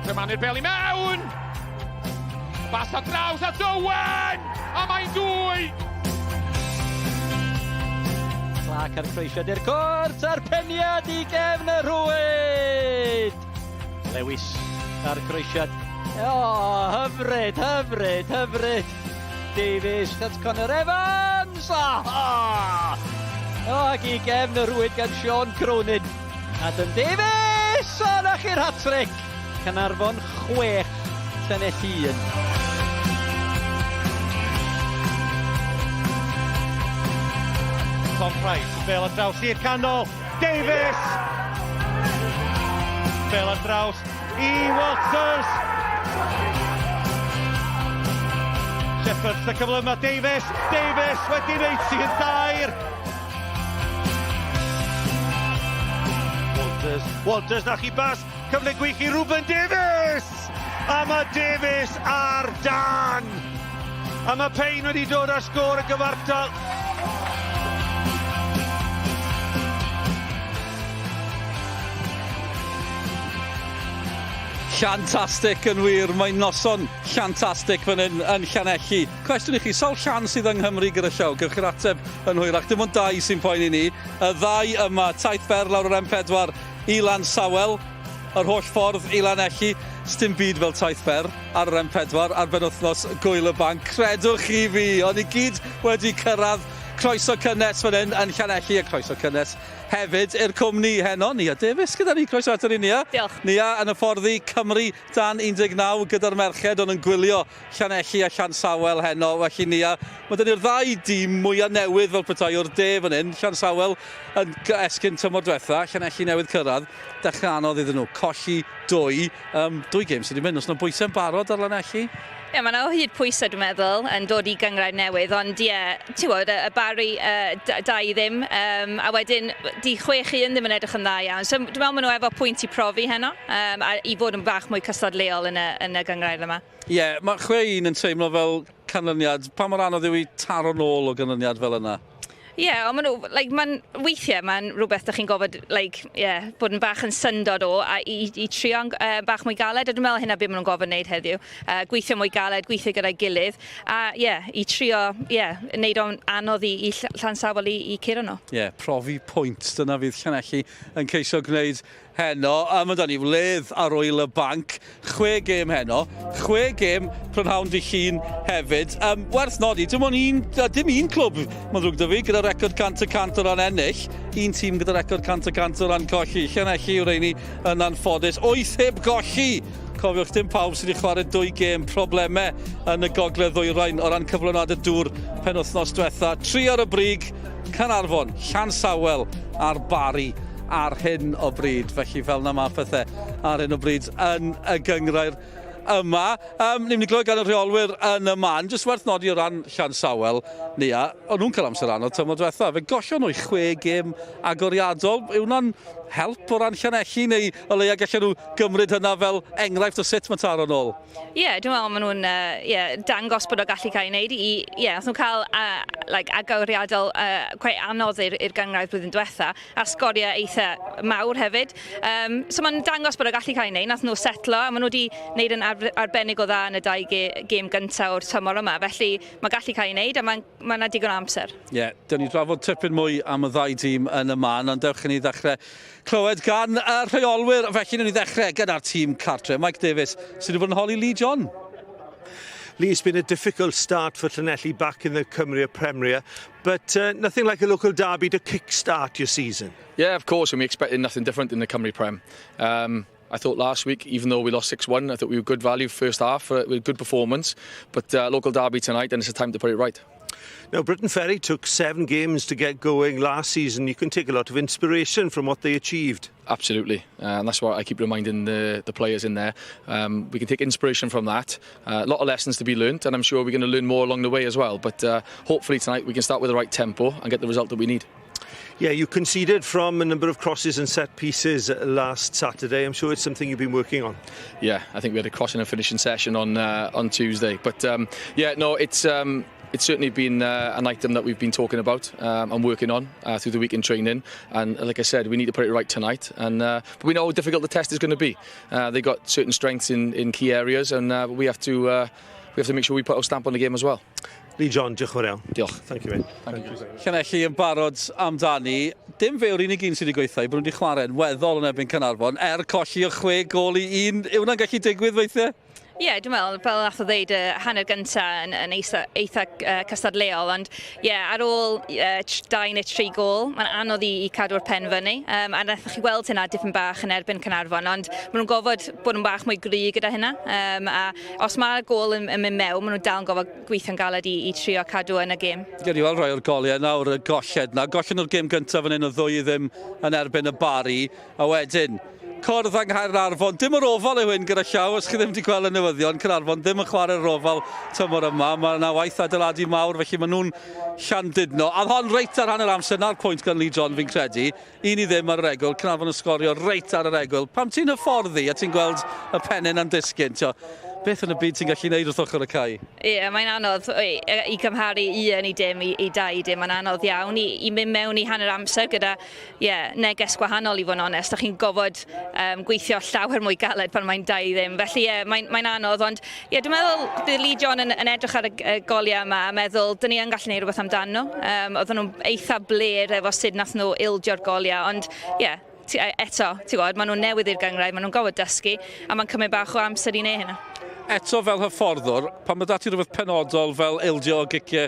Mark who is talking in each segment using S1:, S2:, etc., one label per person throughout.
S1: Dyma'r bel I mewn! Bas o draws at Owen! A mae'n dwy!
S2: Slac ar croesiad i'r cwrt, a'r peniad I gefn y rwyd! Lewis ar croesiad. Hyfryd. Davies at Connor Evans! Ac I gefn y rwyd gan Sean Cronin. Adam Davies! Na chi'r hat-trick! Caernarfon 6, Llanelli 1.
S3: Tom Price, bel ar draws i'r canol, Davies! Bel ar draws I Walters! Shepard, y cyfle yma, Davies wedi wneud sy'n dair! Walters na chi bas, cyfle gwych I Ruben Davies! A mae Davies ar dan! A mae Payne wedi dod â sgôr y gyfartal.
S4: Llantastic yn wir, mae'n noson llantastic fan hyn yn Llanelli. Cwestiwn I chi, sawl sians sydd yng Nghymru gyda llaw? Gewch chi'r ateb yn hwyrach, dim ond 2 sy'n poeni ni. Y 2 yma, taith fer lawr yr M4 I Llansawel, yr holl ffordd I Llanelli. Sdim byd fel taith fer ar yr M4 ar benwythnos Gwyl y Banc. Credwch chi fi, ond I gyd wedi cyrraedd. Croeso cynnes fan hyn yn Llanelli, a croeso cynnes hefyd i'r cwmni heno. Nia Davies gyda ni, croeso ato ni Nia.
S5: Diolch.
S4: Nia yn y fforddi Cymru dan 19 gyda'r merched ond yn gwylio Llanelli a Llansawel heno. Felly Nia, mae dyn ni'r 2 dîm mwyaf newydd fel petai o'r de fan hyn. Llansawel yn esgyn tymor diwetha, Llanelli newydd cyrraedd. Dechrau anodd iddyn nhw, colli 2. 2 gêm sydd wedi mynd, os yna bwysau'n barod ar Llanelli?
S5: Ie, mae yna o hyd pwysau dwi'n meddwl yn dod I gyngrair newydd, ond ti'n gwybod, y Barry 2 ddim, a wedyn di 6-1 ddim yn edrych yn dda iawn. So dwi'n meddwl maen nhw efo pwynt I profi heno, a I fod yn bach mwy cystadleol yn y gyngrair yma.
S4: Ie, mae 6-1 yn teimlo fel canlyniad. Pa mor anodd yw I taro nôl o ganlyniad fel yna?
S5: Ie, ond ma'n weithiau mae'n rhywbeth ydych chi'n gofod, bod yn bach yn syndod o a I trio bach mwy galed, a dwi'n meddwl hynna beth maen nhw'n gofod wneud heddiw. Gweithio mwy galed, gweithio gyda'i gilydd, a I trio, wneud o'n anodd I Llansawel I curo nhw. Ie,
S4: profi pwynt, dyna fydd Llanelli yn ceisio gwneud heno. A mae da ni wledd ar Gwyl y Banc, 6 gêm heno, 6 gêm prynhawn Dy Llun hefyd. Werth nodi, dim un clwb, mae'n ddrwg 'da fi, gyda record 100% o ran ennill. Un tîm gyda record 100% o ran colli. Llanelli yw'r ein yn anffodus. 8 heb golli. Cofiwch, dim pawb sydd wedi chwarae 2 gêm, problemau yn y gogledd ddwyrain o ran cyflwyniad y dŵr penwythnos diwetha. 3 ar y brig, Caernarfon, Llansawel a'r Bari ar hyn o bryd. Felly fel na mae pethau ar hyn o bryd yn y gyngrair yma. Ni'n mynd I glywed gan y rheolwyr yn y man. Jyst werth nodi o ran Llansawel, Nia, o'n nhw'n cael amser anodd tymor diwetha. Fe gollon nhw 6 gêm agoriadol. Yw hwnna'n help o ran Llanelli neu o leia gallen nhw gymryd hynna fel enghraifft o sut mae taro nôl?
S5: Ie, dwi'n meddwl maen nhw'n dangos bod o gallu cael ei wneud. Nath nhw'n cael agoriadol quite anodd i'r gyngrair blwyddyn diwetha, a sgoriau eitha mawr hefyd. So mae'n dangos bod o gallu cael ei wneud. Nath nhw setlo, a maen nhw wedi wneud yn arbennig o dda yn y 2 gêm gyntaf o'r tymor yma. Felly mae gallu cael ei wneud, a mae'n digon o amser.
S4: Ie, dyn ni drafod tipyn mwy am y 2 dîm yn y man, ond dewch i ni ddechrau clywed gan y rheolwyr. Felly ni ddechrau gyda'r tîm cartre. Mike Davies, sydd wedi bod yn holi Lee John.
S6: Lee, it's been a difficult start for Llanelli back in the Cymru Premier, but nothing like a local derby to kick-start your season.
S7: Yeah, of course, and we expected nothing different in the Cymru Prem. I thought last week, even though we lost 6-1, I thought we were good value first half, with a good performance. But local derby tonight, and it's a time to put it right.
S6: Now, Briton Ferry took 7 games to get going last season. You can take a lot of inspiration from what they achieved.
S7: Absolutely, and that's what I keep reminding the players in there. We can take inspiration from that. A lot of lessons to be learnt, and I'm sure we're going to learn more along the way as well. But hopefully tonight we can start with the right tempo and get the result that we need.
S6: Yeah, you conceded from a number of crosses and set pieces last Saturday. I'm sure it's something you've been working on.
S7: Yeah, I think we had a crossing and finishing session on Tuesday. But yeah, no, it's it's certainly been an item that we've been talking about and working on through the week in training. And like I said, we need to put it right tonight. And but we know how difficult the test is going to be. They got certain strengths in key areas, and we have to make sure we put our stamp on the game as well.
S6: Lee John, diolch yn fawr iawn.
S7: Diolch.
S6: Thank you, mate.
S7: Thank you.
S4: Llanelli yn barod amdani. Dim fe yw'r unig un sydd wedi gweithio, bod nhw wedi chwarae'n weddol yn erbyn Caernarfon, colli o 6 gol i 1. Yw hwnna'n gallu digwydd weithiau?
S5: Ie, dwi'n meddwl, fel nath o ddeud, hanner gyntaf yn eitha cystadleol, ond ar ôl 2 neu 3 gol, mae'n anodd i cadw'r pen fyny. A nathach chi weld hynna dipyn bach yn erbyn Caernarfon, ond maen nhw'n gofod bod yn bach mwy gry gyda hynna. A os mae'r gol yn mynd mewn, maen nhw'n dal yn gofod gweithio'n galed i trio cadw yn y gêm.
S4: Geri weld rhai o'r goliau nawr, y golled na. Gollen o'r gêm gyntaf fan hyn o 2 ddim yn erbyn y Bari, a wedyn cwrdd yng Caernarfon. Dim yr ofal yw hyn gyda llaw, os chi ddim wedi gweld y newyddion. Caernarfon ddim yn chwarae'r ofal tymor yma. Mae yna waith adeiladu mawr, felly maen nhw'n Llandudno. A hon reit ar hanner amser, na'r pwynt gan Lee John fi'n credu. 1 i ddim ar yr egwyl, Caernarfon yn sgorio reit ar yr egwyl. Pam ti'n hyfforddi a ti'n gweld y pennyn a'n disgyn, beth yn y byd ti'n gallu neud wrth ochr y cae?
S5: Ie, mae'n anodd i cymharu 1 i dim i 2 dim. Mae'n anodd iawn i mynd mewn i hanner amser gyda neges gwahanol i fod yn onest. Dach chi'n gofod gweithio llawer mwy galed pan mae'n 2 ddim. Felly mae'n anodd, ond dwi'n meddwl bydd Lee John yn edrych ar y goliau yma a meddwl dyn ni yn gallu neud rhywbeth amdano. Oedden nhw'n eitha bler efo sut nath nhw ildio'r goliau, ond eto, ti'n gwybod, maen nhw'n newydd i'r gyngrair, maen nhw'n gofod dysgu, a mae'n cymryd bach o amser i neud hynna.
S4: Eto fel hyfforddwr, pan mae dati rhywbeth penodol fel ildio, giciau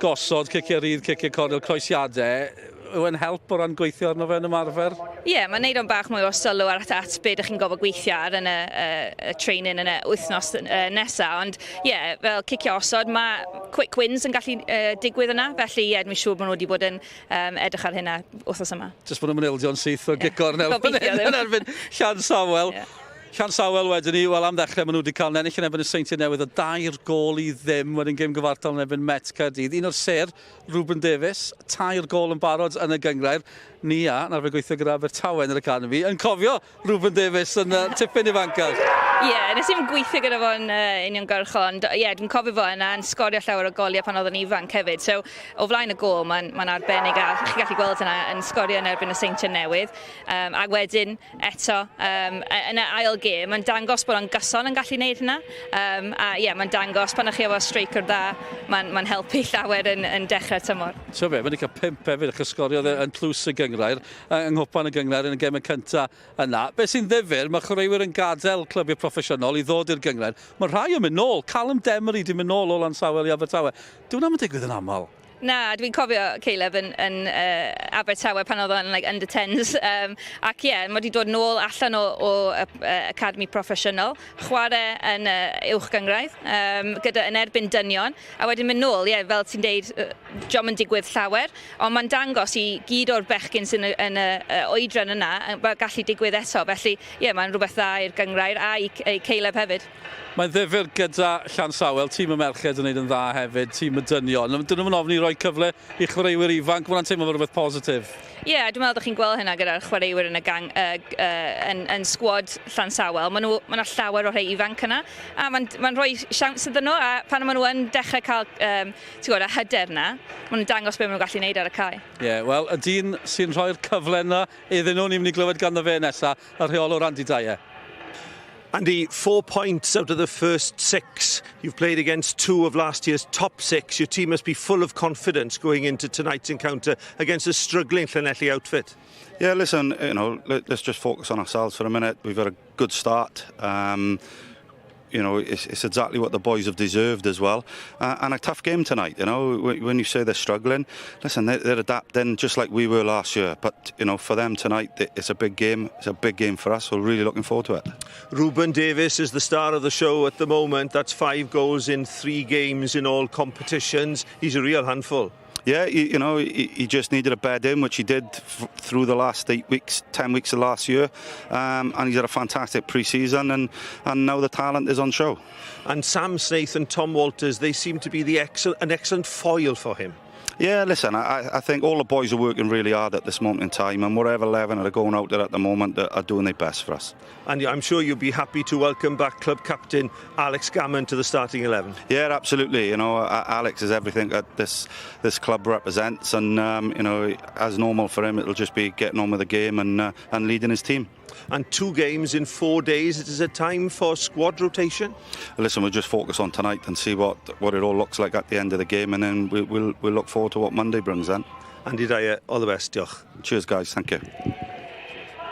S4: gosod, ciciau rydd, ciciau cornel, croesiadau, yw e'n help o ran gweithio arno fe yn ymarfer?
S5: Ie, mae'n neud o'n bach mwy o sylw ar at beth ydych chi'n gofod gweithio ar yn y training yn y wythnos nesaf, ond fel cicio osod, mae quick wins yn gallu digwydd yna, felly dwi'n siŵr bod nhw wedi bod yn edrych ar hynna wythnos yma.
S4: Jyst bod nhw'n ildio'n syth o gic cornel yn erbyn Llansawel. Llansawel wedyn ni, wel am ddechrau maen nhw wedi cael ennill yn erbyn y Seintiau Newydd, o 2 gol i ddim wedyn gêm gyfartal yn erbyn Met Caerdydd. Un o'r ser, Ruben Davies, 2 gol yn barod yn y gyngrair. Ni na'r fe gweithio gyda Abertawe yn yr academi, yn cofio Ruben Davies yn tipyn ifancach.
S5: Nes i'n gweithio gyda fo'n uniongyrchol, ond dwi'n cofio fo yna yn sgorio llawer o goliau pan oedd yn ifanc hefyd. So, o flaen y gol, mae'n arbennig a chi gallu gweld yna yn sgorio yn erbyn y Seintiau Newydd. A wedyn, eto, yn y ail gêm, mae'n dangos bod o'n gyson yn gallu gwneud hynna. Mae'n dangos pan ych chi efo striker dda, mae'n helpu llawer yn dechrau tymor.
S4: So fe, mae'n cael 5 hefyd, achos sgorio yn plws y gyngrair, yng nghwpan y gyngrair yn y gemau cyntaf yna. Be sy'n ddifyr, mae chwaraewyr yn gadael clybiau proffesiynol i ddod i'r gyngrair. Mae rhai yn mynd nôl, Callum Demery di mynd nôl o Llansawel i Abertawe. Dwi'n am yn digwydd yn aml.
S5: Na, dwi'n cofio Caleb yn Abertawe pan oedd o'n under 10s. Ac mae wedi dod nôl allan o academi proffesiynol, chwarae yn uwch gyngrair, gyda yn erbyn dynion, a wedyn mynd nôl, fel ti'n deud, jom yn digwydd llawer, ond mae'n dangos i gyd o'r bechgyn sy'n yn y oedran yna, gallu digwydd eto, felly mae'n rhywbeth dda i'r gyngrair a i Caleb hefyd.
S4: Mae'n ddifyr gyda Llansawel, tîm y merched yn gwneud yn dda hefyd, tîm y dynion. Dyn nhw'n ofni roi cyfle i chwaraewyr ifanc, mae'n teimlo fel rhywbeth positif. Dwi'n meddwl ydych chi'n gweld hynna gyda'r chwaraewyr yn sgwad Llansawel. Mae yna llawer o rhai ifanc yna, a mae'n rhoi siawns iddyn nhw, a pan maen nhw yn dechrau cael y hyder yna, maen nhw'n dangos beth maen nhw'n gallu gwneud ar y cae. Wel, y dyn sy'n rhoi'r cyfle yna iddyn nhw, ni'n mynd i glywed ganddo fe nesaf, y rheolwr Andy Dyer.
S6: Andy, 4 points out of the first 6. You've played against 2 of last year's top 6. Your team must be full of confidence going into tonight's encounter against a struggling Llanelli outfit.
S8: Yeah, listen, let's just focus on ourselves for a minute. We've had a good start. It's exactly what the boys have deserved as well. And a tough game tonight, when you say they're struggling, listen, they're adapting just like we were last year. But, for them tonight, it's a big game. It's a big game for us. We're really looking forward to it.
S6: Ruben Davies is the star of the show at the moment. That's 5 goals in 3 games in all competitions. He's a real handful.
S8: Yeah, he just needed a bed in, which he did through the last 8 weeks, 10 weeks of last year. And he's had a fantastic pre-season, and now the talent is on show.
S6: And Sam Snaith and Tom Walters, they seem to be an excellent foil for him.
S8: Yeah, listen, I think all the boys are working really hard at this moment in time, and whatever 11 are going out there at the moment are doing their best for us.
S6: And I'm sure you'll be happy to welcome back club captain Alex Gammon to the starting 11.
S8: Yeah, absolutely. You know, Alex is everything that this club represents, and you know, as normal for him, it'll just be getting on with the game and leading his team.
S6: And 2 games in 4 days. It is a time for squad rotation.
S8: Listen, we'll just focus on tonight and see what it all looks like at the end of the game, and then we'll look forward to what Monday brings then.
S6: Andy Dyer, all the best. Diolch.
S8: Cheers, guys. Thank you.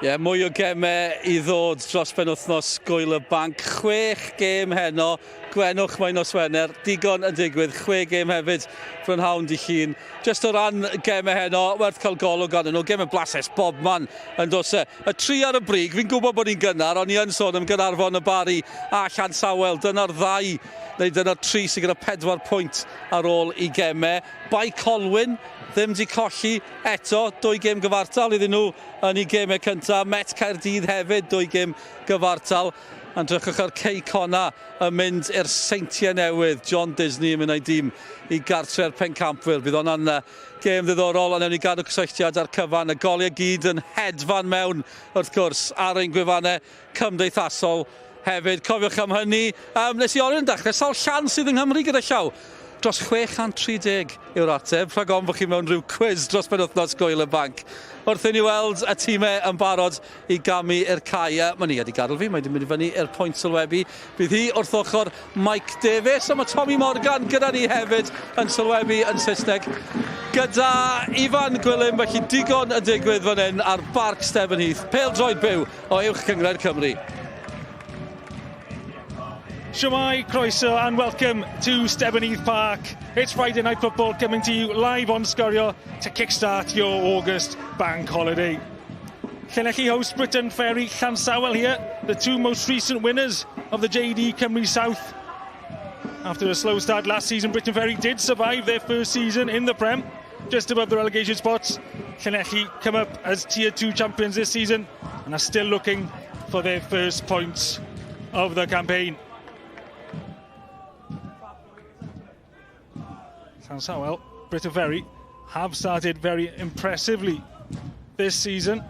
S4: Ie, mwy o gemau I ddod dros penwythnos Gwyl y Banc. 6 gêm heno, Gwenwch mae nos Wener, digon yn digwydd, 6 gêm hefyd prynhawn Dy Llun. Just o ran gemau heno, werth cael golwg arnyn nhw, gemau blasus, bob man yn dos y 3 ar y brig. Fi'n gwybod bod ni'n gynnar, ond ni yn sôn am Caernarfon y Bari a Llansawel. Dyna'r 2, neu dyna'r 3 sy'n gyda 4 pwynt ar ôl I gemau. Bai Colwyn ddim di colli eto, 2 gêm gyfartal iddyn nhw yn I gemau cyntaf. Met Caerdydd hefyd, 2 gêm gyfartal. Yn drychwch ar Cei Conna yn mynd i'r Seintiau Newydd. John Disney yn mynd o'i dîm I gartre'r Pencampwyr. Bydd hwnna'n gêm ddiddorol, a newn ni gadw cysylltiad ar cyfan. Y goliau gyd yn hedfan mewn, wrth gwrs, ar ein gwefannau cymdeithasol hefyd. Cofiwch am hynny. Nes I ofyn yn dechrau, sawl sian sydd yng Nghymru gyda llaw? Dros 630 yw'r ateb, rhag ofn bod chi mewn rhyw quiz dros penwythnos Gwyl y Banc. Wrth I ni weld y tîmau yn barod I gamu i'r cae. Mae ni wedi gadael fi, mae wedi mynd I fyny i'r pwynt sylwebu. Bydd hi wrth ochr Mike Davies, a mae Tommy Morgan gyda ni hefyd yn sylwebu yn Saesneg. Gyda Ifan Gwilym, felly digon yn digwydd fan hyn ar Barc Stebonheath. Pêl-droed byw o uwch Cyngred Cymru.
S9: Shwmai, croeso and welcome to Stebonheath Park. It's Friday night football coming to you live on Sgorio to kickstart your August bank holiday. Llanelli host Briton Ferry Llansawel here, the 2 most recent winners of the JD Cymru South. After a slow start last season, Briton Ferry did survive their first season in the Prem, just above the relegation spots. Llanelli come up as Tier 2 champions this season and are still looking for their first points of the campaign. Llansawel, Briton Ferry have started very impressively this season.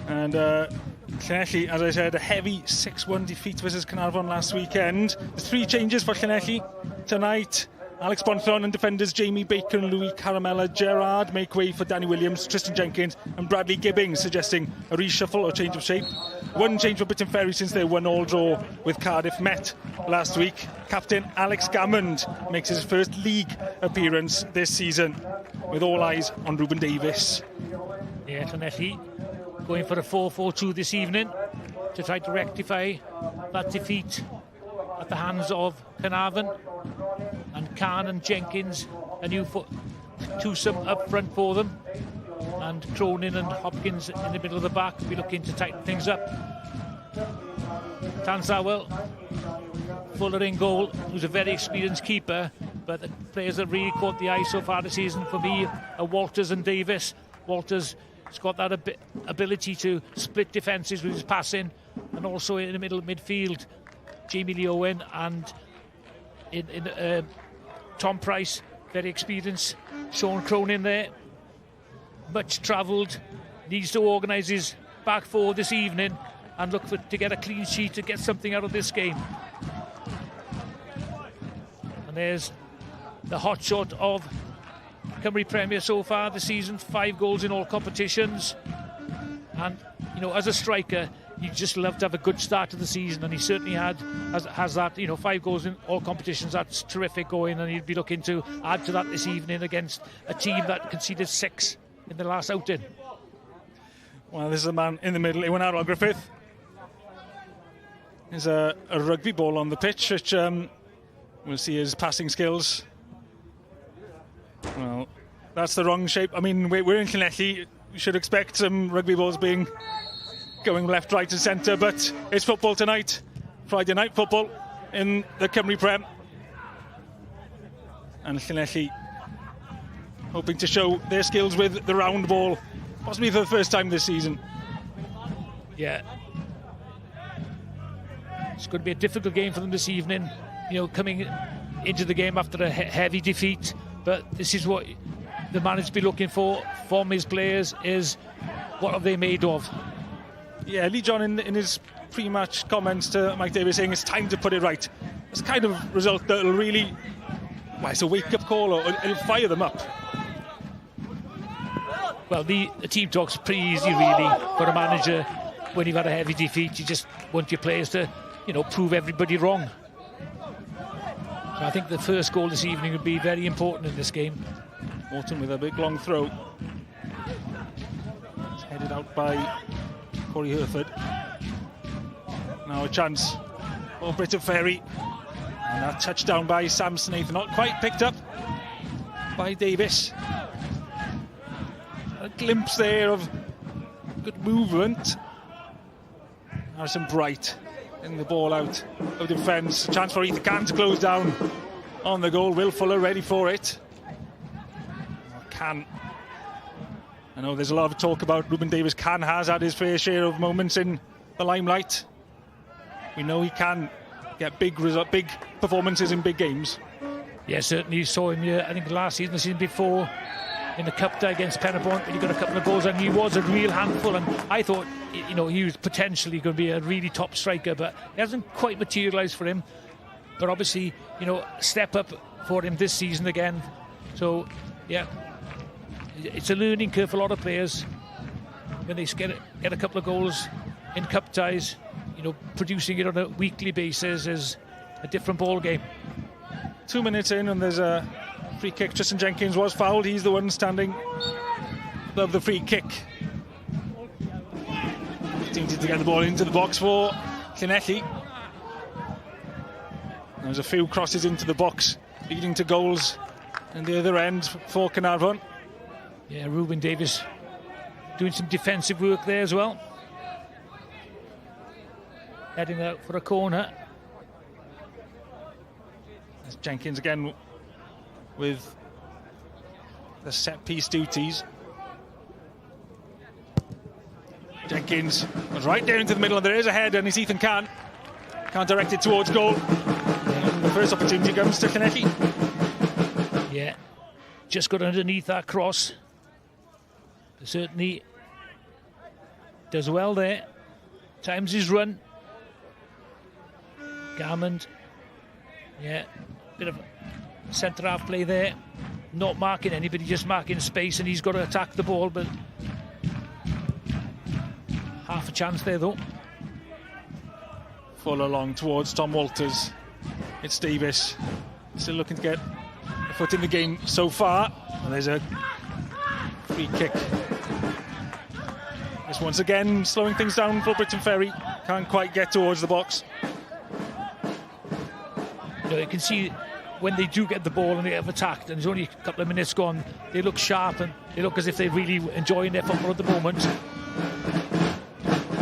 S9: And Llanelli, as I said, a heavy 6-1 defeat versus Caernarfon last weekend. There's 3 changes for Llanelli tonight. Alex Bonthron and defenders Jamie Bacon, Louis Caramella, Gerard make way for Danny Williams, Tristan Jenkins and Bradley Gibbings, suggesting a reshuffle or change of shape. 1 change for Briton Ferry since their 1-1 draw with Cardiff Met last week. Captain Alex Gammon makes his first league appearance this season, with all eyes on Ruben Davies.
S10: Yeah, Llanelli going for a 4-4-2 this evening to try to rectify that defeat at the hands of Caernarfon. And Khan and Jenkins, a new twosome up front for them. And Cronin and Hopkins in the middle of the back will be looking to tighten things up. Llansawel, Fuller in goal, who's a very experienced keeper, but the players that really caught the eye so far this season for me are Walters and Davis. Walters has got that ability to split defences with his passing, and also in the middle of midfield, Jamie Lee Owen and Tom Price, very experienced. Sean Cronin there, much travelled, needs to organise his back four this evening and look to get a clean sheet to get something out of this game. And there's the hot shot of Cymru Premier so far this season, 5 goals in all competitions. And, you know, as a striker, you just love to have a good start to the season, and he certainly has that. You know, 5 goals in all competitions, that's terrific going, and he'd be looking to add to that this evening against a team that conceded 6 in the last outing.
S9: Well, this is a man in the middle, Iwan Arol Griffith. There's a rugby ball on the pitch, which we'll see his passing skills. Well, that's the wrong shape. I mean, we're in Llanelli. We should expect some rugby balls going left, right and centre, but it's football tonight. Friday night football in the Cymru Prem. And Llanelli hoping to show their skills with the round ball, possibly for the first time this season.
S10: Yeah. It's going to be a difficult game for them this evening. You know, coming into the game after a heavy defeat, but this is what the manager's been looking for from his players, is what are they made of.
S9: Yeah, Lee John in his pre-match comments to Mike Davies saying it's time to put it right. It's the kind of result that will really, well, it's a wake-up call, or it'll fire them up.
S10: Well, the team talk's pretty easy, really, for a manager. When you've had a heavy defeat, you just want your players to, you know, prove everybody wrong. So I think the first goal this evening would be very important in this game.
S9: Morton with a big long throw. It's headed out by Corey Herford. Now a chance for Briton Ferry. And that touchdown by Sam Snaith, not quite picked up by Davies. A glimpse there of good movement. Harrison Bright in the ball out of defence. Chance for Ethan Can to close down on the goal. Will Fuller ready for it. Can. I know there's a lot of talk about Ruben Davies. Can has had his fair share of moments in the limelight. We know he can get big performances in big games.
S10: Yeah, certainly you saw him here, I think last season, the season before, in the cup tie against Caernarfon, and he got a couple of goals, and he was a real handful. And I thought, you know, he was potentially going to be a really top striker, but it hasn't quite materialised for him. But obviously, you know, step up for him this season again. So, yeah, it's a learning curve for a lot of players. When they get a couple of goals in cup ties, you know, producing it on a weekly basis is a different ball game.
S9: 2 minutes in, and there's a free kick. Tristan Jenkins was fouled. He's the one standing above the free kick. Attempted to get the ball into the box for Llanelli. There's a few crosses into the box, leading to goals in the other end for Caernarfon.
S10: Yeah, Ruben Davies doing some defensive work there as well. Heading out for a corner.
S9: There's Jenkins again with the set-piece duties. Jenkins was right there into the middle, and there is a head, and it's Ethan Can. Can't direct it towards goal. The first opportunity comes to Llanelli.
S10: Yeah, just got underneath that cross. But certainly does well there. Times his run. Garmond. Yeah, bit of centre-half play there. Not marking anybody, just marking space, and he's got to attack the ball, but half a chance there though.
S9: Full along towards Tom Walters. It's Davies, still looking to get a foot in the game so far. And there's a free kick. This once again slowing things down for Briton Ferry. Can't quite get towards the box.
S10: You can see when they do get the ball and they have attacked, and there's only a couple of minutes gone, they look sharp and they look as if they're really enjoying their football at the moment.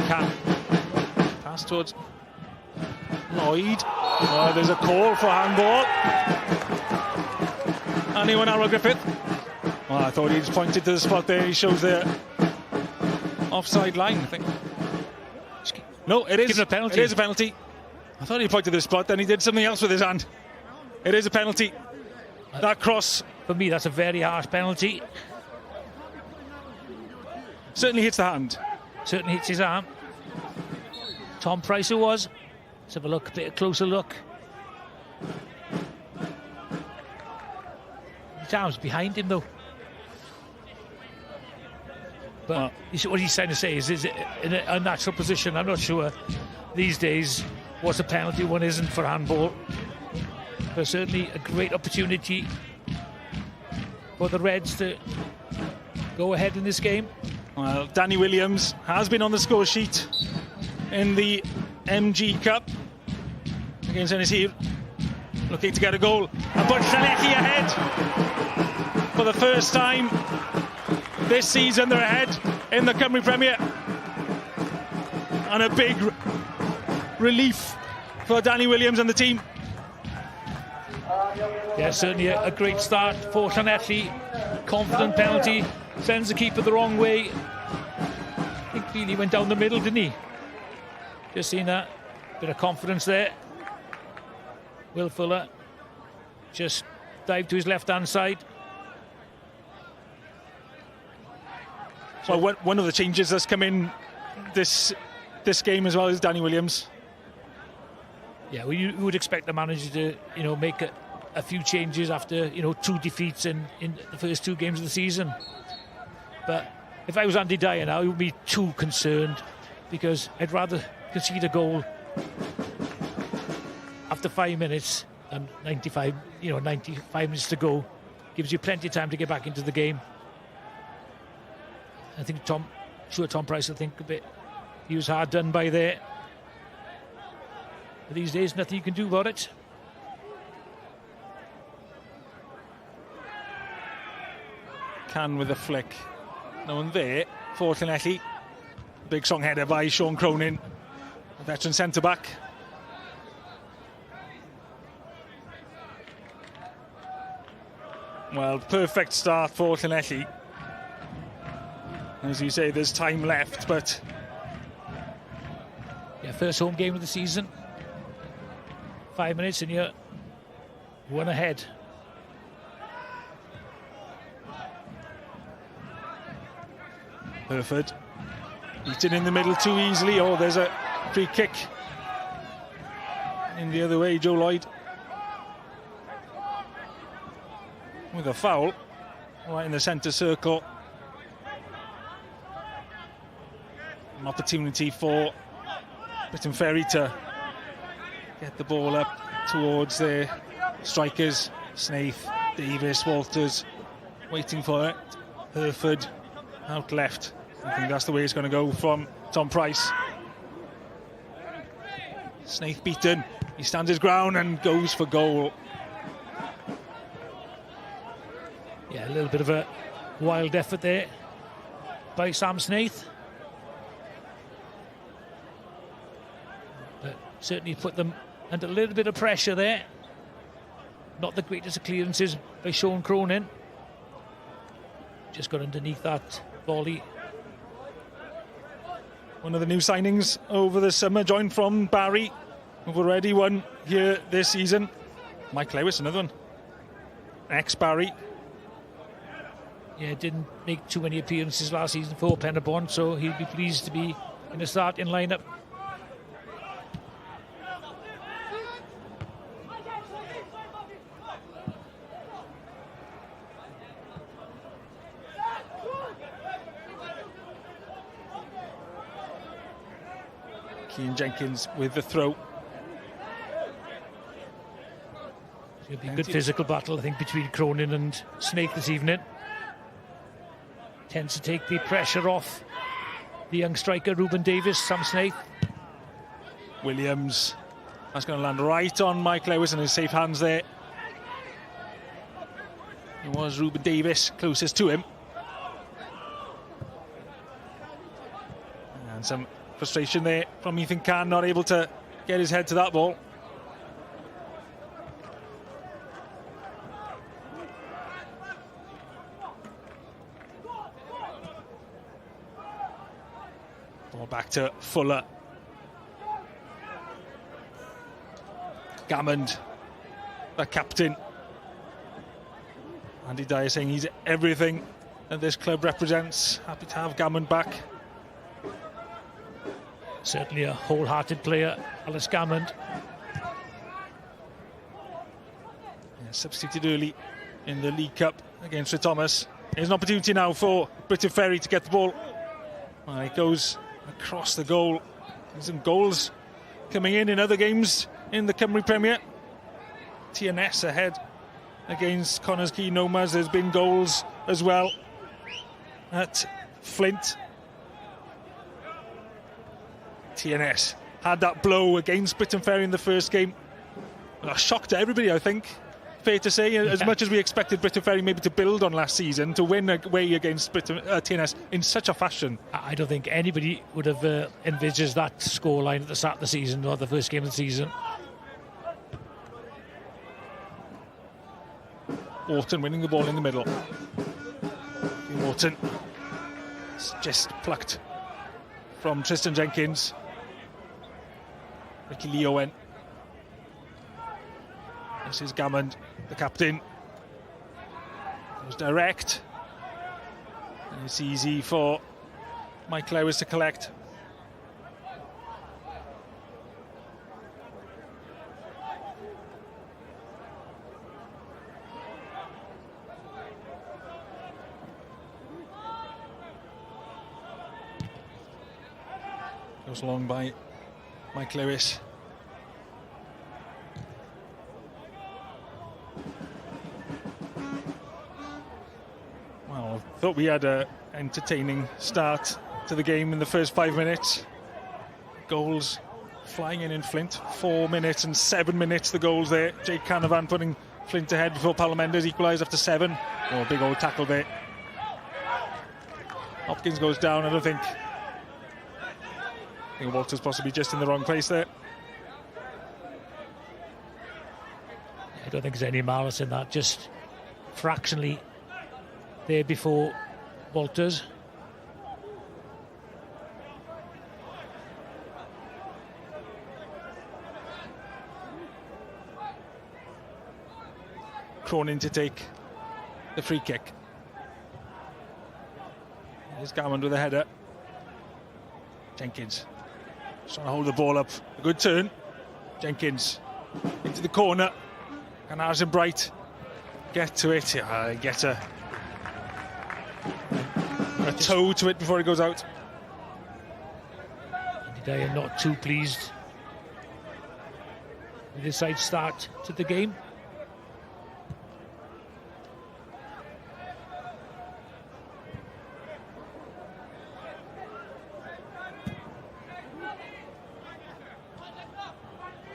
S10: Can
S9: pass towards Lloyd. Oh, there's a call for handball. Anyone, Arrow Griffith? Well, I thought he just pointed to the spot there. He shows the offside line, I think. No, it is.
S10: Given a penalty.
S9: It is a penalty. I thought he pointed to the spot, then he did something else with his hand. It is a penalty. That cross.
S10: For me, that's a very harsh penalty.
S9: Certainly hits the hand.
S10: Certainly hits his arm. Tom Price it was. Let's have a look, a bit closer look. His arm's behind him though. But what he's trying to say is it in a unnatural position? I'm not sure these days what's a penalty, one isn't for handball. But certainly a great opportunity for the Reds to go ahead in this game.
S9: Well, Danny Williams has been on the score sheet in the MG Cup against Ennisheer, looking to get a goal. And but Llanelli ahead for the first time this season. They're ahead in the Cymru Premier, and a big relief for Danny Williams and the team.
S10: Yeah, certainly a great start for Llanelli. Confident penalty, sends the keeper the wrong way. I think really went down the middle, didn't he? Just seen that. Bit of confidence there. Will Fuller. just dive to his left-hand side.
S9: So one of the changes that's come in this game as well is Danny Williams.
S10: Yeah, well, you would expect the manager to, make a few changes after, 2 defeats in the first 2 games of the season. But if I was Andy Dyer now, I would be too concerned, because I'd rather concede a goal after 5 minutes than 95 minutes to go. Gives you plenty of time to get back into the game. I think Tom Price will think a bit he was hard done by there. But these days, nothing you can do about it.
S9: Can with a flick. No one there for Llanelli. Big strong header by Sean Cronin, the veteran centre-back. Well, perfect start for Llanelli. As you say, there's time left, but...
S10: Yeah, first home game of the season. 5 minutes and you're 1 ahead.
S9: Hereford beaten in the middle too easily. Oh, there's a free kick in the other way. Joe Lloyd with a foul right in the centre circle. An opportunity for Briton Ferry to get the ball up towards their strikers. Snaith, Davies, Walters waiting for it. Hereford out left. I think that's the way it's going to go from Tom Price. Snaith beaten. He stands his ground and goes for goal.
S10: Yeah, a little bit of a wild effort there by Sam Snaith. But certainly put them under a little bit of pressure there. Not the greatest of clearances by Sean Cronin. Just got underneath that volley.
S9: One of the new signings over the summer, joined from Barry, who've already won here this season. Mike Lewis, another one. Ex-Barry.
S10: Yeah, didn't make too many appearances last season for Penabon, so he'll be pleased to be in the starting lineup.
S9: Keane Jenkins with the throw.
S10: It'll be a good physical battle, I think, between Cronin and Snaith this evening. Tends to take the pressure off the young striker Ruben Davies, Sam Snaith.
S9: Williams. That's going to land right on Mike Lewis in his safe hands there. It was Ruben Davies closest to him. And some frustration there from Ethan Can, not able to get his head to that ball. Ball back to Fuller. Gammond, the captain. Andy Dyer saying he's everything that this club represents. Happy to have Gammond back.
S10: Certainly a wholehearted player, Alice Gammond.
S9: Yeah, substituted early in the League Cup against Sir Thomas. There's an opportunity now for Briton Ferry to get the ball. It goes across the goal. There's some goals coming in other games in the Cymru Premier. TNS ahead against Connors Key Nomas. There's been goals as well at Flint. TNS had that blow against Briton Ferry in the first game. A shock to everybody, I think. Fair to say, as much as we expected Briton Ferry maybe to build on last season, to win away against TNS in such a fashion.
S10: I don't think anybody would have envisaged that scoreline at the start of the season or the first game of the season.
S9: Orton winning the ball in the middle. Orton just plucked from Tristan Jenkins. Ricky Leo went This is Gammond, the captain. Goes direct. And it's easy for Mike Lewis to collect. Goes long by Mike Lewis. Well, I thought we had an entertaining start to the game in the first 5 minutes. Goals flying in Flint. 4 minutes and 7 minutes the goals there. Jake Caernarfon putting Flint ahead before Palomenders equalised after 7. Oh, big old tackle there. Hopkins goes down. I think Walter's possibly just in the wrong place there.
S10: I don't think there's any malice in that, just fractionally there before Walters.
S9: Cronin to take the free kick. Here's Gammond with a header. Jenkins trying to hold the ball up. A good turn. Jenkins into the corner. Canars and Bright get to it. Get a toe to it before it goes out.
S10: Andy Dyer not too pleased with his side start to the game.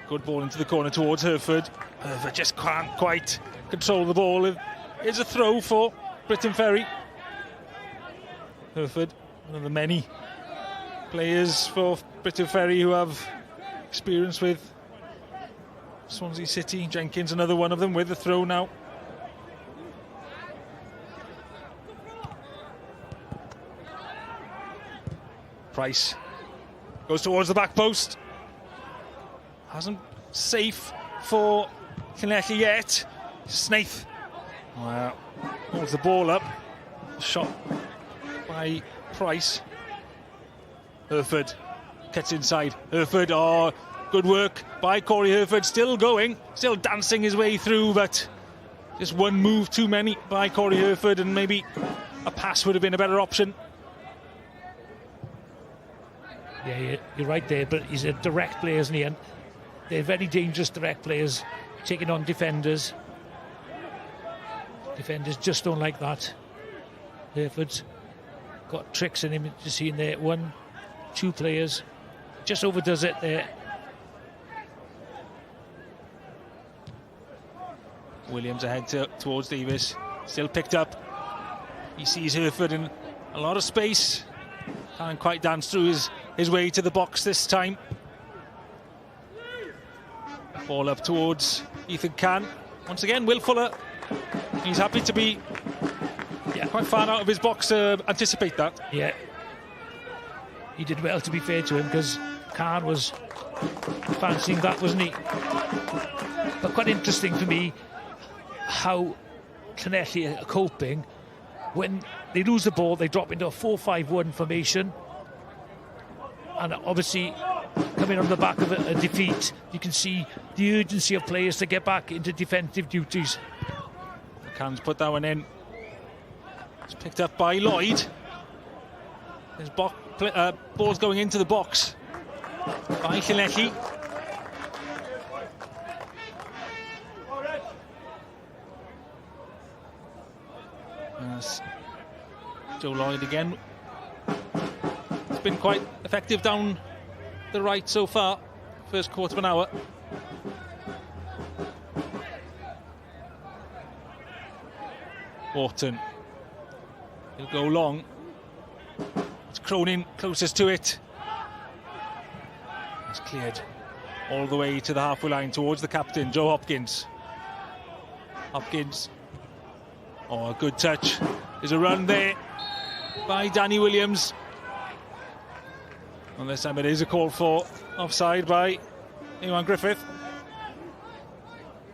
S9: Good ball into the corner towards Hereford. Hereford just can't quite control the ball. Here's a throw for Briton Ferry. Hereford, one of the many players for Briton Ferry who have experience with Swansea City. Jenkins, another one of them, with the throw now. Price goes towards the back post. Hasn't safe for Llanelli yet. Snaith holds the ball up. Shot by Price. Hereford gets inside. Hereford, good work by Corey Hereford. Still going, still dancing his way through, but just one move too many by Corey Hereford, and maybe a pass would have been a better option.
S10: Yeah, you're right there, but he's a direct player, isn't he? And they're very dangerous direct players, taking on defenders. Defenders just don't like that. Hereford's got tricks in him, you see in there. 1, 2 players. Just overdoes it there.
S9: Williams ahead towards Davies. Still picked up. He sees Hereford in a lot of space. Can't quite dance through his way to the box this time. Ball up towards Ethan Can. Once again, Will Fuller. He's happy to be quite far out of his box to anticipate that.
S10: Yeah. He did well, to be fair to him, because Can was fancying that, wasn't he? But quite interesting for me how Llanelli are coping. When they lose the ball, they drop into a 4-5-1 formation. And obviously, coming on the back of a defeat, you can see the urgency of players to get back into defensive duties.
S9: Can's put that one in. It's picked up by Lloyd. There's balls going into the box by Llanelli. Joe Lloyd again. It's been quite effective down the right so far. First quarter of an hour. Orton. He'll go long. It's Cronin closest to it. It's cleared all the way to the halfway line towards the captain, Joe Hopkins. Hopkins. Oh, a good touch. There's a run there by Danny Williams. And this time it is a call for offside by Iwan Griffith.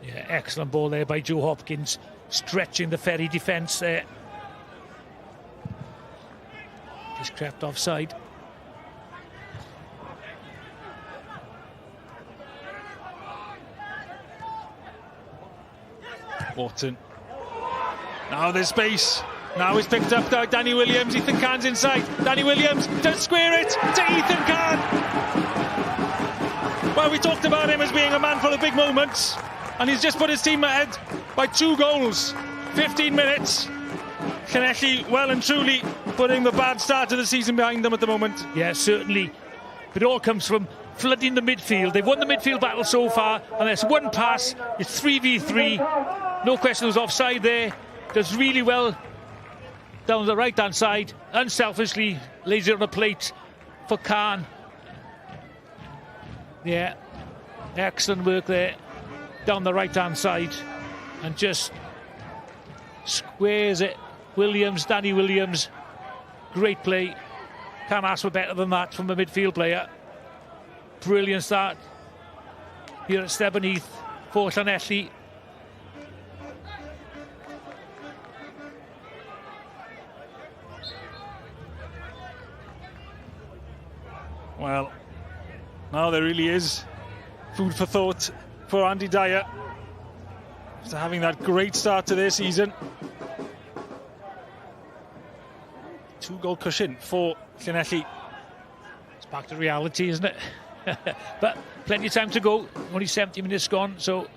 S10: Yeah, excellent ball there by Joe Hopkins, stretching the Ferry defence there. Just crept offside.
S9: Wharton. Now there's space. Now it's picked up by Danny Williams. Ethan Cahn's inside. Danny Williams does square it to Ethan Cahn. Well, we talked about him as being a man for the big moments, and he's just put his team ahead by 2 goals. 15 minutes. Llanelli well and truly putting the bad start to the season behind them at the moment.
S10: Yeah, certainly. But it all comes from flooding the midfield. They've won the midfield battle so far, and there's one pass. It's 3v3. No question, was offside there. Does really well down the right-hand side. Unselfishly lays it on a plate for Cahn. Yeah, excellent work there down the right-hand side, and just squares it. Williams, Danny Williams, great play. Can't ask for better than that from a midfield player. Brilliant start here at Stebonheath for Llanelli.
S9: Well, now there really is food for thought for Andy Dyer after having that great start to their season. 2-goal cushion for Llanelli.
S10: It's back to reality, isn't it? But plenty of time to go. Only 70 minutes gone, so.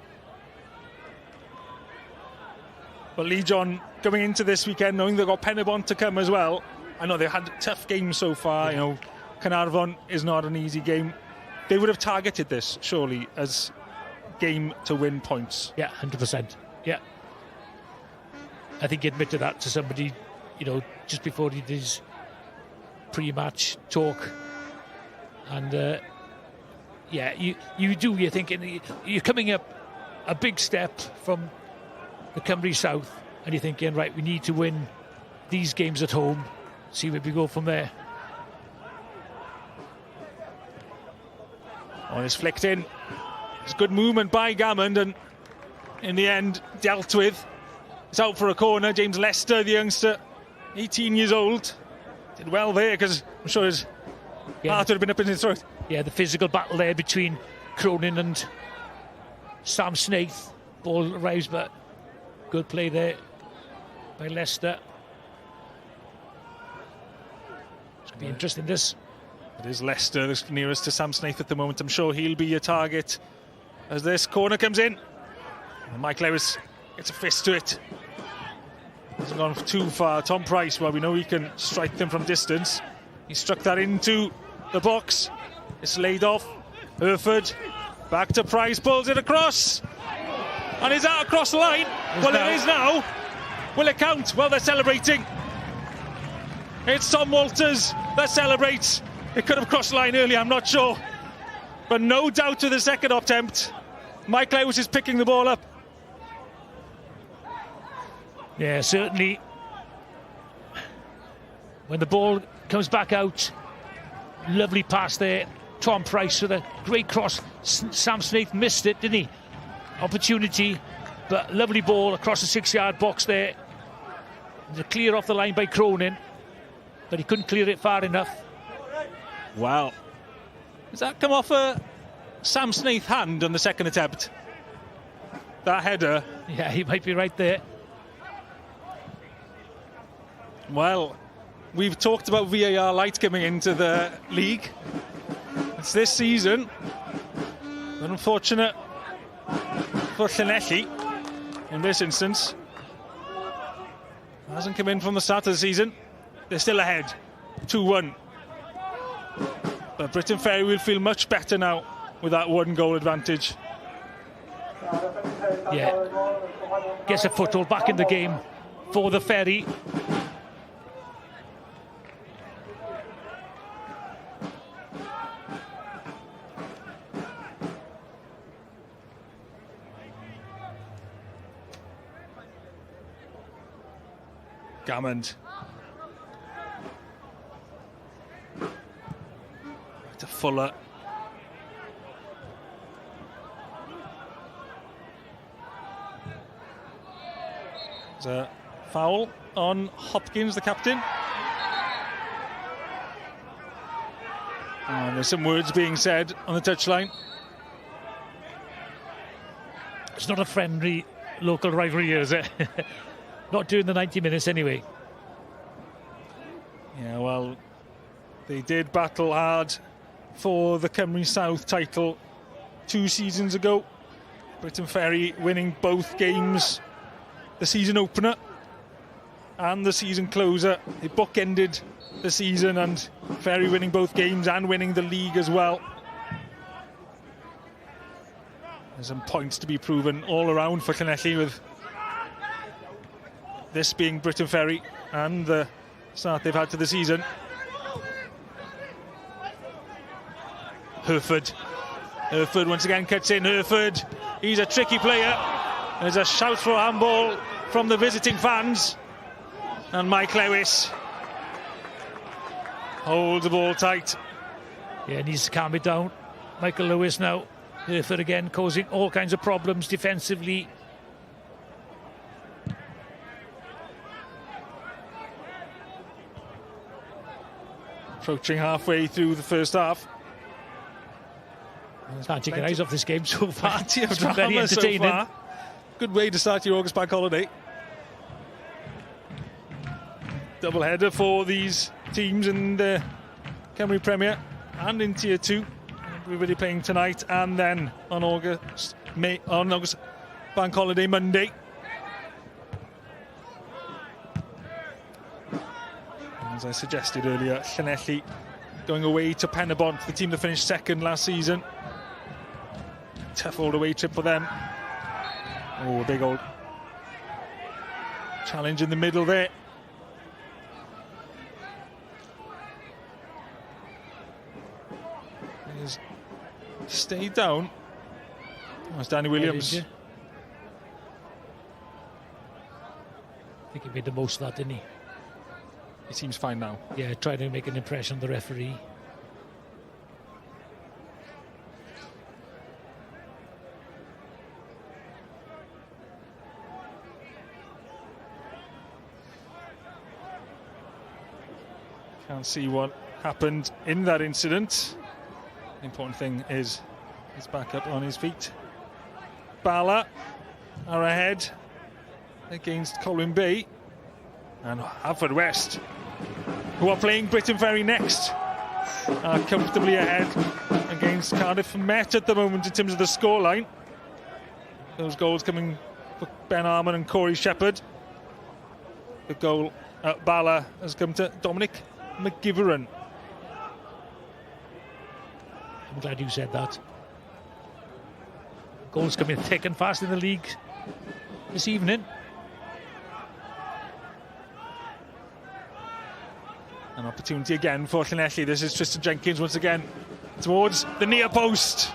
S9: But Lee John going into this weekend knowing they've got Penybont to come as well. I know they've had tough games so far. You know, Caernarfon is not an easy game. They would have targeted this surely as game to win points.
S10: Yeah, 100%. Yeah, I think he admitted that to somebody, you know, just before he did his pre-match talk. And yeah, you're thinking you're coming up a big step from the Cymru South, and you're thinking, right, we need to win these games at home, see where we go from there.
S9: Oh, it's flicked in. It's good movement by Gammond, and in the end dealt with. It's out for a corner. James Lester, the youngster, 18 years old, did well there, because I'm sure his heart would have been up in his throat.
S10: Yeah, the physical battle there between Cronin and Sam Snaith. Ball arrives, but good play there by Lester. It's going to be interesting, this.
S9: It is Leicester that's nearest to Sam Snaith at the moment. I'm sure he'll be a target as this corner comes in. And Mike Lewis gets a fist to it. Hasn't gone too far. Tom Price, well, we know he can strike them from distance. He struck that into the box. It's laid off. Herford back to Price, pulls it across. And is that across the line? Well, it is now. Will it count? Well, they're celebrating. It's Tom Walters that celebrates. It could have crossed the line earlier, I'm not sure. But no doubt to the second attempt. Mike Lewis is picking the ball up.
S10: Yeah, certainly. When the ball comes back out, lovely pass there. Tom Price with a great cross. Sam Snaith missed it, didn't he? Opportunity, but lovely ball across the 6-yard box there. The clear off the line by Cronin, but he couldn't clear it far enough.
S9: Wow. Does that come off a Sam Snaith hand on the second attempt? That header?
S10: Yeah, he might be right there.
S9: Well, we've talked about VAR light coming into the league. It's this season. But unfortunate for Llanelli in this instance. Hasn't come in from the start of the season. They're still ahead, 2-1. But Briton Ferry will feel much better now with that 1-goal advantage.
S10: Yeah, gets a foothold back in the game for the Ferry.
S9: Gammond. To Fuller. There's a foul on Hopkins, the captain. And there's some words being said on the touchline.
S10: It's not a friendly local rivalry here, is it? Not during the 90 minutes anyway.
S9: Yeah, well, they did battle hard for the Cymru South title 2 seasons ago. Briton Ferry winning both games, the season opener and the season closer. They bookended the season, and Ferry winning both games and winning the league as well. There's some points to be proven all around for Llanelli, with this being Briton Ferry and the start they've had to the season. Hereford once again cuts in. Hereford, he's a tricky player. There's a shout for a handball from the visiting fans, and Mike Lewis holds the ball tight.
S10: Yeah, needs to calm it down. Michael Lewis now. Hereford again causing all kinds of problems defensively.
S9: Approaching halfway through the first half.
S10: Can't take your eyes off this game so far.
S9: Plenty of
S10: It's been very
S9: drama so
S10: entertaining.
S9: far. Good way to start your August bank holiday. Double header for these teams in the Cymru Premier and in Tier 2. Everybody playing tonight and then on August bank holiday Monday. As I suggested earlier, Llanelli going away to Penabont, the team that finished second last season. Tough all away trip for them. Oh, a big old challenge in the middle there. He's stayed down. Oh, it's Danny Williams.
S10: I think he made the most of that, didn't he?
S9: He seems fine now.
S10: Yeah, trying to make an impression on the referee.
S9: Can't see what happened in that incident. The important thing is he's back up on his feet. Bala are ahead against Colwyn Bay, and Haverfordwest, who are playing Briton Ferry next, are comfortably ahead against Cardiff Met at the moment in terms of the scoreline. Those goals coming for Ben Arman and Corey Shepherd. The goal at Bala has come to Dominic McGivern.
S10: I'm glad you said that. Goals coming thick and fast in the league this evening.
S9: An opportunity again for Llanelli. This is Tristan Jenkins once again towards the near post.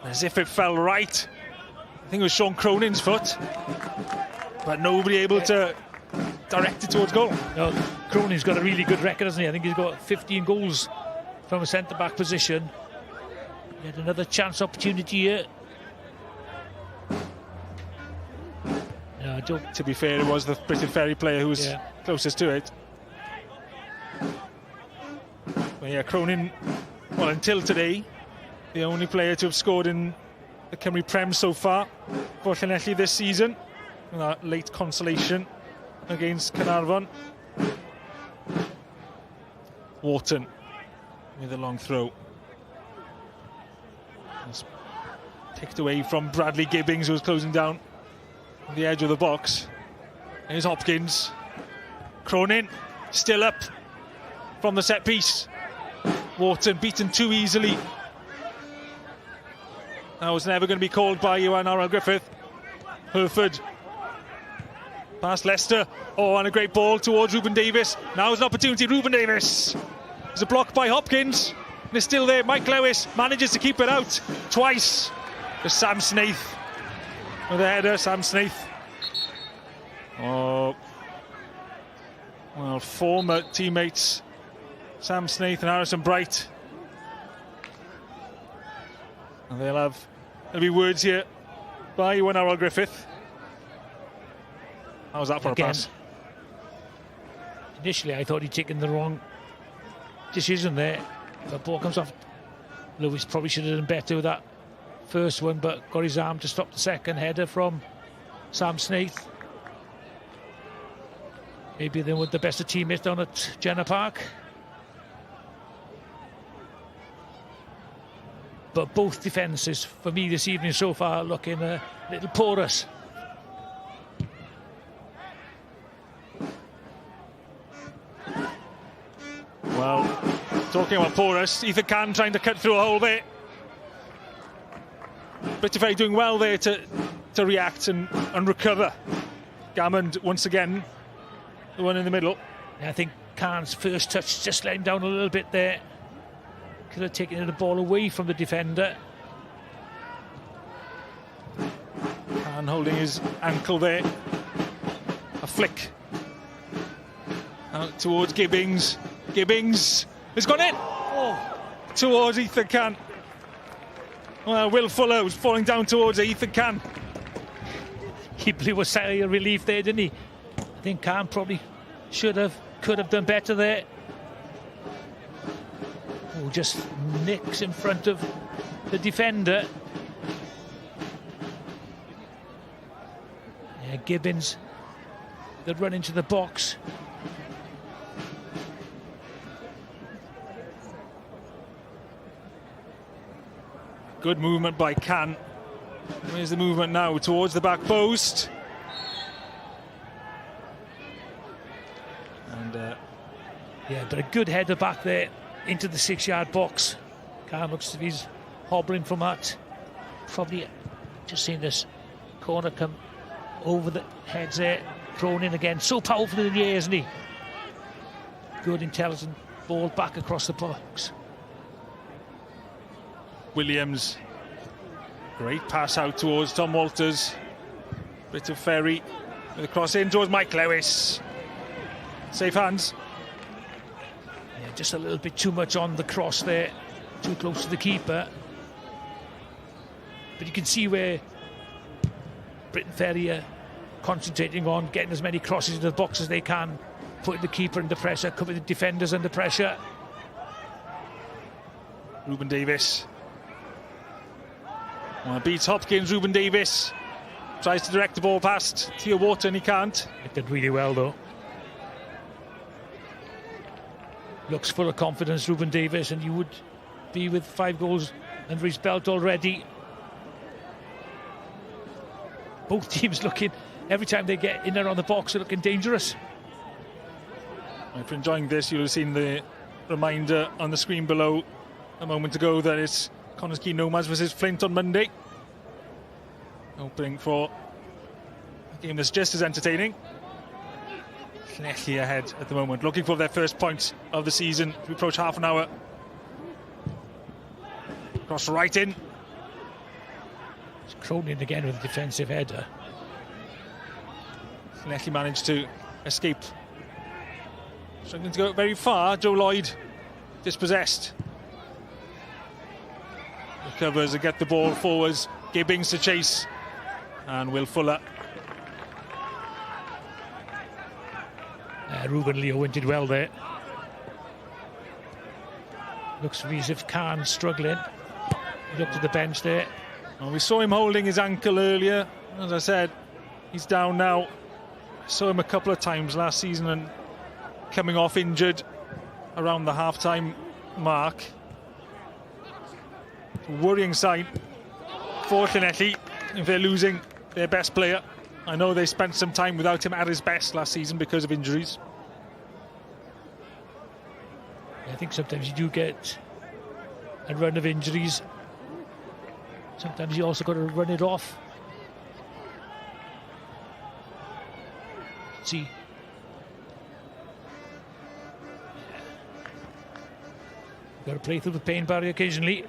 S9: As if it fell right. I think it was Sean Cronin's foot, but nobody able to direct it towards goal.
S10: No, Cronin's got a really good record, hasn't he? I think he's got 15 goals from a centre-back position. He had another chance opportunity here. No,
S9: to be fair, it was the Briton Ferry player who was closest to it. But yeah, Cronin, well, until today, the only player to have scored in the Cymru Prem so far for Llanelli this season. And that late consolation against Caernarfon. Wharton with a long throw. It's picked away from Bradley Gibbings, who was closing down the edge of the box. Here's Hopkins. Cronin still up from the set piece. Wharton beaten too easily. That was never going to be called by Iwan Griffith. Hereford past Leicester. Oh, and a great ball towards Ruben Davies. Now is an opportunity. Ruben Davies. There's a block by Hopkins. And it's still there. Mike Lewis manages to keep it out twice. To Sam Snaith with a header. Sam Snaith. Oh, well, former teammates Sam Snaith and Harrison Bright. And there'll be words here by Iwan Griffith. How's that for
S10: Again,
S9: a pass?
S10: Initially, I thought he'd taken the wrong decision there. The ball comes off. Lewis probably should have done better with that first one, but got his arm to stop the second header from Sam Snaith. Maybe they were the best of teammates down at Jenner Park. But both defences, for me this evening so far, looking a little porous.
S9: Well, talking about porous, Ethan Can trying to cut through a hole there. Briton Ferry doing well there to react and recover. Gammond once again, the one in the middle.
S10: I think Khan's first touch just let him down a little bit there. Could have taken the ball away from the defender.
S9: Khan holding his ankle there. A flick out towards Gibbings. Gibbings has gone in. Towards Ethan Can. Well, Will Fuller was falling down towards Ethan Can.
S10: He blew a sigh of relief there, didn't he? I think Khan probably could have done better there. Oh, just nicks in front of the defender. Yeah, Gibbons, they run into the box.
S9: Good movement by Can. Where's the movement now? Towards the back post. And
S10: yeah, but a good header back there into the 6-yard box. Can looks to be hobbling from that. Probably just seen this corner come over the heads there, thrown in again. So powerful in the air, isn't he? Good, intelligent ball back across the box.
S9: Williams. Great pass out towards Tom Walters. Briton Ferry with a cross in towards Mike Lewis. Safe hands.
S10: Yeah, just a little bit too much on the cross there. Too close to the keeper. But you can see where Briton Ferry are concentrating on getting as many crosses into the box as they can, putting the keeper under pressure, putting the defenders under pressure.
S9: Ruben Davies. Well, beats Hopkins. Ruben Davies tries to direct the ball past Theo Wharton, he can't.
S10: It did really well though. Looks full of confidence, Ruben Davies, and you would be with 5 goals under his belt already. Both teams looking, every time they get in there on the box, they're looking dangerous.
S9: If you're enjoying this, you'll have seen the reminder on the screen below a moment ago that it's Connors Quay Nomads versus Flint on Monday. Opening for a game that's just as entertaining. Llanelli ahead at the moment, looking for their first point of the season. We approach half an hour. Cross right in.
S10: It's Cronin again with a defensive header.
S9: Llanelli managed to escape. Struggling to go very far. Joe Lloyd dispossessed. Recovers and get the ball forwards. Gibbings to chase. And Will Fuller.
S10: Ruben Leo did well there. Looks to me as if Khan's struggling. He looked at the bench there.
S9: Well, we saw him holding his ankle earlier. As I said, he's down now. I saw him a couple of times last season and coming off injured around the half-time mark. A worrying sign for Llanelli if they're losing their best player. I know they spent some time without him at his best last season because of injuries.
S10: I think sometimes you do get a run of injuries. Sometimes you also got to run it off. See. Got to play through the pain barrier occasionally.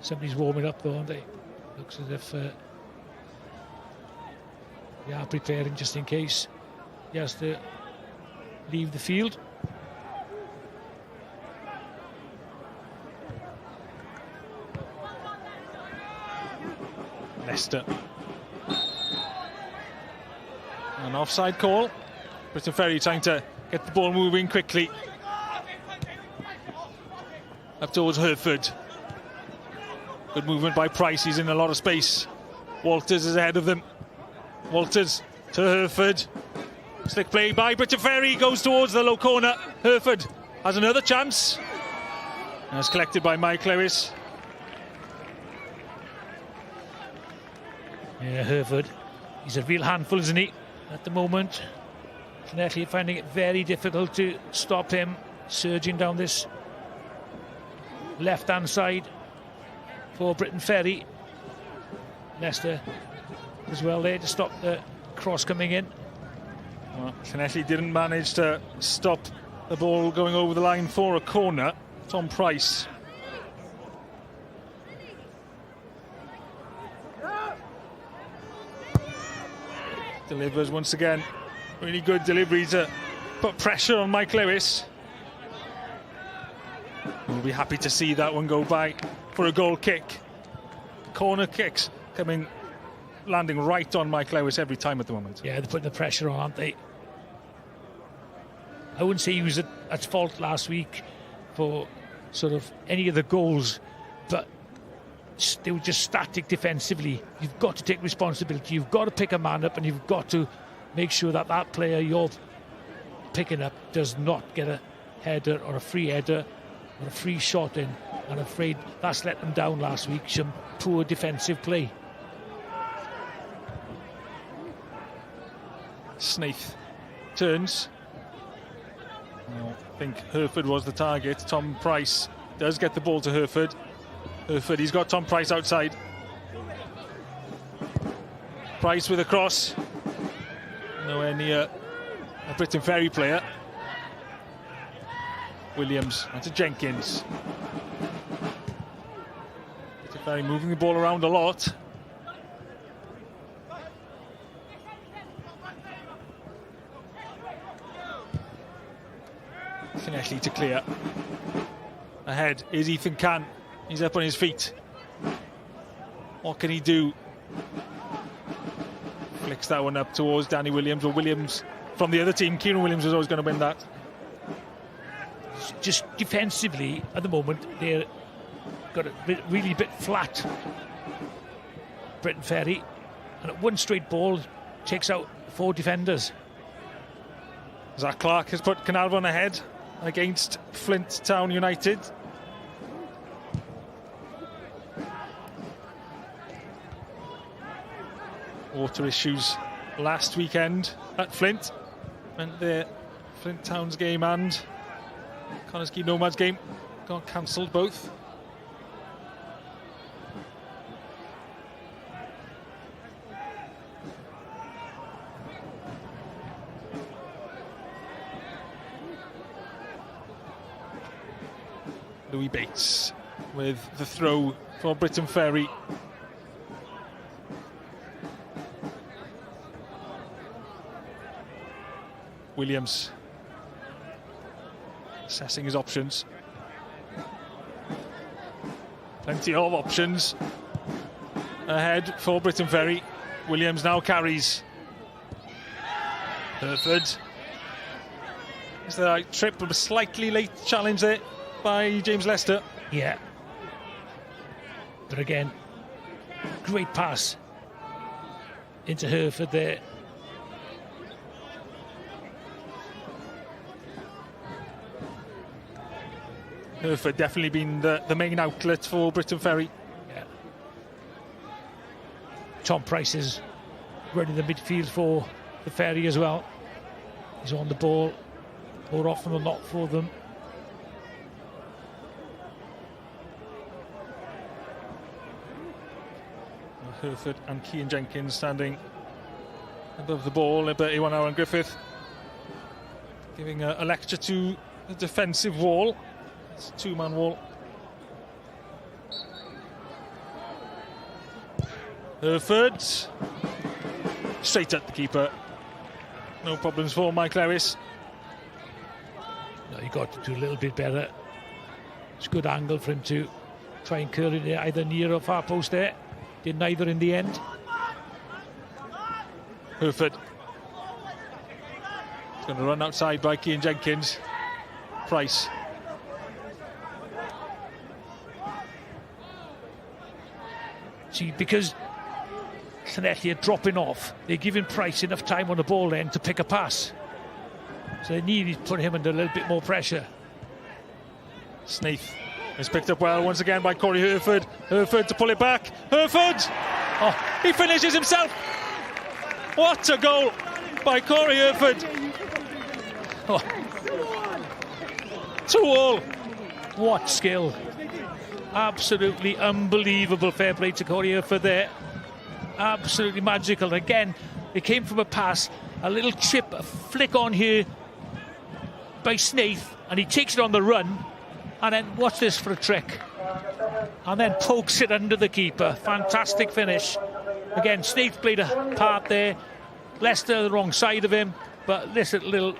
S10: Somebody's warming up though, aren't they? Looks as if they are preparing just in case he has to leave the field.
S9: Leicester offside call. Briton Ferry trying to get the ball moving quickly. Up towards Hereford. Good movement by Price, he's in a lot of space. Walters is ahead of them. Walters to Hereford. Slick play by Briton Ferry, goes towards the low corner. Hereford has another chance. And it's collected by Mike Lewis.
S10: Yeah, Hereford, he's a real handful, isn't he, at the moment. Llanelli finding it very difficult to stop him surging down this left-hand side for Briton Ferry. Leicester as well there to stop the cross coming in.
S9: Well, Llanelli didn't manage to stop the ball going over the line for a corner. Tom Price. Delivers once again. Really good delivery to put pressure on Mike Lewis. We'll be happy to see that one go by for a goal kick. Corner kicks landing right on Mike Lewis every time at the moment.
S10: Yeah, they're putting the pressure on, aren't they? I wouldn't say he was at fault last week for sort of any of the goals, but they were just static defensively. You've got to take responsibility. You've got to pick a man up, and you've got to make sure that that player you're picking up does not get a header or a free header or a free shot in. I'm afraid that's let them down last week. Some poor defensive play.
S9: Snaith turns. Well, I think Hereford was the target. Tom Price does get the ball to Hereford. Hereford, he's got Tom Price outside. Price with a cross. Nowhere near a Briton Ferry player. Williams onto Jenkins. Briton Ferry moving the ball around a lot. Llanelli to clear. Ahead is Ethan Can. He's up on his feet. What can he do? Flicks that one up towards Danny Williams, or Williams from the other team. Kieran Williams was always going to win that.
S10: Just defensively at the moment, they're got a really bit flat. Briton Ferry, and at one straight ball takes out 4 defenders.
S9: Zach Clark has put Caernarfon ahead against Flint Town United. Water issues last weekend at Flint meant the Flint Town's game and Conisky Nomads game got cancelled both. Louis Bates with the throw for Briton Ferry. Williams assessing his options. Plenty of options ahead for Briton Ferry. Williams now carries. Hereford. Is there a trip of a slightly late challenge there by James Lester?
S10: Yeah. But again, great pass into Hereford there.
S9: Hereford definitely been the main outlet for Briton Ferry.
S10: Yeah. Tom Price is running the midfield for the Ferry as well. He's on the ball more often than not for them.
S9: Hereford and Cian Jenkins standing above the ball, but Iwan Owen Griffith giving a lecture to the defensive wall. It's a 2-man wall. Hereford straight at the keeper. No problems for Mike Lewis.
S10: No, you got to do a little bit better. It's a good angle for him to try and curl it either near or far post there. Did neither in the end.
S9: Hereford Going to run outside by Cian Jenkins. Price.
S10: See, because Llanelli are dropping off, they're giving Price enough time on the ball then to pick a pass. So they need to put him under a little bit more pressure.
S9: Snaith is picked up well once again by Corey Herford. Herford to pull it back. Herford! Oh, he finishes himself. What a goal by Corey Herford. Oh. 2-2.
S10: What skill. Absolutely unbelievable. Fair play to Corey Herford there. Absolutely magical. Again, it came from a pass, a little chip, a flick on here by Snaith, and he takes it on the run, and then watch this for a trick, and then pokes it under the keeper. Fantastic finish. Again, Snaith played a part there. Leicester the wrong side of him, but this little,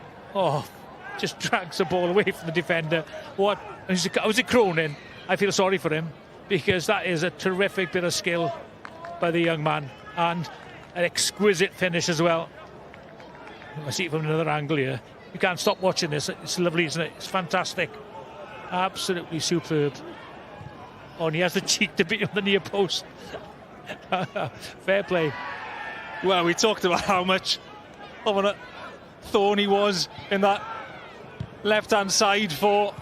S10: just drags the ball away from the defender. What was it Cronin? I feel sorry for him, because that is a terrific bit of skill by the young man, and an exquisite finish as well. I see it from another angle here. You can't stop watching this. It's lovely, isn't it? It's fantastic. Absolutely superb. Oh, and he has the cheek to beat on the near post. Fair play.
S9: Well, we talked about how much of a thorn he was in that left-hand side for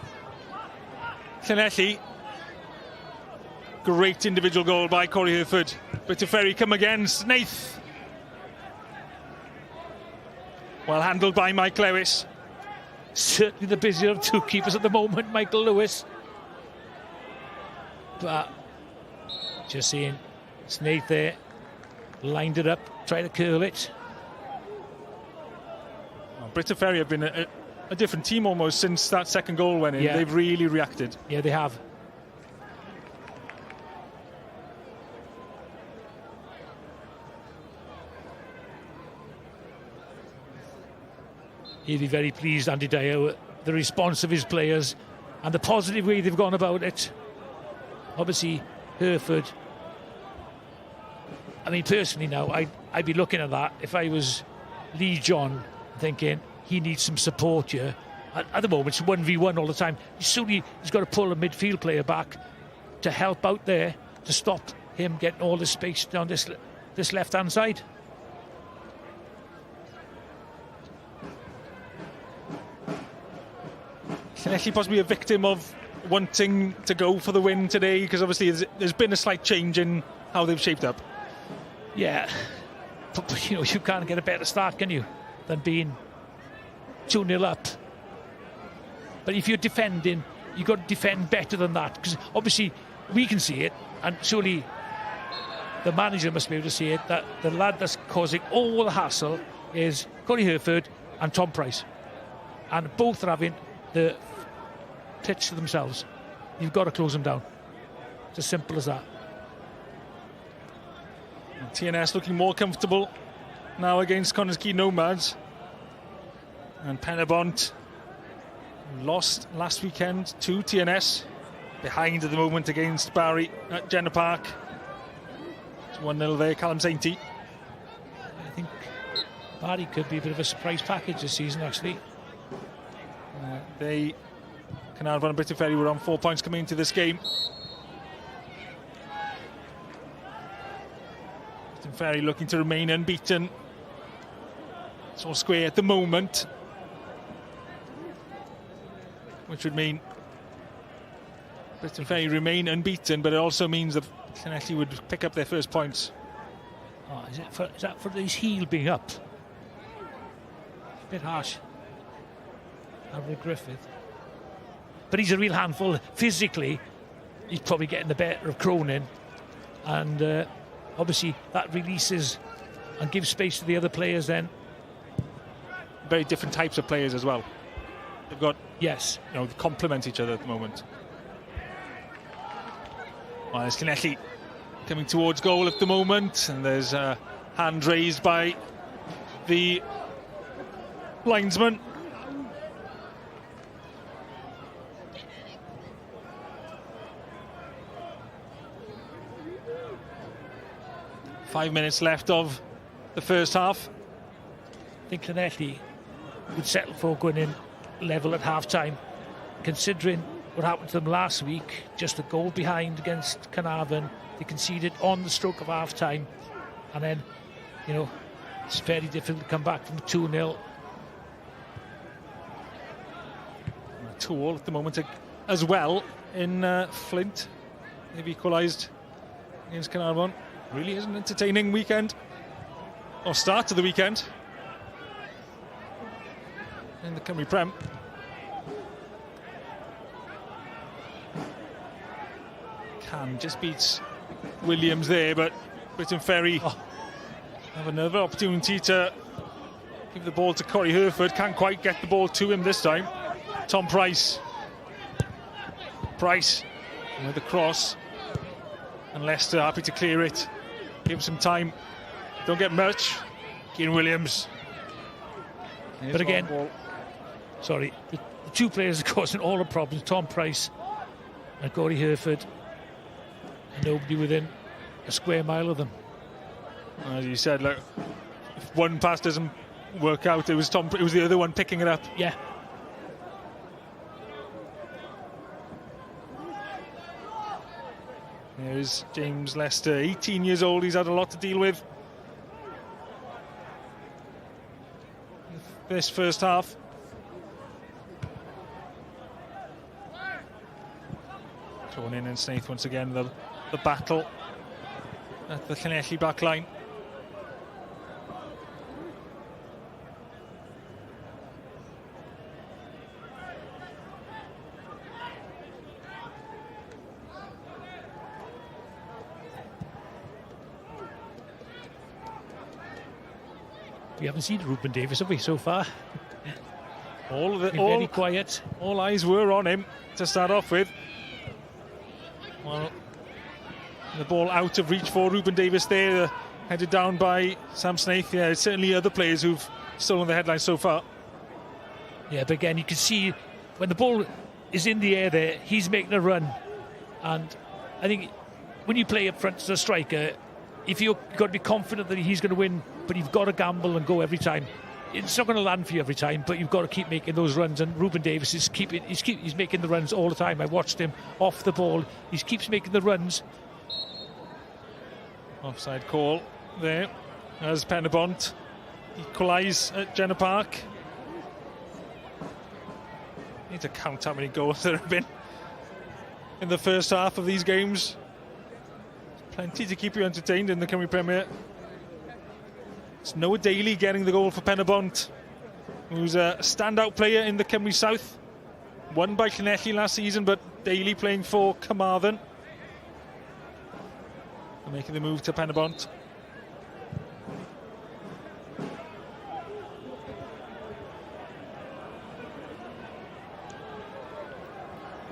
S9: Llanelli. Great individual goal by Corey Herford. Briton Ferry come again. Snaith. Well handled by Mike Lewis.
S10: Certainly the busier of two keepers at the moment, Michael Lewis. But just seeing Snaith there, lined it up, tried to curl it.
S9: Well, Briton Ferry have been a different team almost since that second goal went in. Yeah. They've really reacted.
S10: Yeah, they have. He'll be very pleased, Andy Dyer, with the response of his players and the positive way they've gone about it. Obviously, Herford. I mean, personally now, I'd be looking at that if I was Lee John, thinking he needs some support here. At the moment, it's 1v1 all the time. Soon he's got to pull a midfield player back to help out there, to stop him getting all the space down this left-hand side.
S9: Llanelli possibly a victim of wanting to go for the win today, because obviously there's been a slight change in how they've shaped up.
S10: Yeah, but you can't get a better start, can you, than being 2-0 up. But if you're defending, you've got to defend better than that, because obviously we can see it, and surely the manager must be able to see it, that the lad that's causing all the hassle is Corey Herford and Tom Price, and both are having the pitch to themselves. You've got to close them down. It's as simple as that.
S9: And TNS looking more comfortable now against Connah's Quay Nomads. And Penabont lost last weekend to TNS, behind at the moment against Barry at Jenner Park. It's 1-0 there, Callum Sainty.
S10: I think Barry could be a bit of a surprise package this season, actually.
S9: Caernarfon and Briton Ferry were on 4 points coming into this game. Briton Ferry looking to remain unbeaten. It's all square at the moment, which would mean Briton Ferry remain unbeaten, but it also means that Llanelli would pick up their first points.
S10: Oh, is that for his heel being up? A bit harsh. Andrew Griffith. But he's a real handful. Physically, he's probably getting the better of Cronin. And obviously that releases and gives space to the other players then.
S9: Very different types of players as well. They've got,
S10: they
S9: complement each other at the moment. Well, there's Llanelli coming towards goal at the moment, and there's a hand raised by the linesman. "5 minutes left of the first half.
S10: I think Llanelli would settle for going in level at half-time, considering what happened to them last week, just a goal behind against Caernarfon. They conceded on the stroke of half-time, and then, you know, it's very difficult to come back from 2-0.
S9: 2-2 at the moment as well in Flint. They've equalised against Caernarfon. Really is an entertaining weekend, or start to the weekend in the Cymru Prem. Can just beats Williams there, but Briton Ferry have another opportunity to give the ball to Corey Herford. Can't quite get the ball to him this time. Tom Price with the cross, and Leicester happy to clear it. Give him some time. Don't get much. Kieran Williams.
S10: But again, sorry, the two players are causing all the problems, Tom Price and Corey Herford, and nobody within a square mile of them.
S9: As you said, like, if one pass doesn't work out, it was the other one picking it up.
S10: Yeah.
S9: There's James Lester, 18 years old. He's had a lot to deal with this first half. Thrown in and Snaith once again, the battle at the Llanelli back line.
S10: We haven't seen Ruben Davies, have we, so far?
S9: Very quiet. All eyes were on him to start off with. Well, the ball out of reach for Ruben Davies there, headed down by Sam Snaith. Yeah, it's certainly other players who've stolen the headlines so far.
S10: Yeah, but again, you can see when the ball is in the air there, he's making a run. And I think when you play up front as a striker, if you've got to be confident that he's going to win, but you've got to gamble and go every time. It's not going to land for you every time, but you've got to keep making those runs. And Ruben Davies is he's making the runs all the time. I watched him off the ball. He keeps making the runs.
S9: Offside call there as Penabont equalise at Jenner Park. Need to count how many goals there have been in the first half of these games. Plenty to keep you entertained in the Cymru Premier. It's Noah Daly getting the goal for Penabont, who's a standout player in the Cymru South. Won by Llanelli last season, but Daly playing for Caernarfon. They're making the move to Penabont.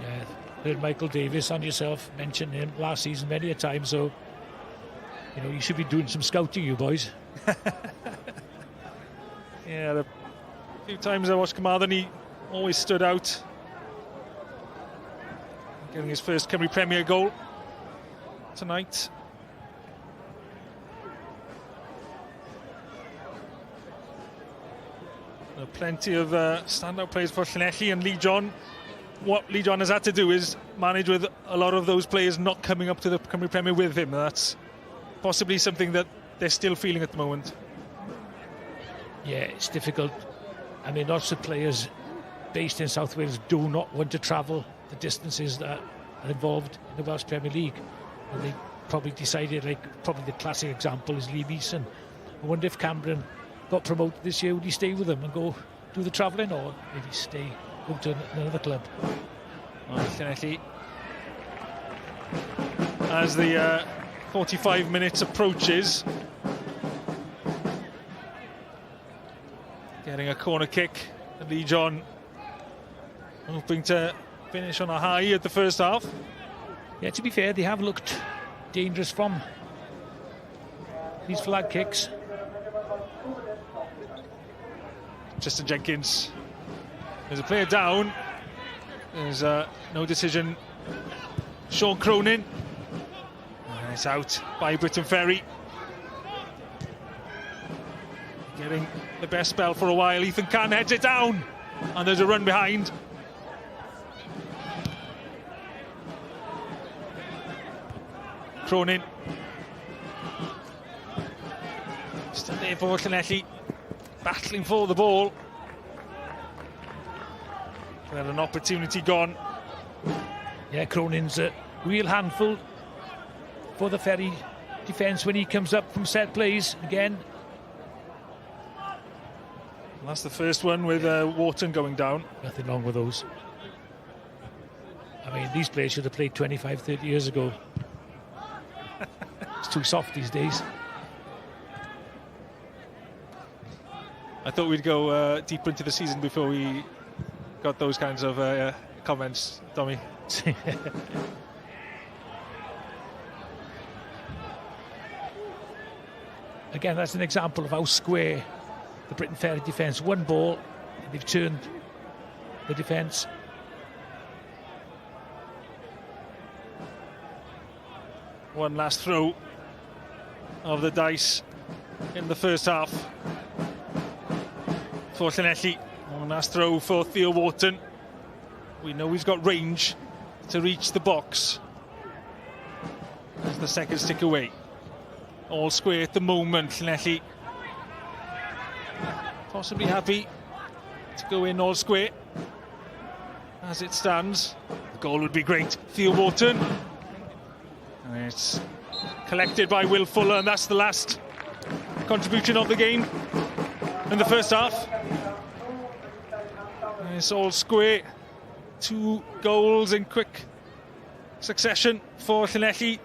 S10: Yeah, heard Michael Davis and yourself mention him last season many a time, so you know you should be doing some scouting, you boys.
S9: Yeah, the few times I watched Caernarfon, he always stood out. Getting his first Cymru Premier goal tonight. There are plenty of standout players for Llanelli and Lee John. What Lee John has had to do is manage with a lot of those players not coming up to the Cymru Premier with him. That's possibly something that they're still feeling at the moment.
S10: Yeah, it's difficult. I mean, lots of players based in South Wales do not want to travel the distances that are involved in the Welsh Premier League. And they probably decided, like, probably the classic example is Lee Meeson. I wonder if Cameron got promoted this year, would he stay with them and go do the travelling, or maybe stay, go to another club?
S9: Llanelli, as the 45 minutes approaches, getting a corner kick. Lee John hoping to finish on a high at the first half.
S10: Yeah, to be fair, they have looked dangerous from these flag kicks.
S9: Justin Jenkins. There's a player down. There's no decision. Sean Cronin. And it's out by Briton Ferry. Getting the best spell for a while. Ethan Can heads it down, and there's a run behind. Cronin. Still there for Llanelli, battling for the ball. Well, an opportunity gone.
S10: Yeah, Cronin's a real handful for the Ferry defence when he comes up from set plays again.
S9: And that's the first one with Wharton going down.
S10: Nothing wrong with those. I mean, these players should have played 25, 30 years ago. It's too soft these days.
S9: I thought we'd go deeper into the season before we got those kinds of comments, Tommy.
S10: Again, that's an example of how square the Briton Ferry defence. One ball, and they've turned the defence.
S9: One last throw of the dice in the first half for Llanelli. One last throw for Theo Wharton. We know he's got range to reach the box. As the second stick away. All square at the moment, Llanelli. Possibly happy to go in all square. As it stands, the goal would be great. Theo Wharton. And it's collected by Will Fuller, and that's the last contribution of the game in the first half. And it's all square. 2 goals in quick succession for Llanelli.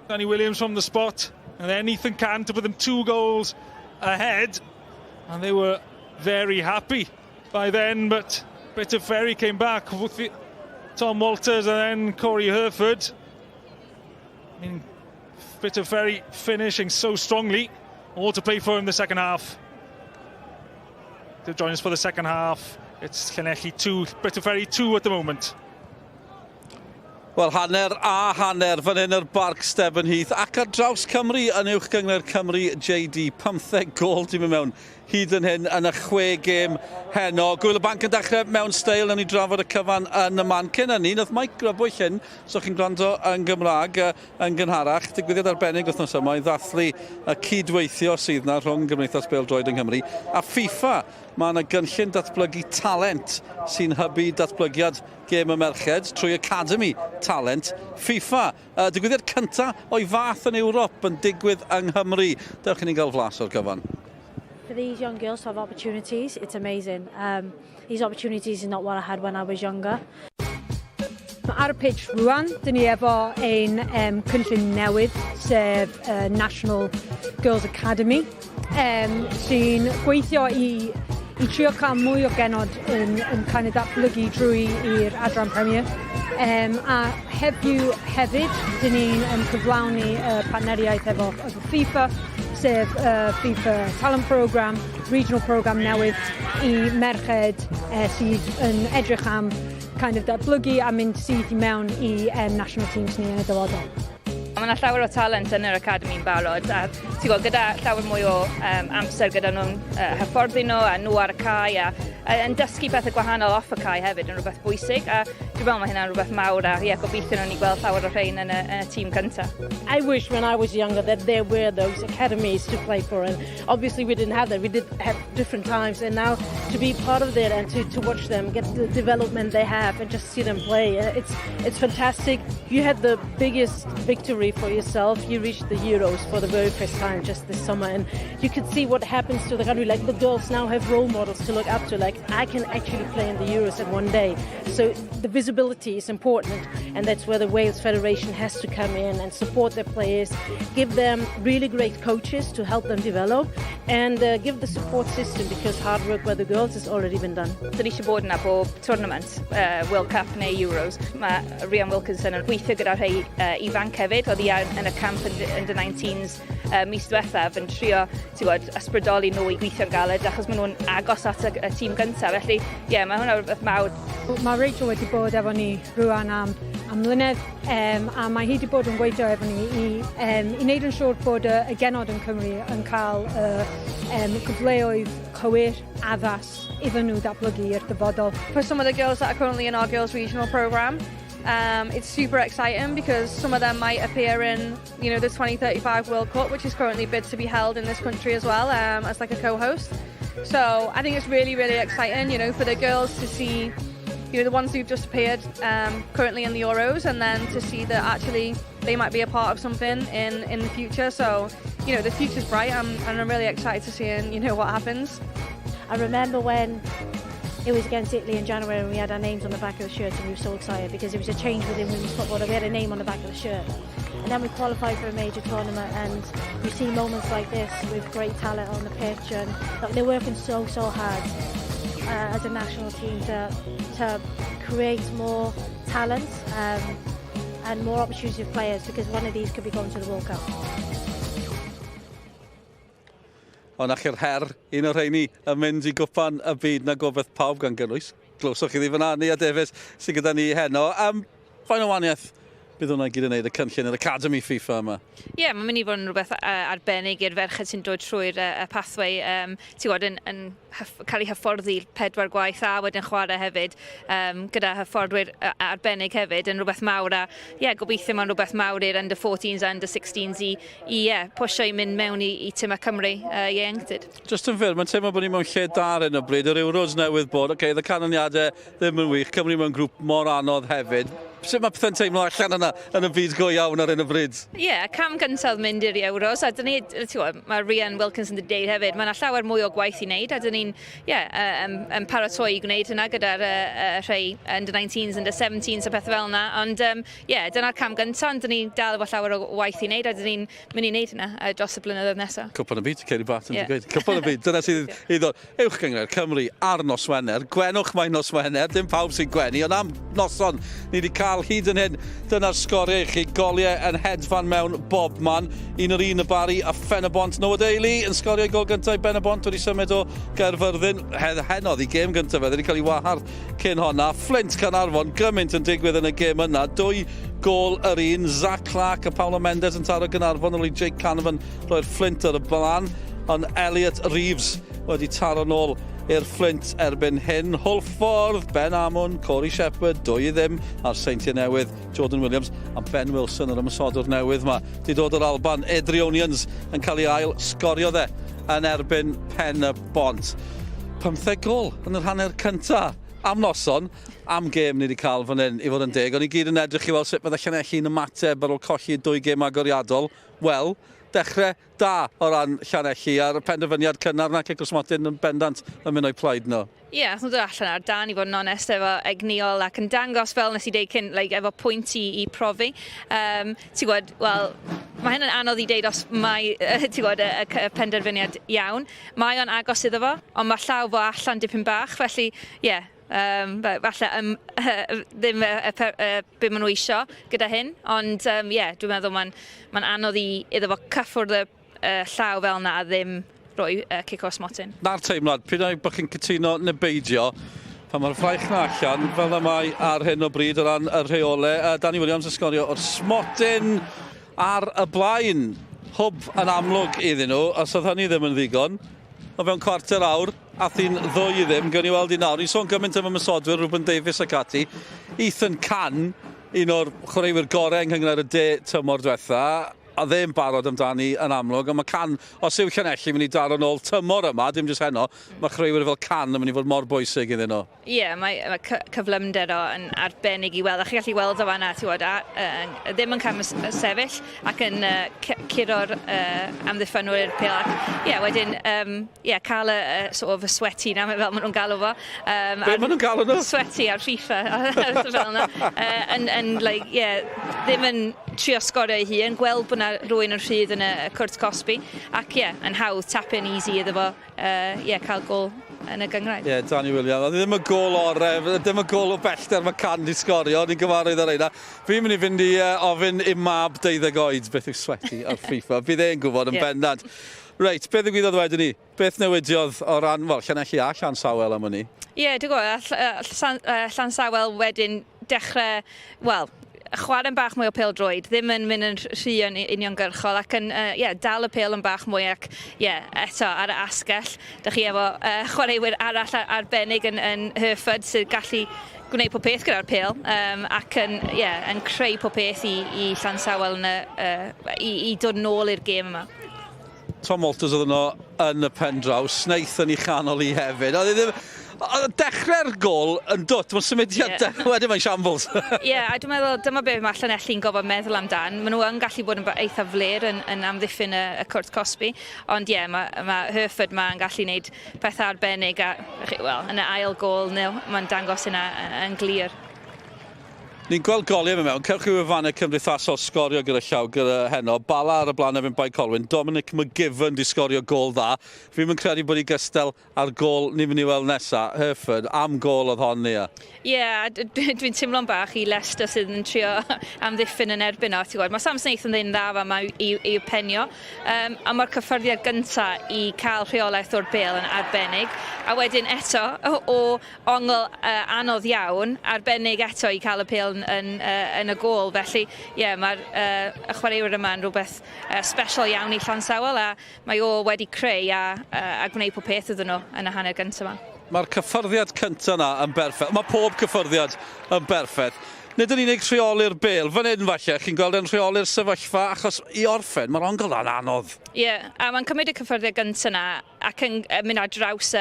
S9: Danny Williams from the spot, and then Ethan Can to put them 2 goals ahead. And they were very happy by then, but Briton Ferry came back with Tom Walters and then Corey Herford. I mean, Briton Ferry finishing so strongly. All to play for in the second half. To join us for the second half, it's Llanelli 2, Briton Ferry 2 at the moment.
S4: Wel, hanner a hanner fan hyn yr barc Stebonheath ac ar draws Cymru yn uwch gyngor Cymru JD 15 gol dim yn mewn hyd yn hyn yn y 6 gêm heno. Gwyl y banc yn dechrau mewn steil, yn ei drafod y cyfan yn y man cyn hynny. Nath Mike Grybwyll hyn, so chi'n gwrando yn Gymraeg yn gynharach. Digwyddiad arbennig wythnos yma i ddathlu y cydweithio sydd na rhwng Gymdeithas Bêl-droed yng Nghymru a FIFA. Mae yna gynllun datblygu talent sy'n hybu datblygiad gêm y merched trwy Academy Talent FIFA. Digwyddiad cyntaf o'i fath yn Ewrop yn digwydd yng Nghymru. Dewch i ni gael flas o'r gyfan.
S11: For these young girls to have opportunities, it's amazing. These opportunities are not what I had when I was younger.
S12: Ar y pitch rwan, dyn ni efo ein cynllun newydd, sef National Girls Academy, sy'n gweithio i trio cael mwy o genod yn kind of datblygu drwy i'r Adran Premier. A heddiw hefyd, dyn ni'n cyflawni partneriaeth efo FIFA, sef FIFA Talent Programme, Regional Programme newydd i merched sydd yn edrych am kind of datblygu a mynd sydd i mewn i national teams ni yn y dyfodol.
S5: Mae yna llawer o talent yn yr Academy'n barod, a ti'n gweld gyda llawer mwy o amser gyda nhw'n hyfforddi nhw a nhw ar y cae a yn dysgu pethau gwahanol off y cae hefyd yn rhywbeth bwysig, a dwi'n meddwl mae hynna'n rhywbeth mawr a gobeithio nhw'n i gweld llawer o rhain yn y tîm cyntaf.
S13: I wish when I was younger that there were those academies to play for, and obviously we didn't have that. We did have different times, and now to be part of that and to watch them get the development they have and just see them play, it's fantastic. You had the biggest victory for yourself. You reached the Euros for the very first time just this summer, and you could see what happens to the country. Like, the girls now have role models to look up to, like, I can actually play in the Euros at one day. So the visibility is important, and that's where the Wales Federation has to come in and support their players, give them really great coaches to help them develop, and give the support system, because hard work by the girls has already been done.
S5: Dyn ni eisiau bod yna bob tournament, World Cup neu Euros. Mae Rhian Wilkinson yn gweithio gyda rhai ifanc hefyd, oedd hi yn y camp yn the 19s mis diwethaf yn trio ysbrydoli nhw i gweithio'n galed, achos maen nhw'n agos at y tîm gyntaf. Felly, mae hwnna rhywbeth mawr.
S12: Mae Rachel wedi bod efo ni rwan am mlynedd, a mae hi wedi bod yn gweithio efo ni i wneud yn siŵr bod y genod yn Cymru yn cael gyfleoedd cywir, addas, iddyn nhw ddatblygu i'r dyfodol.
S14: For some of the girls that are currently in our girls regional programme, it's super exciting because some of them might appear in, you know, the 2035 World Cup, which is currently bid to be held in this country as well, as like a co-host. So I think it's really, really exciting, you know, for the girls to see, you know, the ones who've just appeared currently in the Euros, and then to see that actually they might be a part of something in the future. So, you know, the future's bright, and I'm really excited to see, you know, what happens.
S11: I remember when it was against Italy in January and we had our names on the back of the shirt, and we were so excited because it was a change within women's football that we had a name on the back of the shirt. And then we qualified for a major tournament, and you see moments like this with great talent on the pitch, and they're working so hard as a national team to create more talent and more opportunity for players, because one of these could be going to the World Cup.
S4: Ond ach i'r her, un o'r rheini yn mynd I gwpan y byd na gobeith pawb gan gynnwys. Glywsoch chi ddifan Andy Dyer sydd gyda ni heno. Fain o waniaeth bydd hwnna gyd yn neud y cynllun yr Academy FIFA yma?
S5: Ie, mae'n mynd I fod yn rhywbeth arbennig i'r ferched sy'n dod trwy'r pathway. Ti'n gwybod, yn cael ei hyfforddi 4 gwaith a wedyn chwarae hefyd, gyda hyffordwyr arbennig hefyd, yn rhywbeth mawr. A gobeithio mae'n rhywbeth mawr i'r under 14s a under 16s I pwysio I mynd mewn I tîmau Cymru ieuenctid.
S4: Just yn fyr, mae'n teimlo bod ni mewn lle da ar hyn o bryd. Yr Euros newydd bod. Okay, y canlyniadau ddim yn wych. Cymru mewn grŵp mor anodd hefyd. Sut mae pethau'n teimlo allan yna yn y byd go iawn ar hyn o bryd? Cam
S5: gyntaf mynd i'r Euros, a dyn ni, mae Rhian Wilkinson wedi deud hefyd, mae yna llawer mwy o gwaith I wneud, a dyn ni'n yn paratoi I gwneud hynna gyda'r rhai under 19s, under 17s a pethau fel yna, ond dyna'r cam gyntaf, ond dyn ni'n dal efo llawer o waith I wneud, a dyn ni'n mynd I wneud hynna dros y blynyddoedd nesaf.
S4: Cwpan y byd, Ceri Barton, cwpan y byd, dyna sydd I ddod. Ewch gyngor Cymru ar nos Wener, gwenwch mai nos Wener, dim pawb sy'n gwenu, ond am noson ni wedi cael hyd yn hyn. Dyna'r sgoriau I chi, goliau yn hedfan mewn bobman. Un y Bari a Ffenabont Nowadeili yn sgoriau gol gyntaf I Benabont wedi symud o Gaerfyrddin. Henodd I gêm gyntaf fe, wedi cael ei wahar cyn honna. Flint Caernarfon, gymaint yn digwydd yn y gêm yna. 2 gol yr un. Zach Clark a Paolo Mendes yn taro Gaernarfon, oli Jake Canavan roi'r Flint ar y blaen. Ond Elliot Reeves wedi taro nôl i'r Flint erbyn hyn. Hulffordd, Ben Amon, Corey Shepherd, 2 ddim a'r Seintiau Newydd, Jordan Williams a Ben Wilson yr ymysodwr newydd yma. Di dod o'r Alban, Edrionians yn cael ei ail sgorio dde yn erbyn Pen-y-bont. 15 gol yn yr hanner cyntaf. Am noson, am gêm ni wedi cael fan hyn I fod yn deg. O'n I gyd yn edrych I weld sut bydde Llanelli'n ymateb ar ôl colli 2 gêm agoriadol. Wel, dechrau da o ran Llanelli a'r penderfyniad cynnar nac Ecos Martin yn bendant yn mynd o'i plaid nhw. Nath nhw dod allan ar dan I fod yn onest efo Egniol ac yn dangos fel nes I deud cyn, efo pwynt I profi. Ti'n gwybod, wel, mae hyn yn anodd I deud os mae y penderfyniad iawn. Mae o'n agos iddo fo, ond mae llaw fo allan dipyn bach, felly, falle ddim be maen nhw isio gyda hyn, ond dwi'n meddwl mae'n anodd iddo fo cyffwrdd y llaw fel yna a ddim rhoi cic o smotyn. Na'r teimlad, pryd oedd bod chi'n cytuno neu beidio, pan mae'r ffraich na allan, fel y mae ar hyn o bryd o ran y rheolau. Danny Williams yn sgorio o'r smotyn ar y blaen. Hwb yn amlwg iddyn nhw, os oedd hynny ddim yn ddigon. O fewn cwarter awr, ath hi'n 2 ddim, gan I weld I nawr. Ni'n sôn gymaint am ymysodwyr, Ruben Davies ac ati. Ethan Can, un o'r chwaraewyr gorau yng Nghymru y de tymor diwetha, a ddim barod amdani yn amlwg, ond mae Can, os yw Llanelli mynd I daro nôl tymor yma, dim jyst heno, mae chreuwyr fel Can yn mynd I fod mor bwysig iddyn nhw. Mae cyflymder o yn arbennig I weld, a chi gallu weld o fanna, ddim yn cael sefyll ac yn curo'r amddiffynwyr pêl ac wedyn cael sort of y sweaty na, fel maen nhw'n galw fo. Be maen nhw'n galw nhw? Sweaty ar FIFA, fel yna. Ddim yn trio sgorio I hi, yn gweld bod yna rhywun yn rhydd yn y Cwrt Cosby, ac yn hawdd tap-in easy iddo fo, cael gol yn y gyngraid. Danny Williams, ddim y gol orau, ddim y gol o bellter mae Can di sgorio, ni'n gyfarwydd ar eina. Fi'n mynd I fynd I ofyn I mab 12 oed beth yw sweaty ar FIFA, bydd e'n gwybod yn bendant. Reit, beth ddigwyddodd wedyn ni? Beth newidiodd o ran, Llanelli a Llansawel am hynny? Dwi'n gwybod, Llansawel wedyn dechrau,
S5: chwarae'n bach mwy o pêl-droed, ddim yn mynd yn rhy uniongyrchol ac yn dal y pêl yn bach mwy ac eto ar y asgell. Dych chi efo chwaraewyr arall arbennig yn Hereford sydd gallu gwneud pob peth gyda'r pêl ac yn creu pob peth i Llansawel i dod nôl i'r gêm yma.
S4: Tom Walters oedd yno yn y pen draws, wnaethon ni chanol i hefyd. Dechrau'r gol yn dwt, mae'n symudiad wedyn mae'n shambles.
S5: A dwi'n meddwl dyma be mae Llanelli'n gofod meddwl amdan. Maen nhw yn gallu bod yn eitha fler yn amddiffyn y Cwrt Cosby. Ond mae Hereford mae'n gallu gwneud peth arbennig a, yn y ail gol mae'n dangos yna yn glir.
S4: Ni'n gweld goliau yma mewn, cerch i'w efannau cymdeithasol sgorio gyda llaw gyda heno. Bala ar y blaen efo'n Bai Colwyn. Dominic McGiven di sgorio gol dda. Fi'n credu bod i gystal ar gol ni'n mynd i weld nesaf. Hereford, am gol oedd hon ni.
S5: Dwi'n teimlo'n bach i Leicester sydd yn trio amddiffyn yn erbyn o. Mae Sam Snaith yn dweud yn dda yma i'w penio. A mae'r cyffyrddiad gyntaf i cael rheolaeth o'r bêl yn arbennig. A wedyn eto, o ongl anodd iawn, arbennig eto i cael y pêl yn y gol. Felly, mae'r chwaraewyr yma yn rhywbeth special iawn i Llansawel a mae o wedi creu a gwneud pob peth iddyn nhw yn y hanner gyntaf yma.
S4: Mae'r cyffyrddiad cyntaf yna yn berffaith. Mae pob cyffyrddiad yn berffaith. Nid yn unig rheoli'r bêl, fan hyn falle, chi'n gweld yn rheoli'r sefyllfa, achos i orffen, mae'r ongl yn anodd.
S5: A mae'n cymryd y cyffyrddiad gyntaf yna ac yn mynd ar draws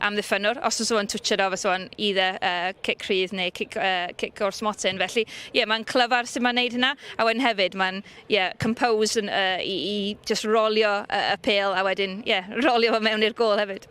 S5: amddiffynwr, os oes o'n twtio'r o, fes o'n either cic rhydd neu cic o'r smotyn. Felly, mae'n clyfar sydd mae'n neud hynna, a wedyn hefyd mae'n composed i just rolio y pêl, a wedyn, rolio fo mewn i'r gol hefyd.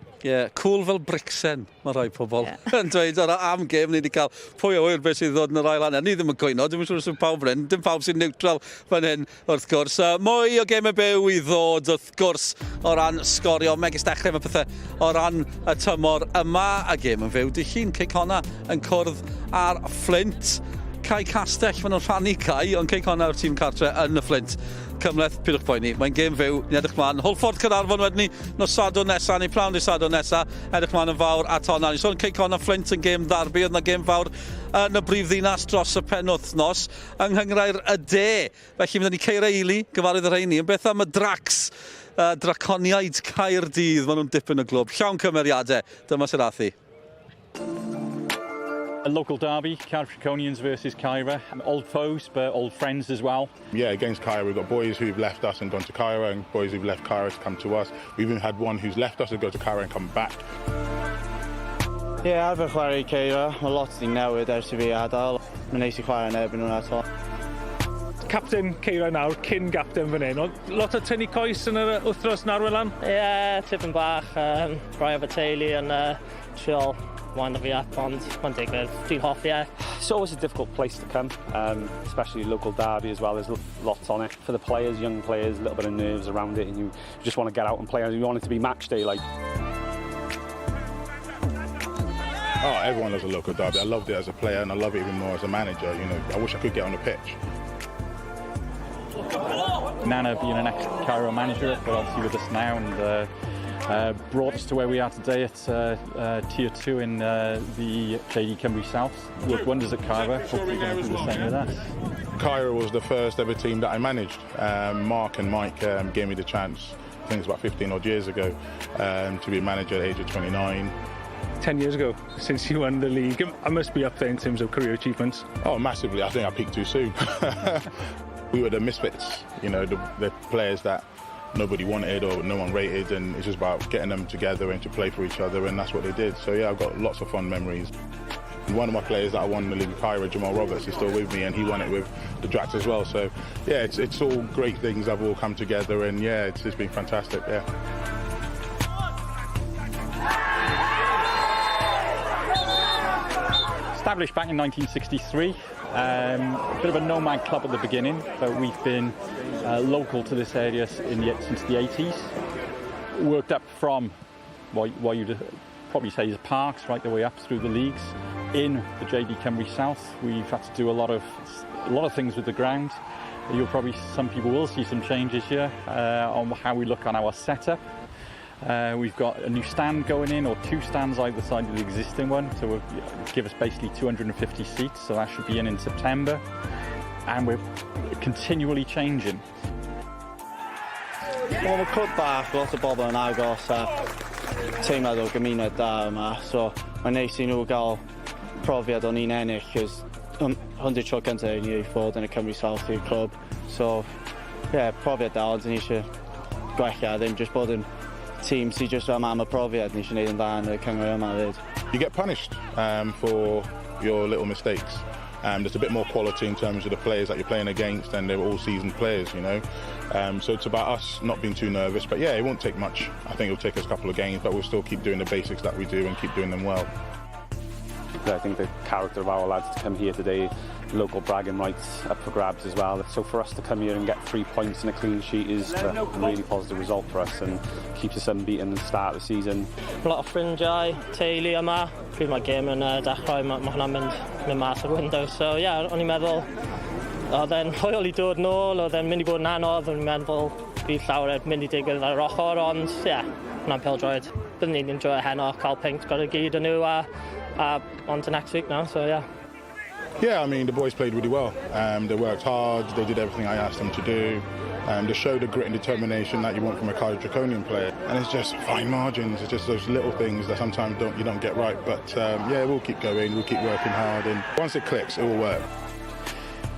S4: Cool fel Brixen, mae rai pobl yn dweud ar am gêm ni wedi cael pwy o wyr beth sydd ddod yn yr ail anna. Ni ddim yn cwyno, dim yn siŵr sy'n pawb rhan, dim pawb sy'n neutral fan hyn wrth gwrs. Mwy o gêm y byw i ddod wrth gwrs o ran sgorio, megis dechrau mae pethau o ran y tymor yma a gêm yn fyw. Dy llun Ceic honna yn cwrdd ar Flint. Cai Castell, maen nhw'n rhannu Cai, ond Ceic honna yw'r tîm cartre yn y Flint. Cymleth, pidwch poeni, mae'n gêm fyw, ni edrych mlaen. Holford Caernarfon wedyn ni, nos Sadwrn nesaf, neu plawn di Sadwrn nesaf, edrych mlaen yn fawr at honna. Ni sôn Ceic honna Flint yn gêm ddarbu, oedd yna gêm fawr yn y brifddinas dros y penwythnos yng Nghyngrair y De. Felly mynd ni Ceira Ely, gyfarwydd y rheini, yn beth am y Dracs, Draconiaid Caerdydd, maen nhw'n dipyn y glwb. Llawn cymeriadau, dyma sy'n rathu.
S15: A local derby, Cardiff versus Caira. Old foes, but old friends as well.
S16: Against Caira, we've got boys who've left us and gone to Caira, and boys who've left Caira to come to us. We've even had one who's left us to go to Caira and come back.
S17: Arfer chwarae i Caira. Mae lot di newid ers i fi adael. Mae'n neis i chwarae yn erbyn nhw'n eto.
S9: Captain Caira nawr, cyn captain fan hyn. Lot o tynnu coes yn yr wythnos nawr welan?
S17: Tipyn bach. Rai o fy teulu yn triol wind fi up, ond mae'n digwydd. Dwi'n hoffi e.
S18: It's always a difficult place to come, especially local derby as well. There's lots on it. For the players, young players, a little bit of nerves around it, and you just want to get out and play. You want it to be match day, like.
S16: Oh, everyone loves a local derby. I loved it as a player, and I love it even more as a manager. You know, I wish I could get on the pitch.
S15: Nana being an ex-Cairo manager, but obviously with us now, and brought us to where we are today at Tier 2 in the JD Cymru South. Worked wonders at Cairo. Hopefully you're going to do the same with us.
S16: Cairo was the first ever team that I managed. Mark and Mike gave me the chance, I think it's about 15 odd years ago, to be a manager at the age of 29.
S9: 10 years ago, since you won the league, I must be up there in terms of career achievements.
S16: Oh, massively. I think I peaked too soon. We were the misfits, you know, the players that nobody wanted or no one rated, and it's just about getting them together and to play for each other, and that's what they did. So I've got lots of fond memories. And one of my players that I won the league with Cairo, Jamal Roberts, is still with me, and he won it with the Dracs as well. So it's all great things that have all come together, and it's been fantastic.
S15: Established back in 1963. A bit of a nomad club at the beginning, but we've been local to this area since the 80s. Worked up from what you'd probably say is parks, right the way up through the leagues. In the JD Cymru South, we've had to do a lot of things with the ground. Some people will see some changes here on how we look on our setup. We've got a new stand going in, or two stands either side of the existing one, so will give us basically 250 seats, so that should be in September. and we're continually changing.
S19: Wel, mae cwrt bach, lot o bobl yn agos a teimlad o gymuned da yma, so mae'n neis I nhw gael profiad o'n ni'n ennill, cos 100 tro cyntaf I ni fod yn y Cymru South i'r clwb, so profiad da, ond ni eisiau gwella, ddim just bod yn tîm sy'n just am y profiad, ni eisiau gwneud yn dda yn y cyngor yma fyd.
S16: You get punished for your little mistakes. There's a bit more quality in terms of the players that you're playing against, and they're all seasoned players, you know. So it's about us not being too nervous, but yeah, it won't take much. I think it'll take us a couple of games, but we'll still keep doing the basics that we do and keep doing them well.
S18: I think the character of our lads to come here today, local bragging rights up for grabs as well. So for us to come here and get 3 points and a clean sheet is a really positive result for us and keeps us unbeaten at the start of the season.
S17: A lot of ffrindiau, teulu yma. Pryd mae gêm yn dechrau, mae hwnna'n mynd mas o'r window. So o'n i'n meddwl, oedd e'n hwyl I dod nôl, oedd e'n mynd I bod yn anodd, o'n i'n meddwl bydd llawer mynd I digwydd ar yr ochr, ond hwnna'n pêl-droed. Byddwn ni'n enjoy heno, cael pinc, got y gyd yn nhw a on to next week now, so yeah.
S16: Yeah, I mean, the boys played really well. They worked hard, they did everything I asked them to do. They showed the grit and determination that you want from a Cardiff Draconian player. And it's just fine margins, it's just those little things that sometimes you don't get right. But yeah, we'll keep going, we'll keep working hard, and once it clicks, it will work.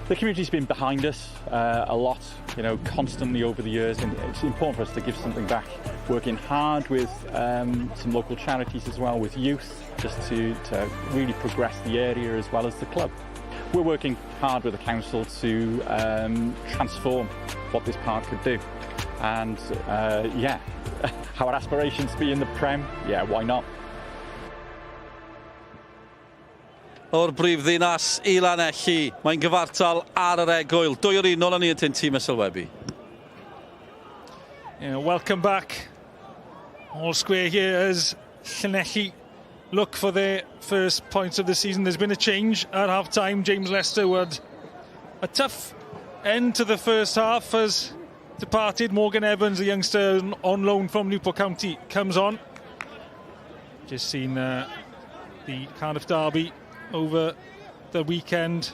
S15: The community's been behind us a lot, you know, constantly over the years, and it's important for us to give something back. Working hard with some local charities as well, with youth, just to really progress the area as well as the club. We're working hard with the council to transform what this park could do. And our aspirations to be in the Prem, why not?
S4: O'r brifddinas I Llanelli, mae'n gyfartal ar yr egwyl. Dwy o'r unol yn ni yn tîm y sylwebu.
S9: Welcome back. All square here as Llanelli look for their first points of the season. There's been a change at half-time. James Lester had a tough end to the first half as departed. Morgan Evans, a youngster on loan from Newport County, comes on. Just seen the Cardiff derby over the weekend.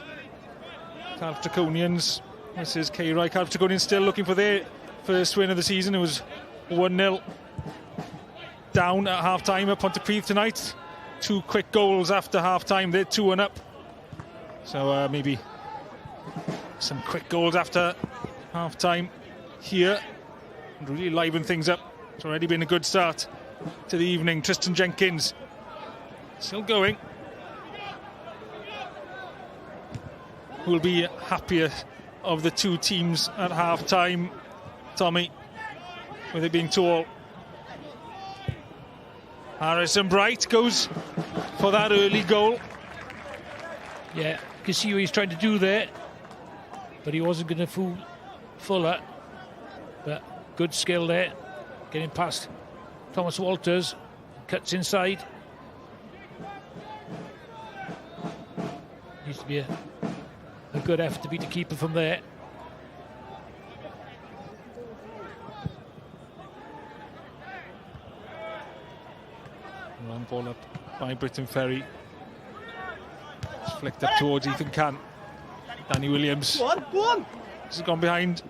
S9: Cardiff Draconians, this is K-Rai. Cardiff Draconians still looking for their first win of the season. It was 1-0 down at half-time at Pontypridd tonight. 2 quick goals after half-time. They're 2-1 up. So maybe some quick goals after half-time here and really liven things up. It's already been a good start to the evening. Tristan Jenkins still going. Who will be happier of the two teams at half-time, Tommy, with it being 2-2? Harrison Bright goes for that early goal.
S10: Yeah, you can see what he's trying to do there, but he wasn't going to fool Fuller. But good skill there, getting past Thomas Walters, cuts inside. Needs to be a good effort to beat the keeper from there.
S9: Long ball up by Briton Ferry. It's flicked up towards Ethan Can. Danny Williams. Go on. He's gone behind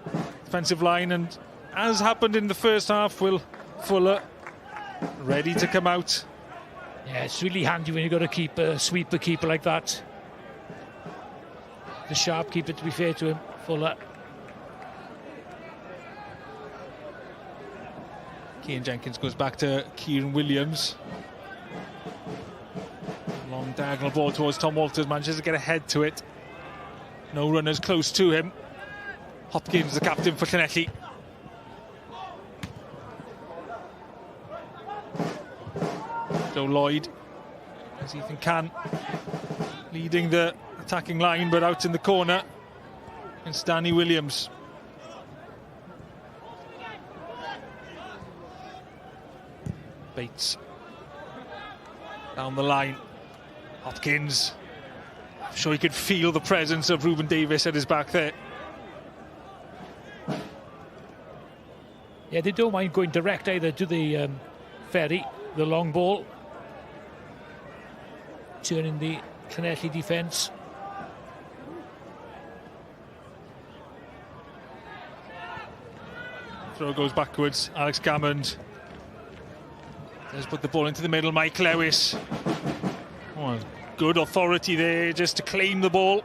S9: defensive line, and as happened in the first half, Will Fuller ready to come out.
S10: Yeah, it's really handy when you've got to keep a sweeper keeper like that. The sharp keeper, to be fair to him, Fuller.
S9: Kieran Jenkins goes back to Kieran Williams. Long diagonal ball towards Tom Walters. Manages to get ahead to it. No runners close to him. Hopkins, the captain for Llanelli. Joe Lloyd, as Ethan Can, leading the attacking line, but out in the corner. It's Danny Williams. Bates down the line. Hopkins. I'm sure he could feel the presence of Ruben Davies at his back there.
S10: Yeah, they don't mind going direct either to the Ferry, the long ball. Turning the Llanelli defence.
S9: Throw goes backwards. Alex Gammond does put the ball into the middle. Mike Lewis. Oh, good authority there just to claim the ball.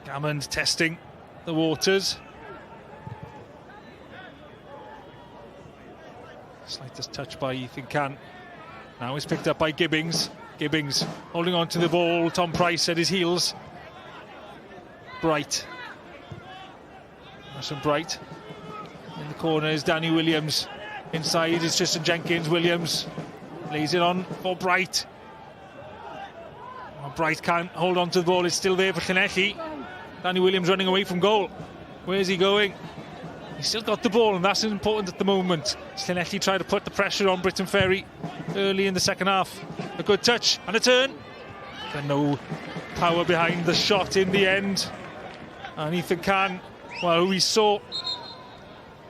S9: Gammond testing the waters. Slightest touch by Ethan Can. Now it's picked up by Gibbings. Gibbings holding on to the ball. Tom Price at his heels. Bright. Russell Bright. In the corner is Danny Williams. Inside is Tristan Jenkins. Williams lays it on for Bright. Oh, Bright can't hold on to the ball. It's still there for Llanelli. Danny Williams running away from goal. Where's he going? He's still got the ball, and that's important at the moment. Llanelli tried to put the pressure on Briton Ferry early in the second half. A good touch and a turn. But no power behind the shot in the end. And Ethan Can, well, we saw...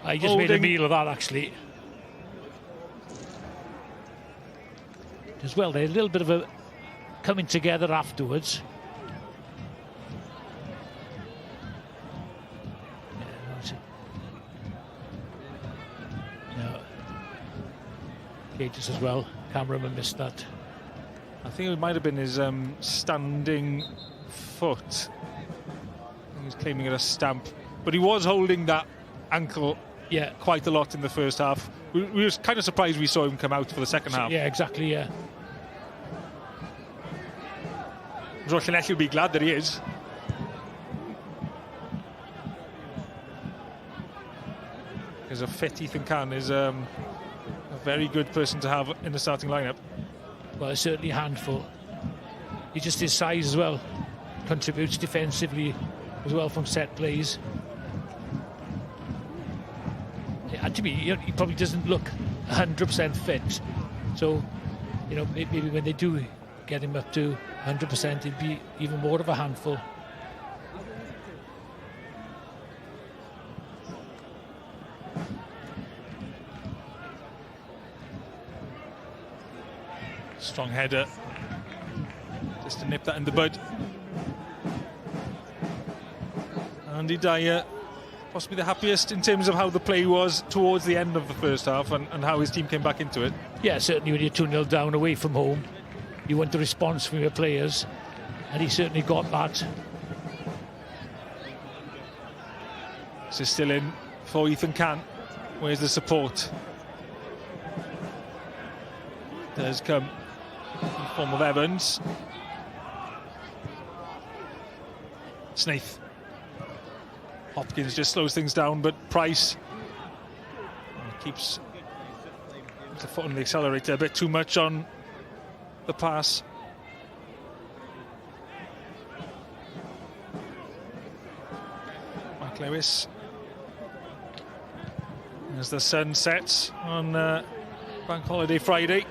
S10: I just made a meal of that, actually. As well, there's a little bit of a coming together afterwards. Cages as well. Cameraman missed that.
S9: I think it might have been his standing foot. He was claiming it a stamp, but he was holding that ankle quite a lot in the first half. We were kind of surprised we saw him come out for the second half.
S10: Yeah, exactly, yeah.
S9: Llanelli will be glad that he is. Because a fit Ethan Can is a very good person to have in the starting lineup.
S10: Well, it's certainly a handful. He just his size as well contributes defensively as well from set plays. And to me, he probably doesn't look 100% fit. So, maybe when they do get him up to 100%, he'd be even more of a handful.
S9: Strong header, just to nip that in the bud. Andy Dyer, possibly the happiest in terms of how the play was towards the end of the first half and how his team came back into it.
S10: Yeah, certainly when you're 2-0 down away from home, you want the response from your players, and he certainly got that.
S9: This is still in for Ethan Can. Where's the support? Does come in the form of Evans. Snaith. Hopkins just slows things down, but Price keeps the foot on the accelerator a bit too much on the pass. Mike Lewis. As the sun sets on Bank Holiday Friday.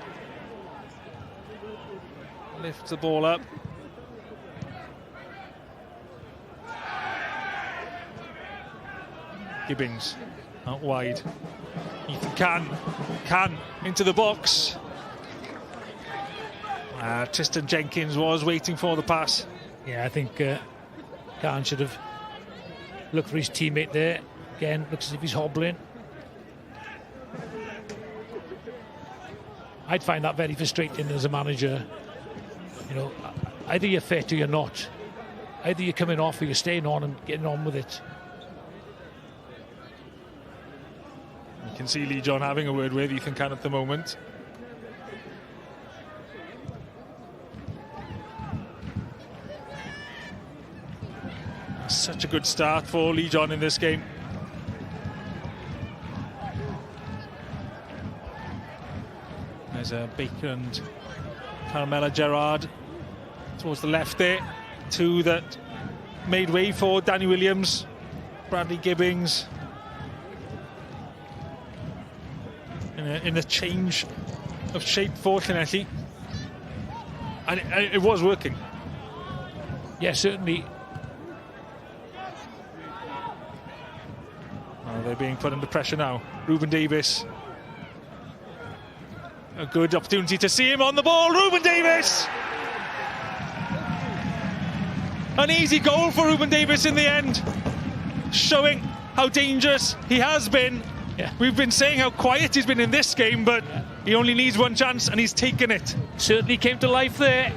S9: Lifts the ball up. Gibbings out wide. Ethan Can into the box. Tristan Jenkins was waiting for the pass.
S10: Yeah, I think Can should have looked for his teammate there. Again, looks as if he's hobbling. I'd find that very frustrating as a manager. Either you're fit or you're not. Either you're coming off or you're staying on and getting on with it.
S9: You can see Lee John having a word with Ethan Can at the moment. Such a good start for Lee John in this game. There's a Baker and Carmela Gerard towards the left there. Two that made way for Danny Williams, Bradley Gibbings. In a change of shape for Llanelli. And it was working.
S10: Yeah, certainly.
S9: They're being put under pressure now. Ruben Davies. A good opportunity to see him on the ball. Ruben Davies! An easy goal for Ruben Davies in the end. showing how dangerous he has been.
S10: Yeah.
S9: We've been saying how quiet he's been in this game, but he only needs one chance and he's taken it.
S10: Certainly came to life there.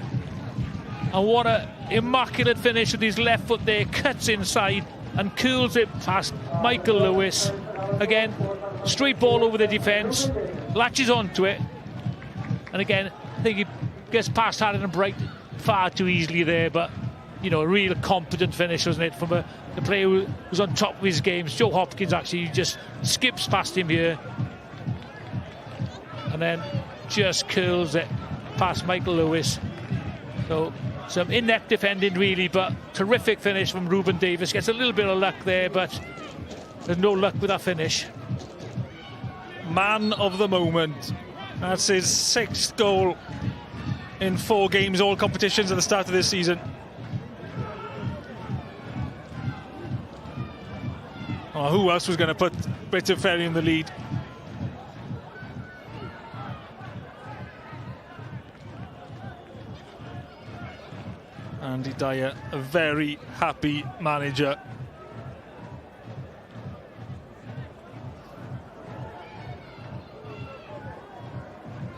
S10: And what an immaculate finish with his left foot there, cuts inside and curls it past Michael Lewis. Again, straight ball over the defence, latches onto it. And again, I think he gets past Harry and Bright far too easily there, but you know, a real competent finish, wasn't it, from a player who was on top of his game. Joe Hopkins actually just skips past him here and then just curls it past Michael Lewis. So some inept defending really, but terrific finish from Ruben Davies. Gets a little bit of luck there, but there's no luck with that finish.
S9: Man of the moment. That's his 6th goal in 4 games, all competitions at the start of this season. Oh, who else was going to put Briton Ferry in the lead? Andy Dyer, a very happy manager.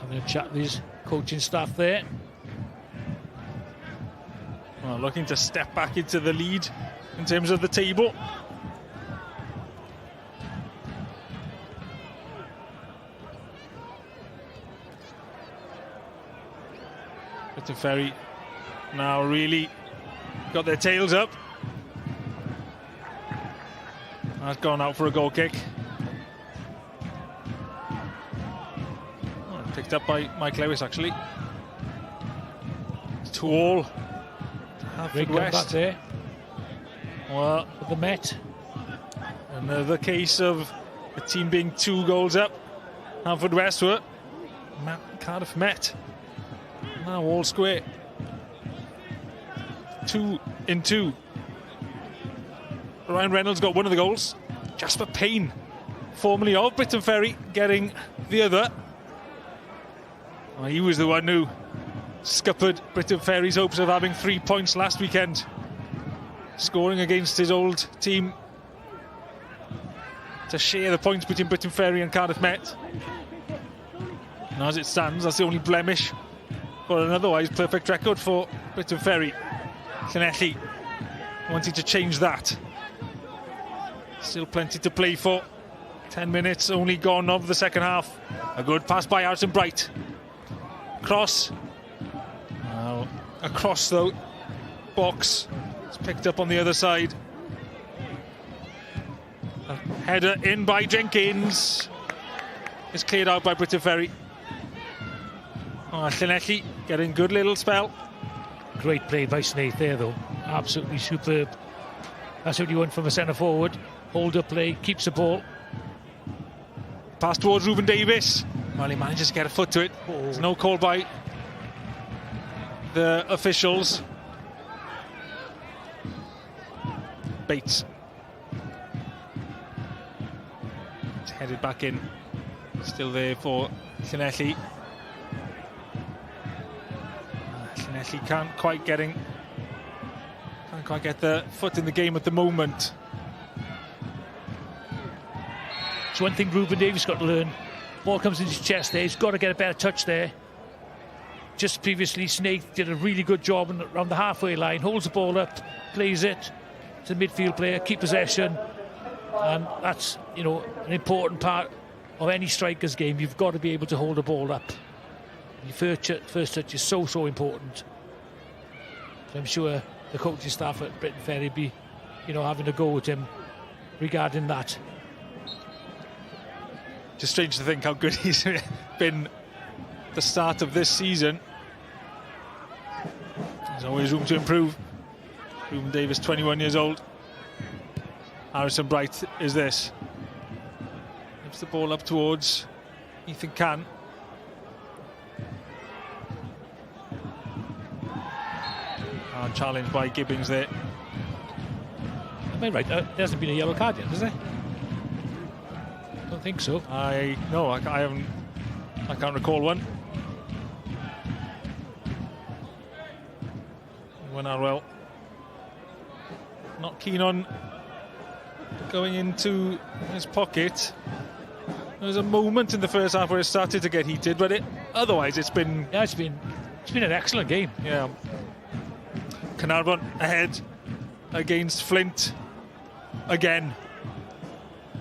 S10: Having a chat with his coaching staff there.
S9: Well, looking to step back into the lead in terms of the table. Briton Ferry now really got their tails up. That's gone out for a goal kick. Oh, picked up by Mike Lewis actually. It's 2-all.
S10: Great comeback there.
S9: Well,
S10: for the Met.
S9: Another case of a team being 2 goals up. Haverfordwest were. Cardiff Met. Now all square. 2-2. Ryan Reynolds got one of the goals. Jasper Payne, formerly of Briton Ferry, getting the other. Well, he was the one who scuppered Briton Ferry's hopes of having 3 points last weekend, scoring against his old team to share the points between Briton Ferry and Cardiff Met. And as it stands, that's the only blemish for an otherwise perfect record for Briton Ferry. Llanelli wanting to change that. Still plenty to play for. 10 minutes only gone of the second half. A good pass by Harrison Bright. Cross. Across the box. It's picked up on the other side. A header in by Jenkins. It's cleared out by Briton Ferry. Llanelli getting good little spell.
S10: Great play by Snaith there though, absolutely superb. That's what you want from a centre forward. Hold up play, keeps the ball.
S9: Pass towards Ruben Davies. Well, he manages to get a foot to it. There's no call by the officials. Bates. It's headed back in. Still there for Llanelli. Llanelli can't quite get the foot in the game at the moment.
S10: It's one thing Ruben Davies got to learn. Ball comes into his chest there, he's got to get a better touch there. Just previously, Snaith did a really good job around the halfway line, holds the ball up, plays it to the midfield player, keep possession, and that's, you know, an important part of any striker's game. You've got to be able to hold the ball up. Your first touch is so important. So I'm sure the coaching staff at Briton Ferry be, you know, having a go with him regarding that.
S9: Just strange to think how good he's been at the start of this season. There's always room to improve. Ruben Davies, 21 years old. Harrison Bright is this. Gives the ball up towards Ethan Can. Hard challenge by Gibbings there.
S10: Am I right? There hasn't been a yellow card yet, has there? I don't think so.
S9: I haven't. I can't recall one. When Arwell not keen on going into his pocket. There was a moment in the first half where it started to get heated, but otherwise it's been
S10: an excellent game.
S9: Yeah. Caernarfon ahead against Flint again.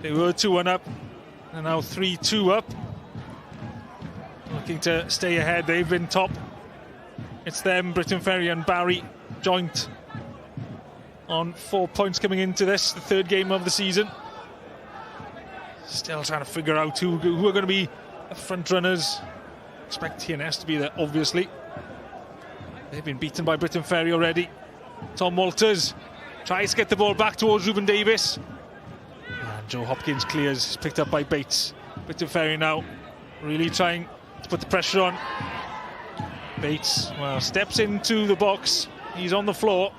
S9: They were 2-1 up, and now 3-2 up. Looking to stay ahead. They've been top. It's them, Briton Ferry and Barry, joint on 4 points coming into this, the third game of the season. Still trying to figure out who are going to be the front runners. Expect TNS to be there, obviously. They've been beaten by Briton Ferry already. Tom Walters tries to get the ball back towards Ruben Davies. And Joe Hopkins clears, picked up by Bates. Briton Ferry now really trying to put the pressure on. Bates, well, steps into the box. He's on the floor.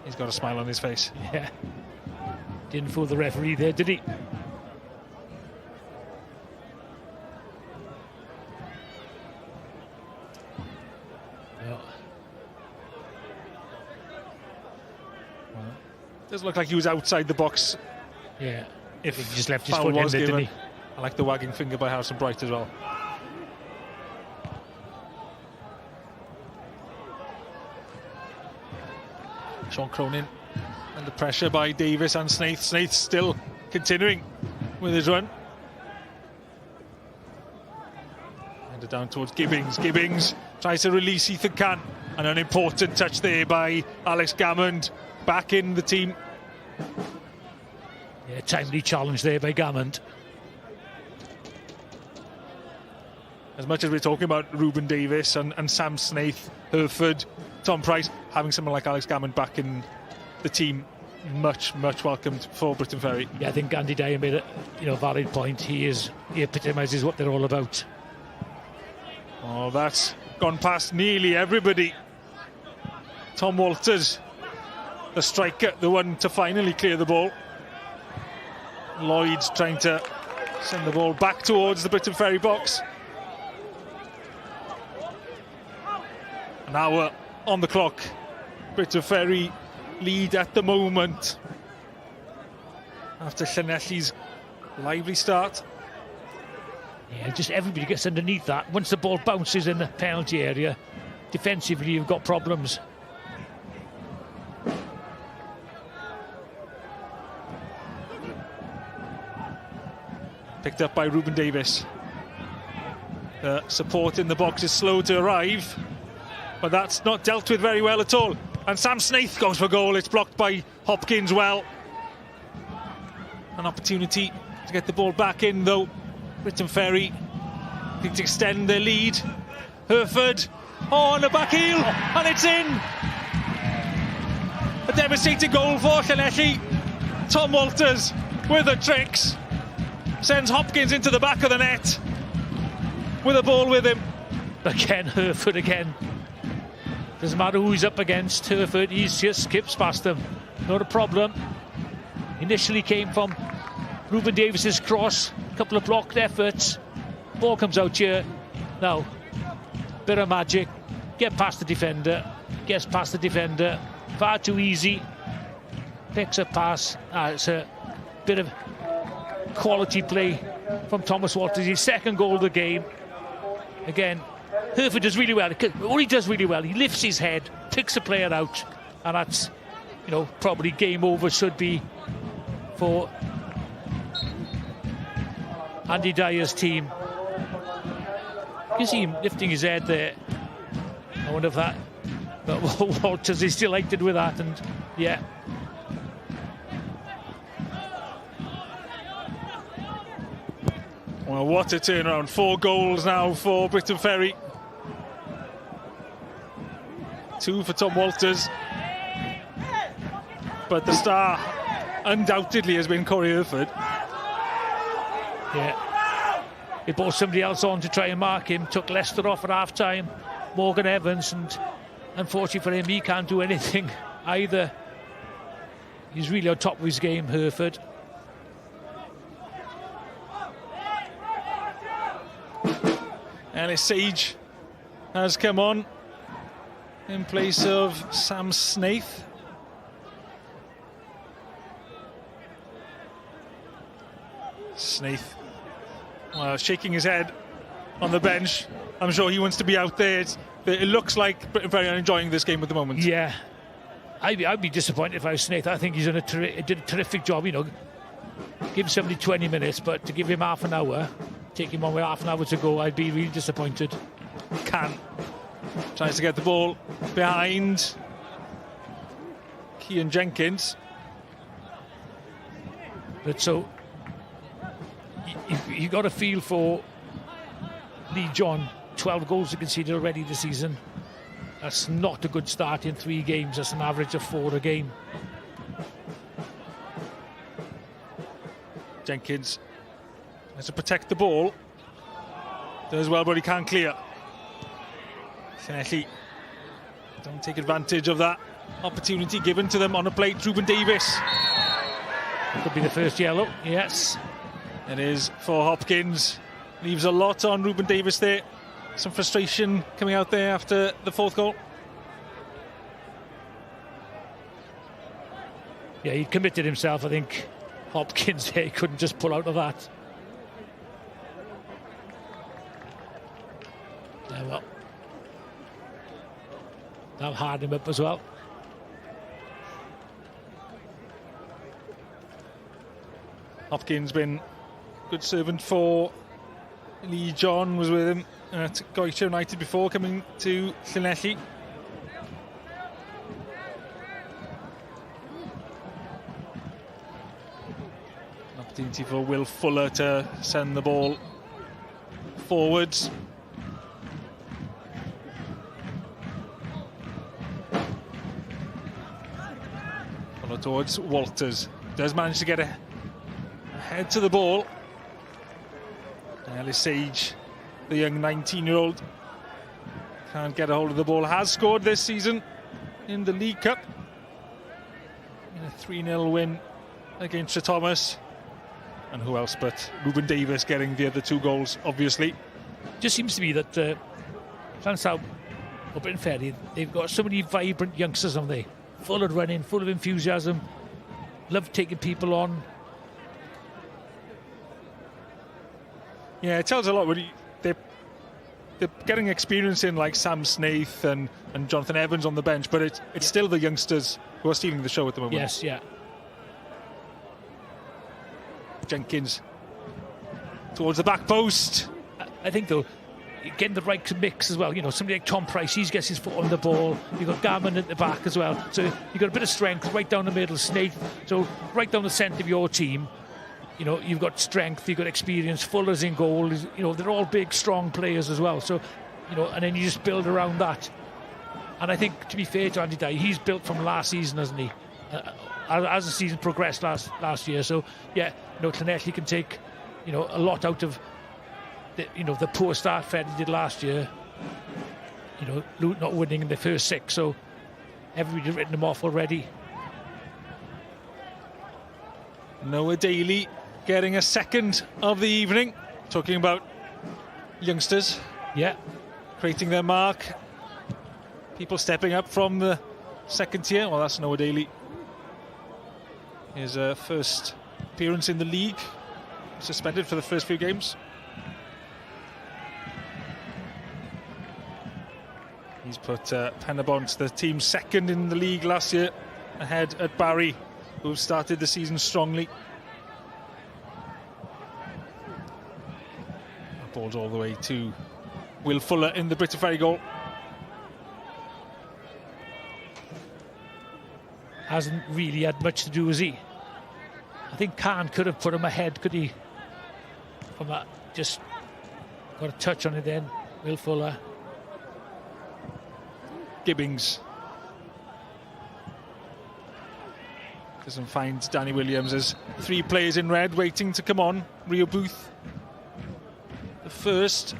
S9: He's got a smile on his face.
S10: Yeah. Didn't fool the referee there, did he?
S9: Does look like he was outside the box.
S10: Yeah.
S9: If
S10: he just left his
S9: foul
S10: foot in
S9: was
S10: there,
S9: given.
S10: didn't he?
S9: I like the wagging finger by Harrison Bright as well. Sean Cronin under pressure by Davis and Snaith. Snaith still continuing with his run. And down towards Gibbings. Gibbings tries to release Ethan Can. And an important touch there by Alex Gammond. Back in the team.
S10: Yeah, timely challenge there by Gammond.
S9: As much as we're talking about Ruben Davies and Sam Snaith, Hereford, Tom Price, having someone like Alex Gammond back in the team, much welcomed for Briton Ferry.
S10: Yeah, I think Andy Dyer made a valid point. He epitomises what they're all about.
S9: Oh, that's gone past nearly everybody. Tom Walters, the striker, the one to finally clear the ball. Lloyd's trying to send the ball back towards the Briton Ferry box. An hour on the clock. Briton Ferry lead at the moment. After Llanelli's lively start.
S10: Yeah, just everybody gets underneath that. Once the ball bounces in the penalty area, defensively you've got problems.
S9: Picked up by Ruben Davies. The support in the box is slow to arrive, but that's not dealt with very well at all. And Sam Snaith goes for goal. It's blocked by Hopkins well. An opportunity to get the ball back in, though. Briton Ferry looking to extend their lead. Hereford on the back heel, and it's in. A devastating goal for Llanelli. Tom Walters with the tricks. Sends Hopkins into the back of the net with a ball with him.
S10: Again, Hereford again. Doesn't matter who he's up against, Hereford, he just skips past them. Not a problem. Initially came from Ruben Davies' cross, a couple of blocked efforts. Ball comes out here. Now, bit of magic. Get past the defender. Gets past the defender. Far too easy. Picks a pass. It's a bit of quality play from Thomas Walters. His second goal of the game. Again, Hereford does really well. What he does really well, he lifts his head, picks the player out, and that's, probably game over should be for Andy Dyer's team. You see him lifting his head there. I wonder if that, but Walters is delighted with that, and yeah.
S9: Well, what a turnaround. 4 goals now for Briton Ferry. 2 for Tom Walters. But the star undoubtedly has been Corey Hereford.
S10: Yeah. He brought somebody else on to try and mark him. Took Leicester off at half-time. Morgan Evans, and unfortunately for him, he can't do anything either. He's really on top of his game, Hereford.
S9: Ellis Sage has come on in place of Sam Snaith. Snaith, well, shaking his head on the bench. I'm sure he wants to be out there. It looks like Briton Ferry are enjoying this game at the moment.
S10: Yeah, I'd be disappointed if I was Snaith. I think he's did a terrific job. You know, give somebody 20 minutes, but to give him half an hour, take him on with half an hour to go, I'd be really disappointed.
S9: Can tries to get the ball behind Cian Jenkins.
S10: But so you got a feel for Lee John. 12 goals conceded already this season. That's not a good start in 3 games. That's an average of 4 a game.
S9: Jenkins has to protect the ball. Does well, but he can't clear. Llanelli don't take advantage of that opportunity given to them on a plate. Ruben Davies.
S10: Could be the first yellow. Yes.
S9: It is for Hopkins. Leaves a lot on Ruben Davies there. Some frustration coming out there after the 4th goal.
S10: Yeah, he committed himself. I think Hopkins there, he couldn't just pull out of that. Yeah, well, that hardened him up as well.
S9: Hopkins been good servant for Lee John, was with him at Goethe United before coming to Llanelli. An opportunity for Will Fuller to send the ball forwards. Fuller towards Walters. Does manage to get a head to the ball. Ellis Sage, the young 19-year-old, can't get a hold of the ball. Has scored this season in the League Cup in a 3-0 win against Sir Thomas. And who else but Ruben Davies getting the other 2 goals, obviously.
S10: Just seems to me that Llansawel or Briton Ferry, they've got so many vibrant youngsters, haven't they? Full of running, full of enthusiasm, love taking people on.
S9: Yeah, it tells a lot. They're getting experience in like Sam Snaith and Jonathan Evans on the bench, but it's still the youngsters who are stealing the show at the moment.
S10: Yes, yeah.
S9: Jenkins towards the back post.
S10: I think, though, getting the right mix as well. You know, somebody like Tom Price, he gets his foot on the ball. You've got Garman at the back as well. So you've got a bit of strength right down the middle, Snaith. So right down the centre of your team. You know, you've got strength, you've got experience, Fuller's in goal. You know, they're all big, strong players as well. So, you know, and then you just build around that. And I think, to be fair to Andy Dyer, he's built from last season, hasn't he? As the season progressed last year. So, yeah, you know, Llanelli can take, you know, a lot out of, the poor start Ferry did last year. You know, Luke not winning in the first 6. So, everybody's written them off already.
S9: Noah Daly getting a 2nd of the evening. Talking about youngsters.
S10: Yeah.
S9: Creating their mark. People stepping up from the 2nd tier. Well, that's Noah Daly. His first appearance in the league. Suspended for the first few games. He's put Penabont, the team's 2nd in the league last year, ahead at Barry, who started the season strongly. Ball's all the way to Will Fuller in the Briton Ferry goal.
S10: Hasn't really had much to do, has he? I think Khan could have put him ahead, could he? From that, just got a touch on it then. Will Fuller.
S9: Gibbings doesn't find Danny Williams. There's 3 players in red waiting to come on. Rio Booth, the first.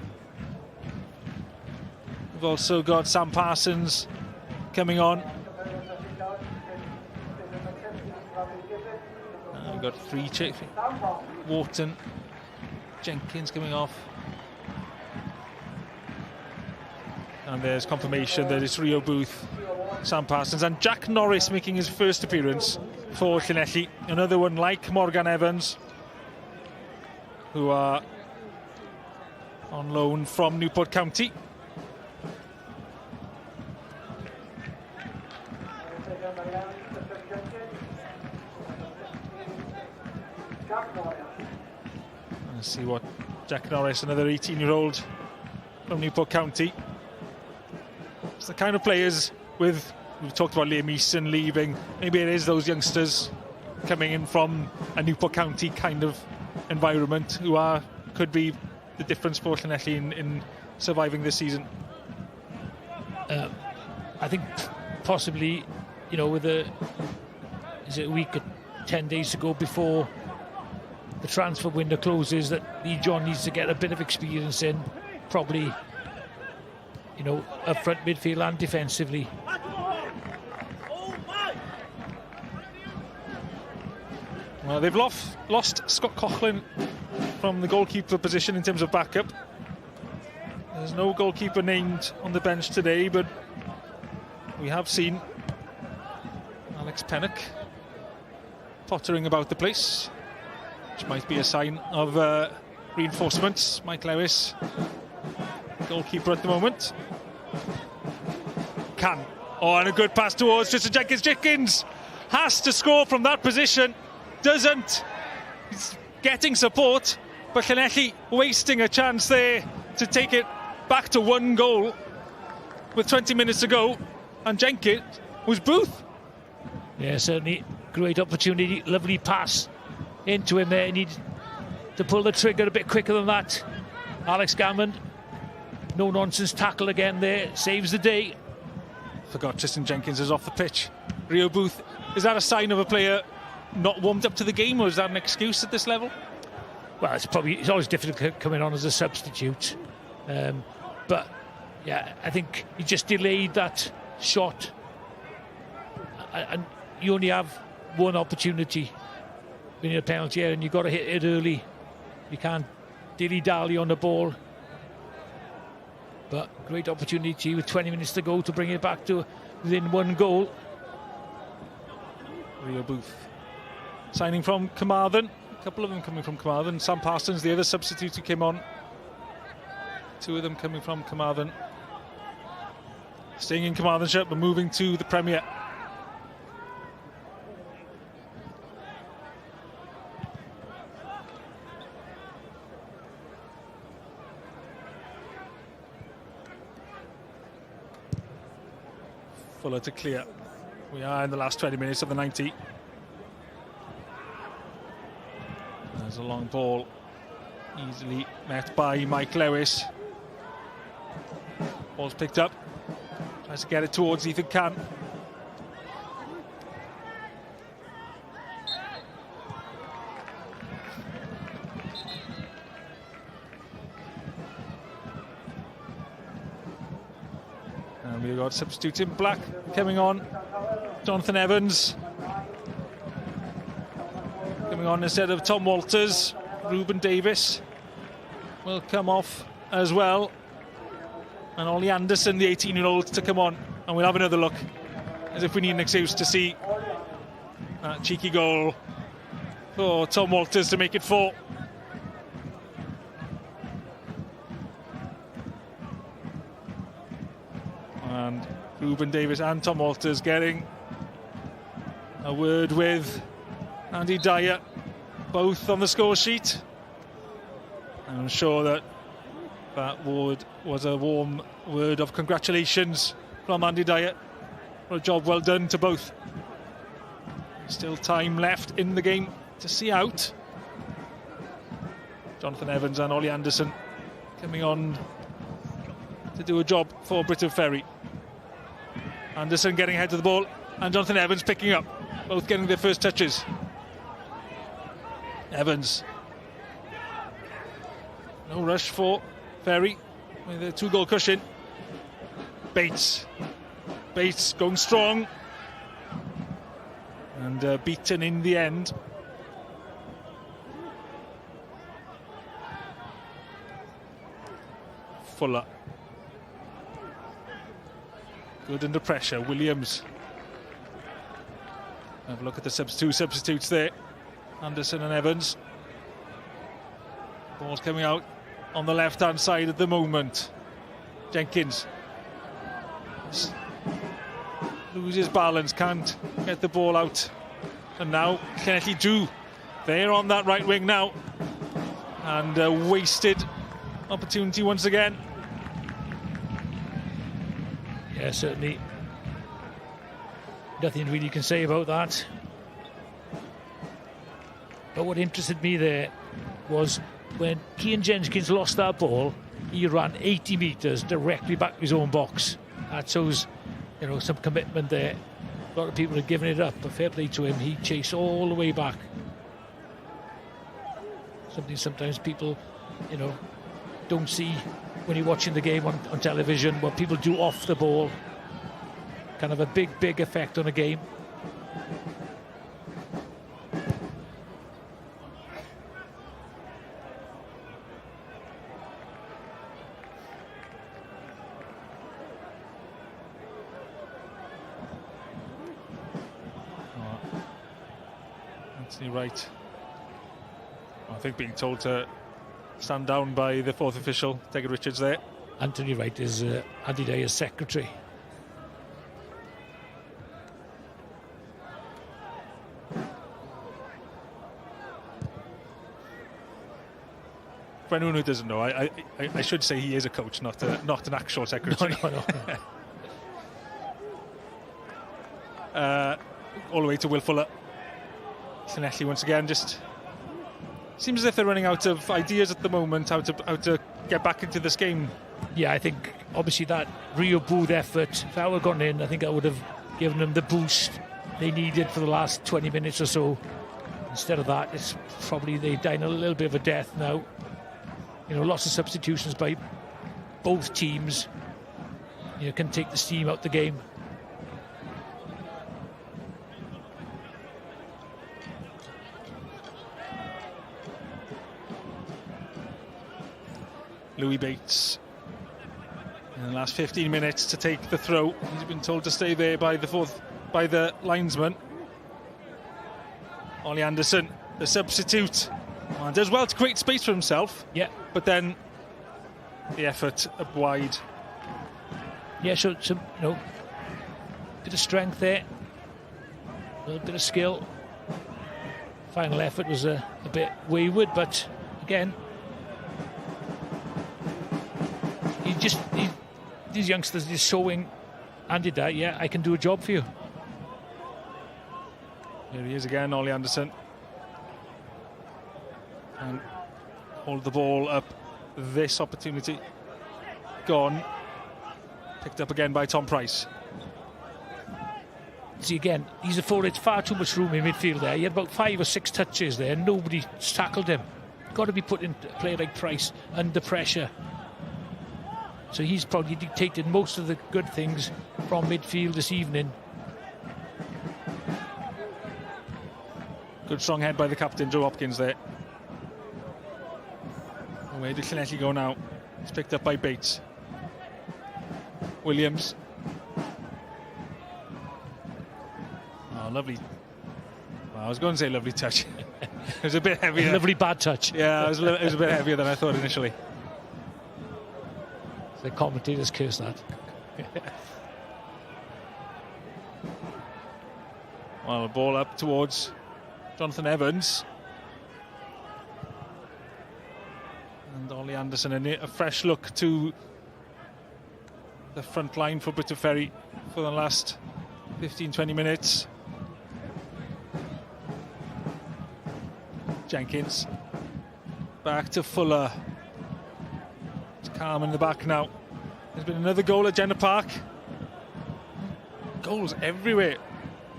S9: We've also got Sam Parsons coming on. We've got 3 chicks. Wharton, Jenkins coming off. And there's confirmation that it's Rio Booth, Sam Parsons, and Jack Norris making his first appearance for Llanelli. Another one like Morgan Evans. who are on loan from Newport County. Let's see what Jack Norris, another 18-year-old from Newport County. It's the kind of players we've talked about Liam Easton leaving. Maybe it is those youngsters coming in from a Newport County kind of environment who could be the difference for Llanelli in surviving this season.
S10: I think possibly, with is it a week or 10 days to go before the transfer window closes, that Lee John needs to get a bit of experience in, probably, up front midfield and defensively.
S9: Well, they've lost Scott Coughlin from the goalkeeper position in terms of backup. There's no goalkeeper named on the bench today, but we have seen Alex Pennock pottering about the place, which might be a sign of reinforcements. Mike Lewis, goalkeeper at the moment. And a good pass towards Tristan Jenkins. Has to score from that position. Doesn't. He's getting support, but Llanelli wasting a chance there to take it back to 1 goal with 20 minutes to go. And Jenkins was Booth.
S10: Yeah, certainly great opportunity. Lovely pass into him there. He needed to pull the trigger a bit quicker than that. Alex Gammond, no nonsense tackle again there, saves the day.
S9: Forgot Tristan Jenkins is off the pitch. Rio Booth, is that a sign of a player not warmed up to the game, or is that an excuse at this level?
S10: Well, it's always difficult coming on as a substitute, but yeah, I think he just delayed that shot, and you only have one opportunity winning a penalty here, and you've got to hit it early. You can't dilly-dally on the ball. But great opportunity with 20 minutes to go to bring it back to within 1 goal.
S9: Rio Booth signing from Carmarthen. A couple of them coming from Carmarthen. Sam Parsons, the other substitute who came on. 2 of them coming from Carmarthen. Staying in Carmarthenshire, but moving to the Premier. Fuller to clear. We are in the last 20 minutes of the 90. There's a long ball, easily met by Mike Lewis. Ball's picked up. Tries to get it towards Ethan Can. And we've got substitute in black coming on. Jonathan Evans coming on instead of Tom Walters. Ruben Davies will come off as well. And Ollie Anderson, the 18-year-old, to come on. And we'll have another look, as if we need an excuse to see that cheeky goal for Tom Walters to make it 4. And Ruben Davies and Tom Walters getting a word with Andy Dyer, both on the score sheet. I'm sure that word was a warm word of congratulations from Andy Dyer for a job well done to both. Still time left in the game to see out. Jonathan Evans and Ollie Anderson coming on to do a job for Briton Ferry. Anderson getting ahead of the ball, and Jonathan Evans picking up, both getting their first touches. Evans. No rush for Ferry with a 2-goal cushion. Bates going strong and beaten in the end. Fuller. Good under pressure. Williams. Have a look at the two substitutes there. Anderson and Evans. Ball's coming out on the left-hand side at the moment. Jenkins loses balance, can't get the ball out. And now Llanelli do. They're on that right wing now. And a wasted opportunity once again.
S10: Yeah, certainly. Nothing really you can say about that. But what interested me there was when Cian Jenkins lost that ball, he ran 80 metres directly back to his own box. That shows, you know, some commitment there. A lot of people are giving it up, but fair play to him. He chased all the way back. Something sometimes people, you know, don't see when you're watching the game on television, what people do off the ball. Kind of a big effect on a game.
S9: Anthony Wright, I think being told to stand down by the fourth official, Tegan Richards there.
S10: Anthony Wright is Andy Dyer's secretary.
S9: For anyone who doesn't know, I should say he is a coach, not an actual secretary.
S10: No.
S9: All the way to Will Fuller. Llanelli once again, just seems as if they're running out of ideas at the moment how to get back into this game.
S10: Yeah, I think obviously that Rio Booth effort, if that were gone in, I think I would have given them the boost they needed for the last 20 minutes or so. Instead of that, it's probably they dying a little bit of a death now. You know, lots of substitutions by both teams, you know, can take the steam out the game.
S9: Louis Bates in the last 15 minutes to take the throw. He's been told to stay there by the linesman. Ollie Anderson, the substitute, does well to create space for himself.
S10: Yeah,
S9: but then the effort up wide.
S10: Yeah, so some, you know, bit of strength there, a little bit of skill. Final effort was a bit wayward, but again, these youngsters are showing Andy Dyer, yeah, I can do a job for you.
S9: Here he is again, Ollie Anderson. And hold the ball up. This opportunity gone. Picked up again by Tom Price.
S10: See, again, he's afforded far too much room in midfield there. He had about 5 or 6 touches there. Nobody tackled him. Got to be put in a player like Price under pressure. So he's probably dictated most of the good things from midfield this evening.
S9: Good strong head by the captain, Joe Hopkins there. Where did Llanelli go now? It's picked up by Bates. Williams. Oh, lovely. Well, I was going to say lovely touch. It was a bit heavier.
S10: Lovely bad touch.
S9: Yeah, it was a bit heavier than I thought initially.
S10: The commentators curse that.
S9: Well, a ball up towards Jonathan Evans. And Ollie Anderson, a fresh look to the front line for Briton Ferry for the last 15-20 minutes. Jenkins back to Fuller. It's calm in the back now. There's been another goal at Jenner Park. Goals everywhere,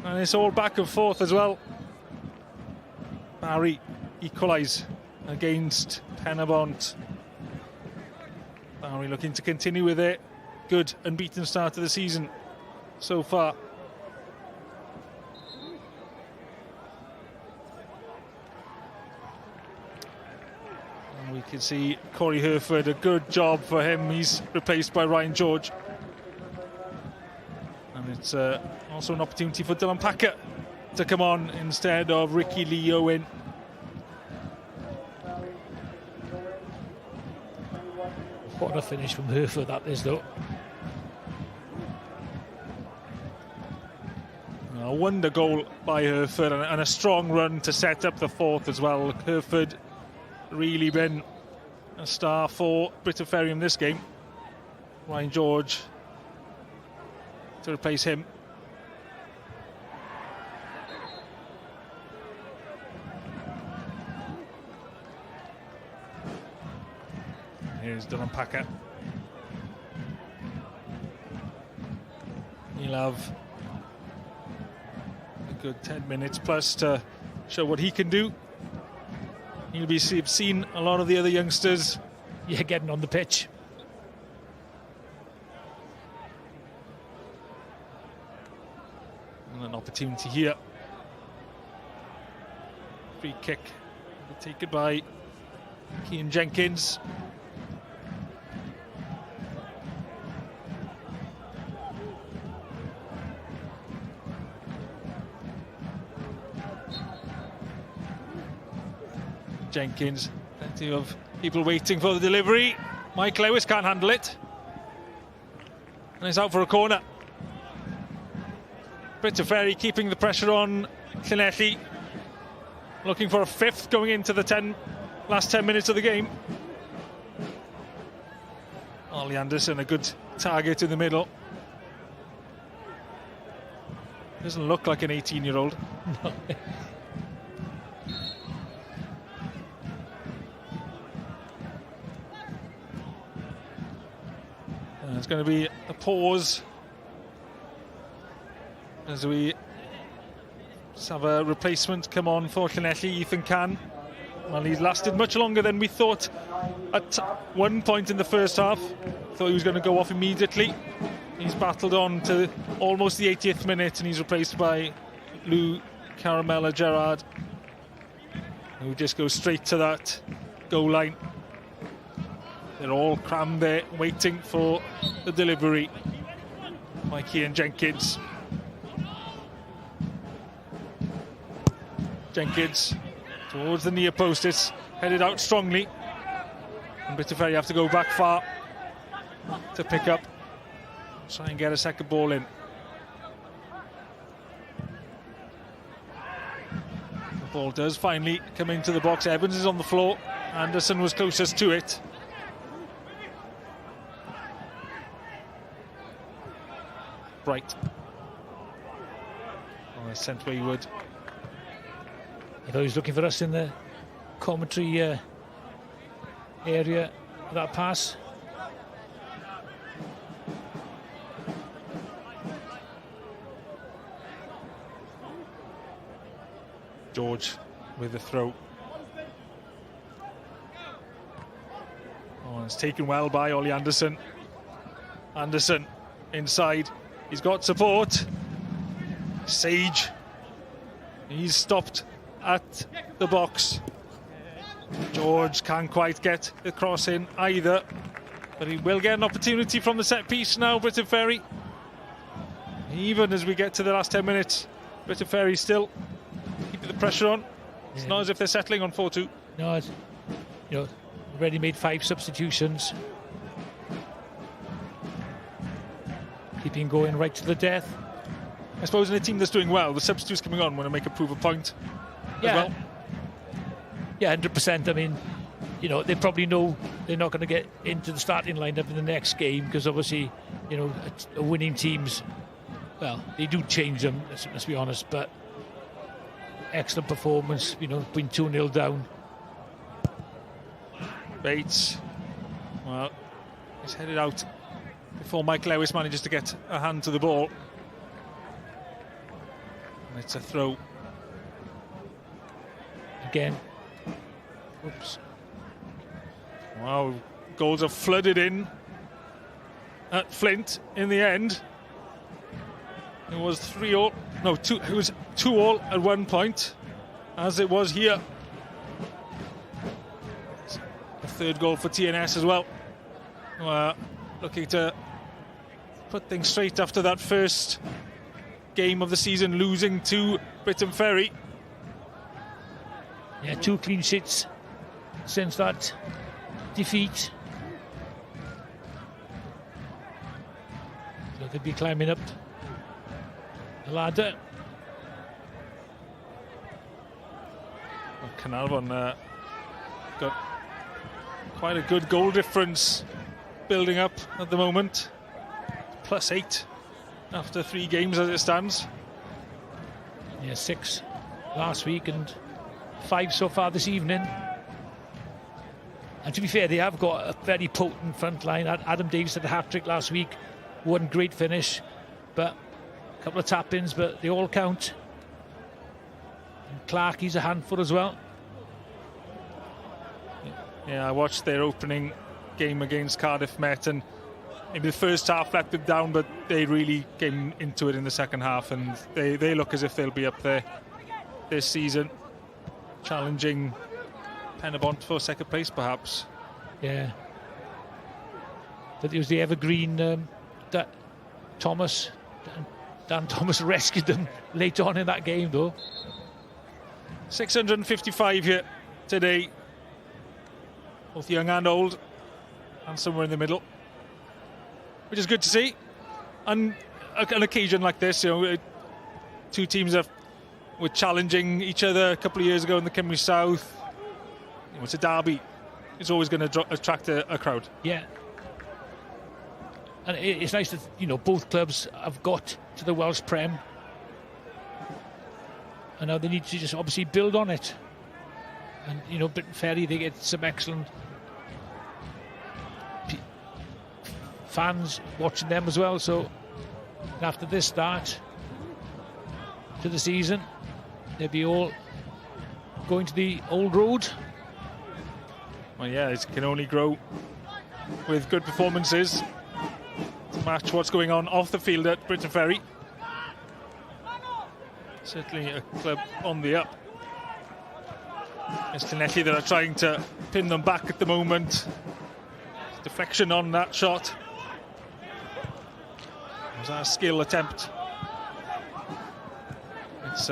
S9: and it's all back and forth as well. Barry equalise against Penabont. Barry looking to continue with it. Good unbeaten start to the season so far. And we can see Corey Herford, a good job for him. He's replaced by Ryan George. And it's also an opportunity for Dylan Packer to come on instead of Ricky Lee Owen.
S10: What a finish from Hereford that is, though.
S9: A wonder goal by Hereford and a strong run to set up the fourth as well. Hereford really been a star for Briton Ferry in this game. Ryan George to replace him. Here's Dylan Packer. He'll have a good 10 minutes plus to show what he can do. He'll be seen a lot of the other youngsters.
S10: Yeah, getting on the pitch.
S9: And an opportunity here. Free kick taken by Cian Jenkins. Jenkins, plenty of people waiting for the delivery. Mike Lewis can't handle it. And it's out for a corner. Briton Ferry keeping the pressure on Llanelli. Looking for a fifth going into the last 10 minutes of the game. Ollie Anderson, a good target in the middle. Doesn't look like an 18-year-old.
S10: No.
S9: There's going to be a pause as we have a replacement come on for Llanelli, Ethan Can. Well, he's lasted much longer than we thought at one point in the first half. Thought he was going to go off immediately. He's battled on to almost the 80th minute and he's replaced by Lou Caramella Gerard, who just goes straight to that goal line. They're all crammed there, waiting for the delivery by Cian Jenkins. Jenkins towards the near post, it's headed out strongly. And Briton Ferry have to go back far to pick up, try and get a second ball in. The ball does finally come into the box. Evans is on the floor. Anderson was closest to it. Bright. Oh, sent wayward.
S10: I thought he was looking for us in the commentary area of that pass.
S9: George with the throw. Oh, it's taken well by Ollie Anderson. Anderson inside. He's got support. Sage. He's stopped at the box. George can't quite get the cross in either, but he will get an opportunity from the set piece now, Briton Ferry. Even as we get to the last 10 minutes, Briton Ferry still keeping the pressure on. It's not as if they're settling on 4-2.
S10: No, it's, already made 5 substitutions. Keeping going right to the death.
S9: I suppose in a team that's doing well, the substitutes coming on want to make a prove a point as well.
S10: Yeah, 100%. I mean, they probably know they're not going to get into the starting lineup in the next game because obviously, winning teams, well, they do change them, let's be honest, but excellent performance, being 2-0 down.
S9: Bates, well, he's headed out before Mike Lewis manages to get a hand to the ball. And it's a throw.
S10: Again.
S9: Oops. Wow, goals have flooded in at Flint in the end. It was 3-all. No, it was 2-all at one point, as it was here. A third goal for TNS as well. Looking to put things straight after that first game of the season, losing to Briton Ferry.
S10: Yeah, 2 clean sheets since that defeat. could be climbing up the ladder.
S9: Well, Caernarfon got quite a good goal difference building up at the moment. +8 after 3 games as it stands.
S10: Yeah, 6 last week and 5 so far this evening. And to be fair, they have got a very potent front line. Adam Davies had a hat-trick last week. One great finish, but a couple of tap-ins, but they all count. And Clark, he's a handful as well.
S9: Yeah, I watched their opening game against Cardiff Met, and maybe the first half let them down, but they really came into it in the second half, and they look as if they'll be up there this season, challenging Penabont for second place, perhaps.
S10: Yeah. But it was the evergreen that Dan Thomas rescued them late on in that game, though.
S9: 655 here today, both young and old, and somewhere in the middle, which is good to see. And an occasion like this, you know, 2 teams were challenging each other a couple of years ago in the Cymru South. You know, it's a derby. It's always going to attract a crowd.
S10: Yeah. And it's nice that, you know, both clubs have got to the Welsh Prem. And now they need to just obviously build on it. And, you know, Briton Ferry, they get some excellent fans watching them as well. So after this start to the season, they'll be all going to the old road.
S9: Well, yeah, it can only grow with good performances to match what's going on off the field at Briton Ferry. Certainly a club on the up. It's Llanelli that are trying to pin them back at the moment. Deflection on that shot. Was that a skill attempt? It's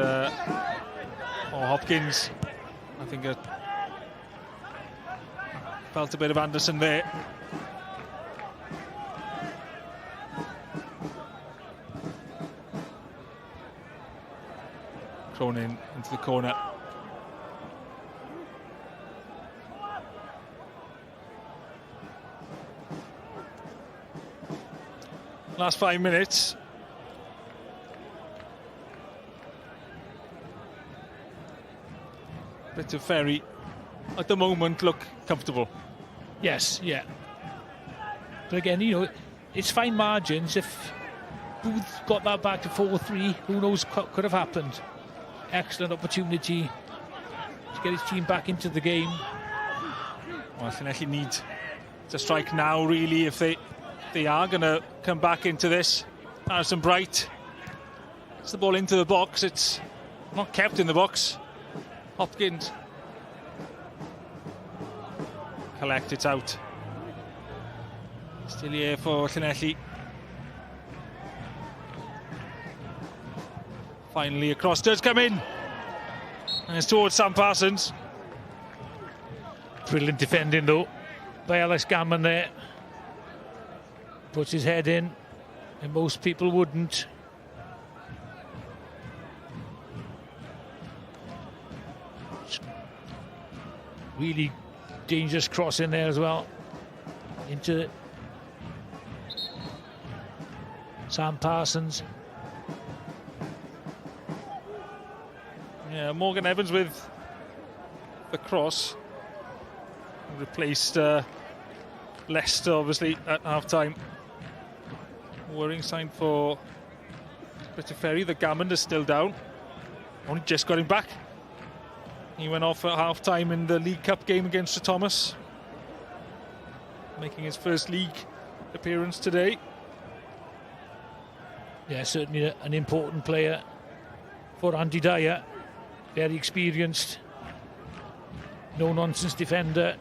S9: Hopkins. I think felt a bit of Anderson there. Thrown into the corner. Last 5 minutes. Briton Ferry at the moment look comfortable.
S10: Yes, yeah. But again, you know, it's fine margins. If Booth got that back to 4-3, who knows what could have happened. Excellent opportunity to get his team back into the game.
S9: Well, Llanelli need to strike now, really, if they are going to come back into this. Harrison Bright gets the ball into the box. It's not kept in the box. Hopkins collect it out. Still here for Llanelli. Finally, a cross does come in. And it's towards Sam Parsons.
S10: Brilliant defending, though, by Alex Gammon there. Puts his head in, and most people wouldn't. Really dangerous cross in there as well. Into Sam Parsons.
S9: Yeah, Morgan Evans with the cross. Replaced Leicester, obviously, at half-time. Worrying sign for Briton Ferry. The Gammon is still down. Only just got him back. He went off at half-time in the League Cup game against Sir Thomas, making his first league appearance today.
S10: Yeah, certainly an important player for Andy Dyer. Very experienced, no-nonsense defender.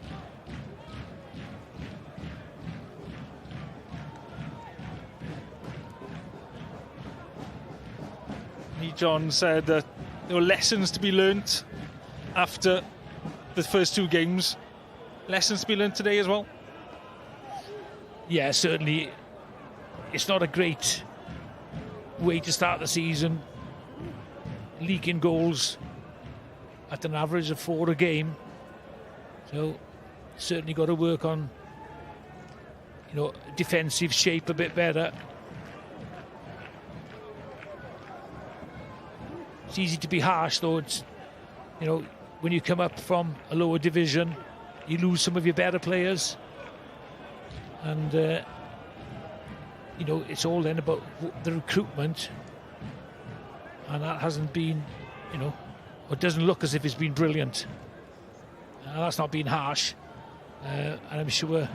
S9: John said that there were lessons to be learnt after the first 2 games. Lessons to be learnt today as well?
S10: Yeah, certainly. it's not a great way to start the season, leaking goals at an average of 4 a game. So certainly got to work on, defensive shape a bit better. It's easy to be harsh, though. It's, when you come up from a lower division, you lose some of your better players. And, it's all then about the recruitment. And that hasn't been, or doesn't look as if it's been brilliant. And that's not being harsh. And I'm sure,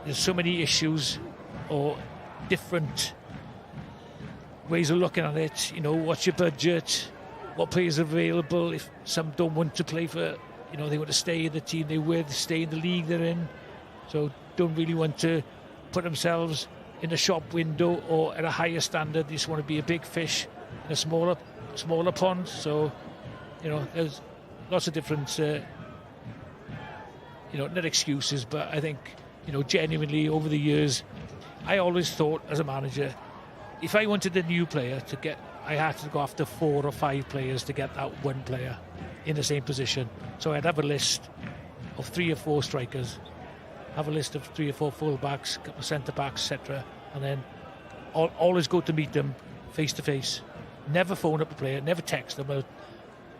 S10: there's so many issues or different ways of looking at it. What's your budget? What players are available? If some don't want to play for, they want to stay in the team they with, stay in the league they're in. So don't really want to put themselves in a shop window or at a higher standard. They just want to be a big fish in a smaller pond. So, there's lots of different, not excuses, but I think, genuinely over the years, I always thought as a manager, if I wanted a new player to get, I had to go after 4 or 5 players to get that one player in the same position. So I'd have a list of 3 or 4 strikers, have a list of 3 or 4 full-backs, a couple of centre-backs, etc. And then always go to meet them face to face. Never phone up a player, never text them. It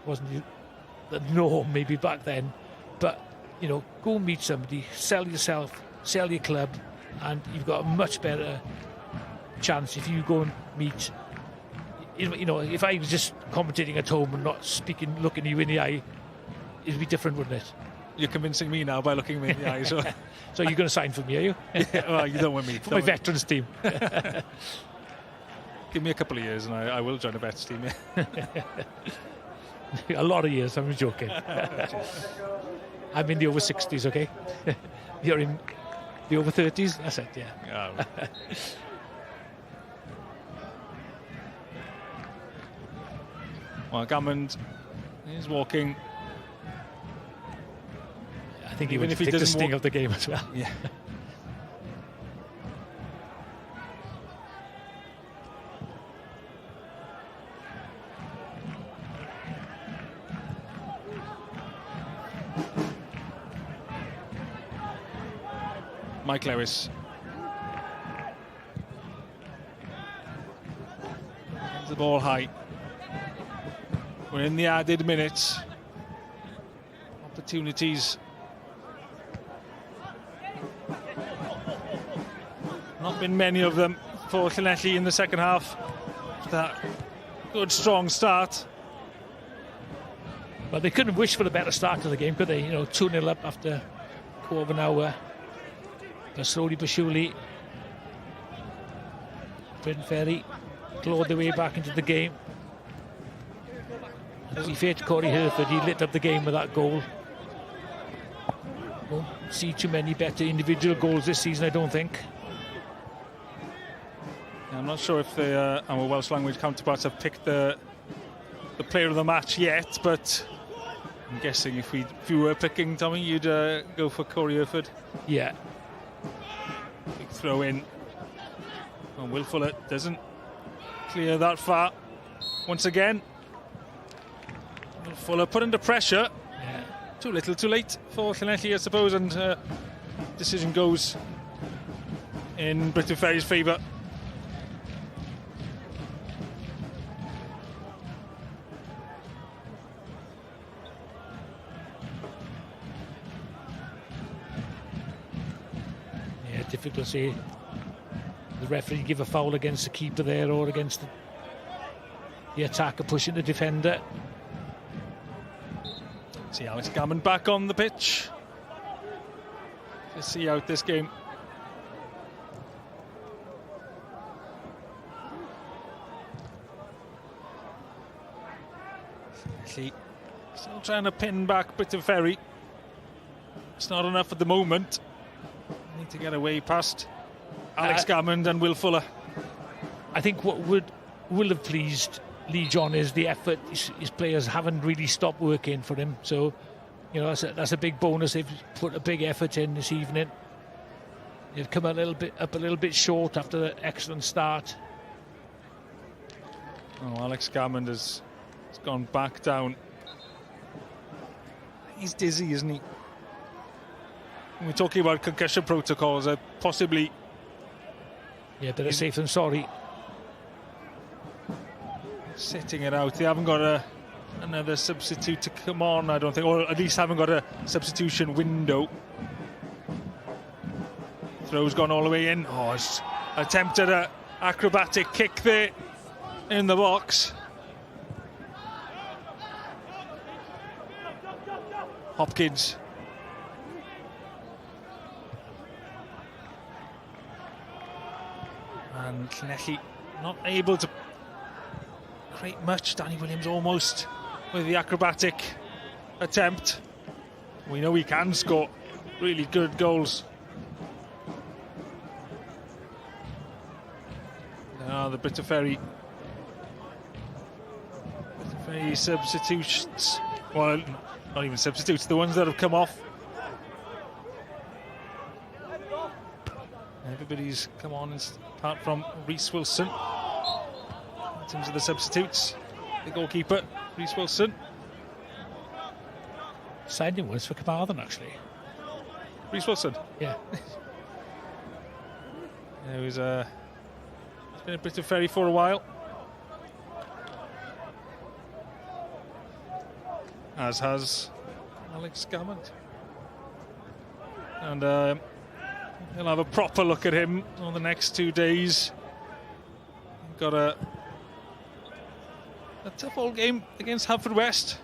S10: wasn't the norm maybe back then. But, go and meet somebody, sell yourself, sell your club, and you've got a much better chance if you go and meet. If I was just commentating at home and not speaking, looking you in the eye, it'd be different, wouldn't it?
S9: You're convincing me now by looking me in the eye. So,
S10: so you're going to sign for me, are you?
S9: Yeah, well, you don't want me.
S10: For my veterans team.
S9: Give me a couple of years and I will join a vets team.
S10: A lot of years, I'm joking. I'm in the over 60s, okay? You're in the over 30s? That's it, yeah.
S9: Oh. Well, Gammond is walking.
S10: I think even if he take the sting of the game as well.
S9: Yeah. Mike Lewis. The ball high. We're in the added minutes. Opportunities. Not been many of them for Llanelli in the second half. That good, strong start.
S10: But they couldn't wish for a better start to the game, could they? 2-0 up after a quarter of an hour. But slowly but surely, Briton Ferry clawed their way back into the game. To be fair to Corey Herford, he lit up the game with that goal. Won't see too many better individual goals this season, I don't think.
S9: I'm not sure if our Welsh language counterparts have picked the player of the match yet, but I'm guessing if you were picking, Tommy, you'd go for Corey Herford.
S10: Yeah.
S9: Big throw in. And Will Fuller doesn't clear that far. Once again, Will Fuller put under pressure.
S10: Yeah.
S9: Too little, too late for Llanelli, I suppose, and decision goes in Briton Ferry's favour.
S10: Difficult to say the referee give a foul against the keeper there or against the attacker pushing the defender.
S9: See Alex Gammond back on the pitch to see out this game. Still trying to pin back Briton Ferry. It's not enough at the moment. Need to get away past Alex Gammond and Will Fuller.
S10: I think what will have pleased Lee John is the effort. His players haven't really stopped working for him, so that's a big bonus. They've put a big effort in this evening. You've come a little bit short after the excellent start.
S9: Oh, Alex Gammond has gone back down. He's dizzy, isn't he? When we're talking about concussion protocols, possibly...
S10: Yeah, better safe than sorry.
S9: Sitting it out. They haven't got another substitute to come on, I don't think, or at least haven't got a substitution window. Throw's gone all the way in. Oh, it's attempted an acrobatic kick there in the box. Hopkins. And Llanelli not able to create much. Danny Williams almost with the acrobatic attempt. We know he can score really good goals. Now the Briton Ferry substitutes. Well, not even substitutes, the ones that have come off. Everybody's come on apart from Rhys Wilson. In terms of the substitutes, the goalkeeper, Rhys Wilson.
S10: Signing was for Caernarfon, actually.
S9: Rhys Wilson?
S10: Yeah.
S9: It was been a Briton Ferry for a while. As has Alex Gammond. And he'll have a proper look at him on the next 2 days. Got a tough old game against Haverfordwest.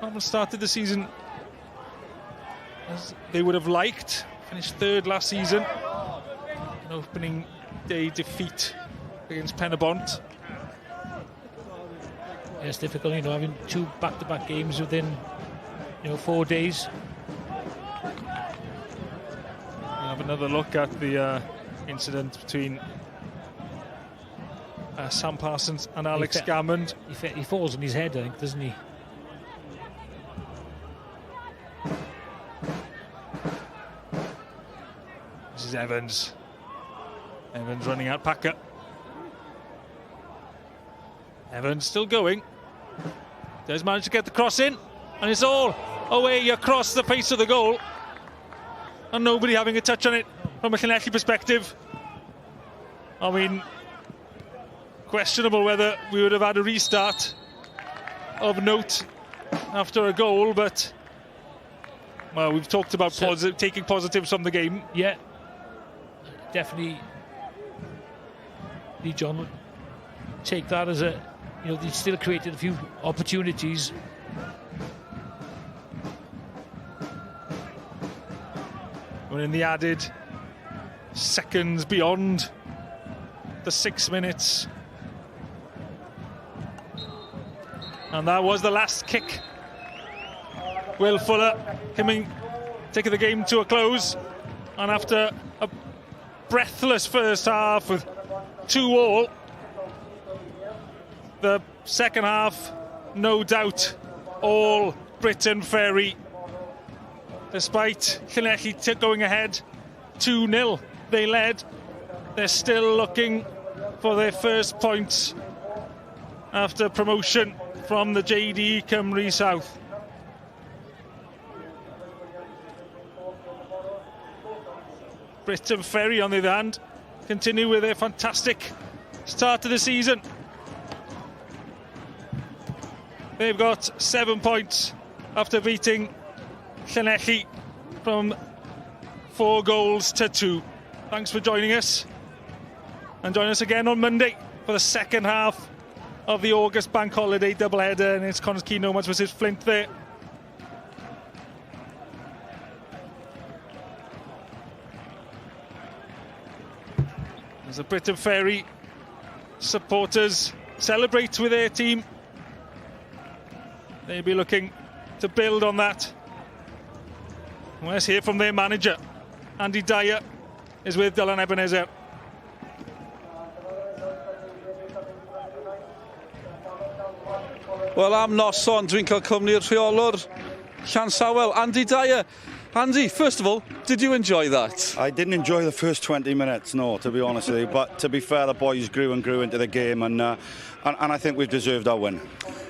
S9: Haven't started the season as they would have liked. Finished third last season. An opening day defeat against Penabont.
S10: Yeah, it's difficult, you know, having 2 back-to-back games within, 4 days.
S9: We'll have another look at the incident between Sam Parsons and Alex Gammond.
S10: He falls on his head, I think, doesn't he?
S9: This is Evans. Evans running out Packer. Evans still going. Does manage to get the cross in, and it's all away across the face of the goal. And nobody having a touch on it from a Llanelli perspective. I mean, questionable whether we would have had a restart of note after a goal, but well, we've talked about taking positives from the game.
S10: Yeah, definitely. Lee John would take that as a, they still created a few opportunities.
S9: We're in the added seconds beyond the 6 minutes. And that was the last kick. Will Fuller taking the game to a close. And after a breathless first half with 2-2, the second half, no doubt, all Briton Ferry. Despite Llanelli going ahead 2-0, they led. They're still looking for their first points after promotion from the JD Cymru South. Briton Ferry, on the other hand, continue with their fantastic start to the season. They've got 7 points after beating Llanelli from 4-2. Thanks for joining us. And join us again on Monday for the second half of the August bank holiday doubleheader. And it's Connors Key Nomads versus Flint there. As the Briton Ferry supporters celebrate with their team, they'll be looking to build on that. Well, let's hear from their manager. Andy Dyer is with Dylan Ebenezer.
S4: Wel, am noson, dwi'n cael cwmni'r rheolwr Llansawel, Andy Dyer. Andy, first of all, did you enjoy that?
S8: I didn't enjoy the first 20 minutes, no, to be honest with you. But to be fair, the boys grew and grew into the game, and I think we've deserved our win.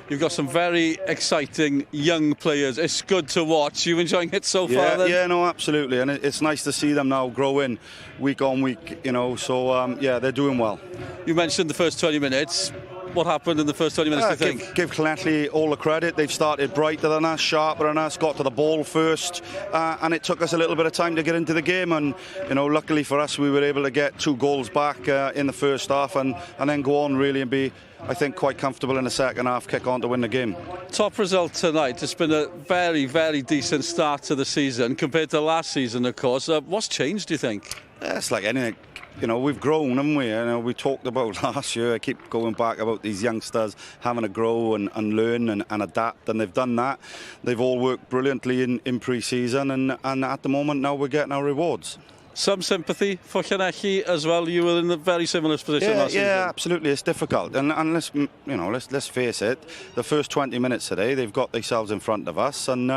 S4: You've got some very exciting young players. It's good to watch. You enjoying it so far then?
S8: Yeah, no, absolutely. And it's nice to see them now growing week on week, you know. So, yeah, they're doing well.
S4: You mentioned the first 20 minutes. What happened in the first 20 minutes, do you think?
S8: Give Llanelli all the credit. They've started brighter than us, sharper than us, got to the ball first, and it took us a little bit of time to get into the game. And, you know, luckily for us, we were able to get 2 goals back in the first half and then go on really and be, I think, quite comfortable in the second half, kick on to win the game.
S4: Top result tonight. It's been a very, very decent start to the season compared to last season, of course. What's changed, do you think?
S8: It's like anything. You know, we've grown, haven't we? You know, we talked about last year, I keep going back about these youngsters having to grow and learn and adapt, and they've done that. They've all worked brilliantly in pre-season, and at the moment now we're getting our rewards.
S4: Some sympathy for Llanelli as well. You were in a very similar position last season.
S8: Yeah, absolutely. It's difficult, and let's face it. The first 20 minutes today, they've got themselves in front of us, and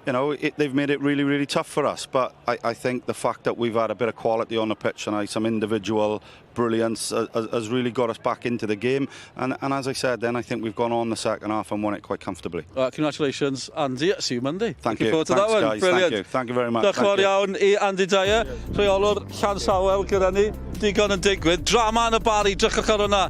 S8: they've made it really, really tough for us. But I think the fact that we've had a bit of quality on the pitch tonight, some individual brilliance, has really got us back into the game. And as I said, then I think we've gone on the second half and won it quite comfortably.
S4: Congratulations, Andy. See you Monday.
S8: Thank you.
S4: Forward to
S8: Thanks,
S4: that one.
S8: guys.
S4: Brilliant.
S8: Thank you very much.
S4: Diolch yn fawr iawn I Andy Dyer, rheolwr Llansawel gyda ni. Digon yn digwydd. Drama yn y bari, drychwch ar hwnna.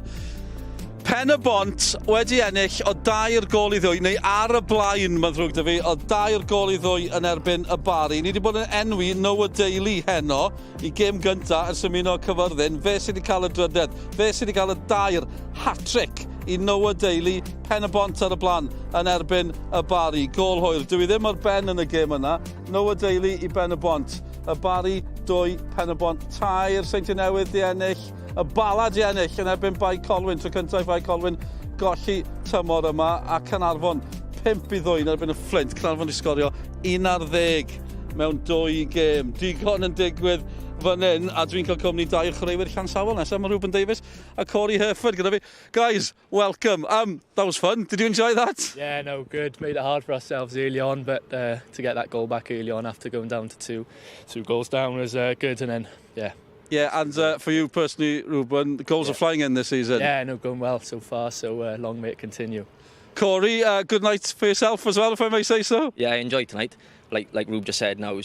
S4: Pen y Bont wedi ennill o 2-2, neu ar y blaen, mae'n ddrwg da fi, o 2-2 yn erbyn y Bari. Ni wedi bod yn enwi Noah Daly heno i gêm gynta yn symuno cyfyrddin. Fe sydd wedi cael y drydydd, fe sydd wedi cael y 2 hat-trick i Noah Daly, Pen y Bont ar y blaen yn erbyn y Bari. Gôl hwyr, dwi ddim ar ben yn y gêm yna. Noah Daly i Pen y Bont. Y Bari 2, Pen y Bont 3, Seinti Newydd di ennill. Y Bala di ennill yn erbyn Bai Colwyn, tro cyntaf Bai Colwyn golli tymor yma, a Caernarfon 5-2 yn erbyn y Flint. Caernarfon di sgorio 11 mewn 2 gêm. Digon yn digwydd fan hyn, a dwi'n cael cwmni 2 chwaraewyr Llansawel nesaf. Mae Ruben Davies a Corey Herford gyda fi. Guys, welcome. That was fun. Did you enjoy that?
S20: Yeah, no, good. Made it hard for ourselves early on, but to get that goal back early on after going down to two goals down was good, and then, yeah.
S4: Yeah, and for you personally, Ruben, the goals are flying in this season.
S20: Yeah, no, going well so far, so long may it continue.
S4: Corey, good night for yourself as well, if I may say so.
S21: Yeah, I enjoyed tonight. Like Rube just said, now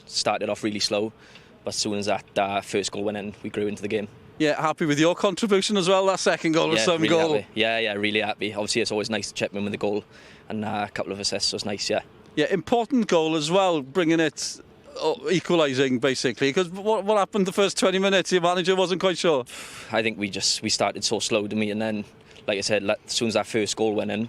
S21: started off really slow, but as soon as that first goal went in, we grew into the game.
S4: Yeah, happy with your contribution as well. That second goal was some
S21: really
S4: goal.
S21: Happy. Yeah, really happy. Obviously, it's always nice to chip in with a goal, and a couple of assists, so it's nice, yeah. Yeah,
S4: important goal as well, bringing it, equalising basically, because what happened the first 20 minutes? Your manager wasn't quite sure.
S21: I think we started so slow to me, and then, like I said, as soon as that first goal went in,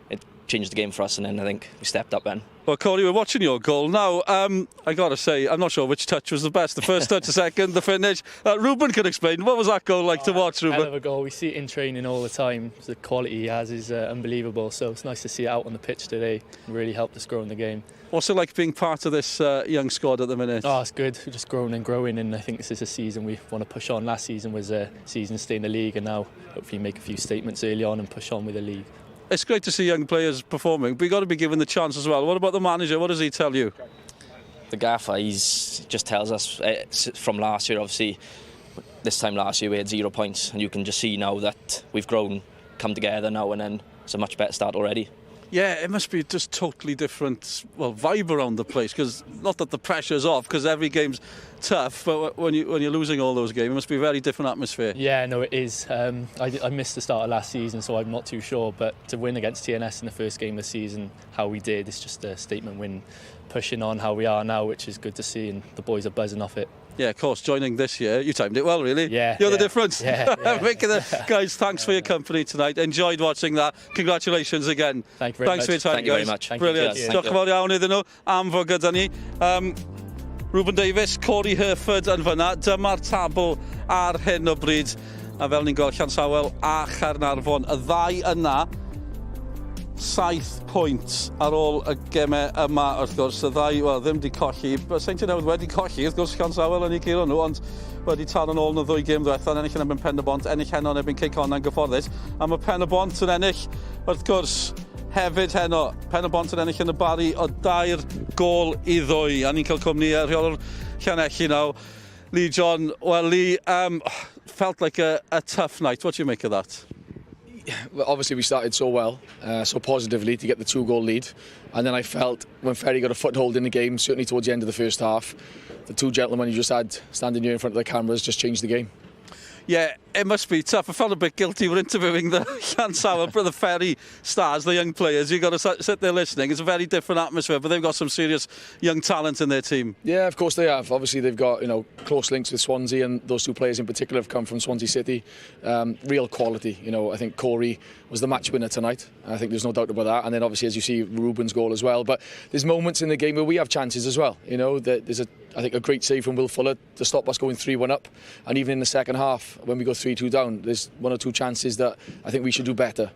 S21: it changed the game for us, and then I think we stepped up then.
S4: Well, Corey, we're watching your goal now. I got to say, I'm not sure which touch was the best. The first touch, the second, the finish. Ruben can explain. What was that goal like to watch, Ruben?
S20: Hell of a goal. We see it in training all the time. The quality he has is unbelievable. So it's nice to see it out on the pitch today. It really helped us grow in the game.
S4: What's it like being part of this young squad at the minute?
S20: Oh, it's good. We're just growing and growing, and I think this is a season we want to push on. Last season was a season to stay in the league, and now hopefully make a few statements early on and push on with the league.
S4: It's great to see young players performing, but you've got to be given the chance as well. What about the manager? What does he tell you?
S21: The gaffer, he just tells us from last year, obviously, this time last year we had 0 points, and you can just see now that we've grown, come together now, and then it's a much better start already.
S4: Yeah, it must be just totally different, vibe around the place, because not that the pressure's off, because every game's tough, but when you're losing all those games, it must be a very different atmosphere.
S20: Yeah, no, it is. I missed the start of last season, so I'm not too sure, but to win against TNS in the first game of the season, how we did, it's just a statement win, pushing on how we are now, which is good to see, and the boys are buzzing off it.
S4: Yeah, of course, joining this year, you timed it well, really.
S20: Yeah.
S4: You're the difference.
S20: Yeah.
S4: Guys, thanks for your company tonight. Enjoyed watching that. Congratulations again.
S20: Thank you very much.
S4: Thanks for your time,
S21: Thank you very much.
S4: Brilliant. Diolch yn fawr iawn iddyn nhw am fod gyda ni. Ruben Davies, Corey Herford yn fyna. Dyma'r tabl ar hyn o bryd. A fel ni'n gweld Llansawel a Caernarfon, y ddau yna, 7 pwynt ar ôl y gemau yma, wrth gwrs. Y ddau, ddim di colli. Seinti Newydd wedi colli, wrth gwrs, Llansawel yn ei giro nhw, ond wedi tal yn ôl yn y 2 gêm ddiwethaf, ennill yn ebyn Pen y Bont, ennill heno yn ebyn Ceycon yn gyfforddus. A mae Pen y Bont yn ennill, wrth gwrs, hefyd heno. Pen y Bont yn ennill yn y Bari o 2 gol I 2. A ni'n cael cwmni rheolwr Llanelli nawr. Lee John, well, Lee, felt like a tough night. What do you make of that?
S7: Well, obviously we started so well, so positively to get the 2-goal lead, and then I felt when Ferry got a foothold in the game, certainly towards the end of the first half, the 2 gentlemen you just had standing here in front of the cameras just changed the game.
S4: Yeah, it must be tough. I felt a bit guilty. We're interviewing the Llansawel, the Ferry stars, the young players. You've got to sit there listening. It's a very different atmosphere, but they've got some serious young talent in their team.
S7: Yeah, of course they have. Obviously they've got, you know, close links with Swansea, and those 2 players in particular have come from Swansea City. Real quality. You know, I think Corey was the match winner tonight. I think there's no doubt about that. And then obviously, as you see, Ruben's goal as well. But there's moments in the game where we have chances as well. You know, there's I think a great save from Will Fuller to stop us going 3-1 up. And even in the second half, when we go 3-2 down, there's 1 or 2 chances that I think we should do better.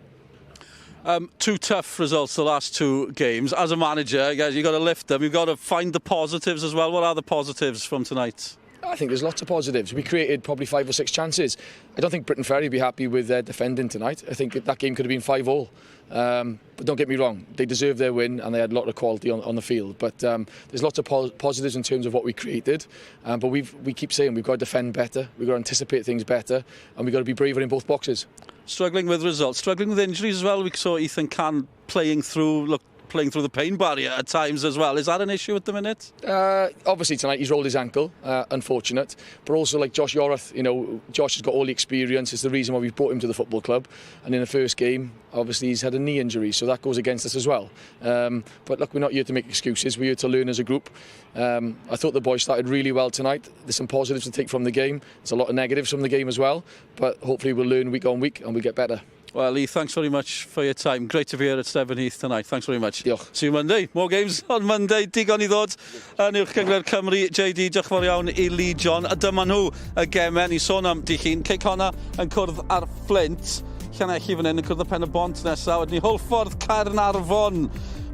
S4: 2 tough results the last 2 games. As a manager, guys, you've got to lift them. You've got to find the positives as well. What are the positives from tonight?
S7: I think there's lots of positives. We created probably 5 or 6 chances. I don't think Briton Ferry would be happy with their defending tonight. I think that game could have been 5-5. But don't get me wrong, they deserved their win and they had a lot of quality on the field. But there's lots of positives in terms of what we created. But we keep saying we've got to defend better, we've got to anticipate things better, and we've got to be braver in both boxes. Struggling with results, struggling with injuries as well. We saw Ethan Can playing through the pain barrier at times as well. Is that an issue at the minute? Obviously tonight he's rolled his ankle, unfortunate. But also like Josh Yorath, you know, Josh has got all the experience. It's the reason why we've brought him to the football club. And in the first game, obviously he's had a knee injury, so that goes against us as well. But look, we're not here to make excuses. We're here to learn as a group. I thought the boys started really well tonight. There's some positives to take from the game. There's a lot of negatives from the game as well. But hopefully we'll learn week on week and we'll get better. Well, Lee, thanks very much for your time. Great to be here at Stebonheath tonight. Thanks very much. Diolch. See you Monday. More games on Monday. Digon I ddod yn uwch cyngor Cymru. JD, diolch fawr iawn I Lee John. A dyma nhw y gemau. Ni sôn am Dichyn. Ceic honna yn cwrdd ar Flint. Llanelli fan hyn yn cwrdd y Pen y Bont nesaf. Wedyn ni Hwlffordd Caernarfon.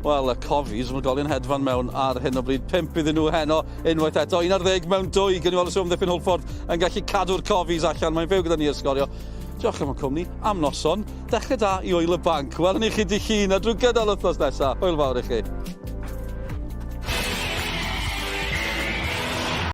S7: Wel, y Cofis, mae'n golyn hedfan mewn ar hyn o bryd. 5 iddyn nhw heno, unwaith eto. 11 mewn 2. Gyn i weld os yw'n ddiffyn Hwlffordd yn gallu cadw'r Cofis allan. Mae'n fyw gyda ni ysgorio. Diolch am y cwmni, am noson. Dechrau da I Oel y Banc. Wel, ni chi Dichyn a drwy gydol wythnos nesaf. Hwyl fawr I chi.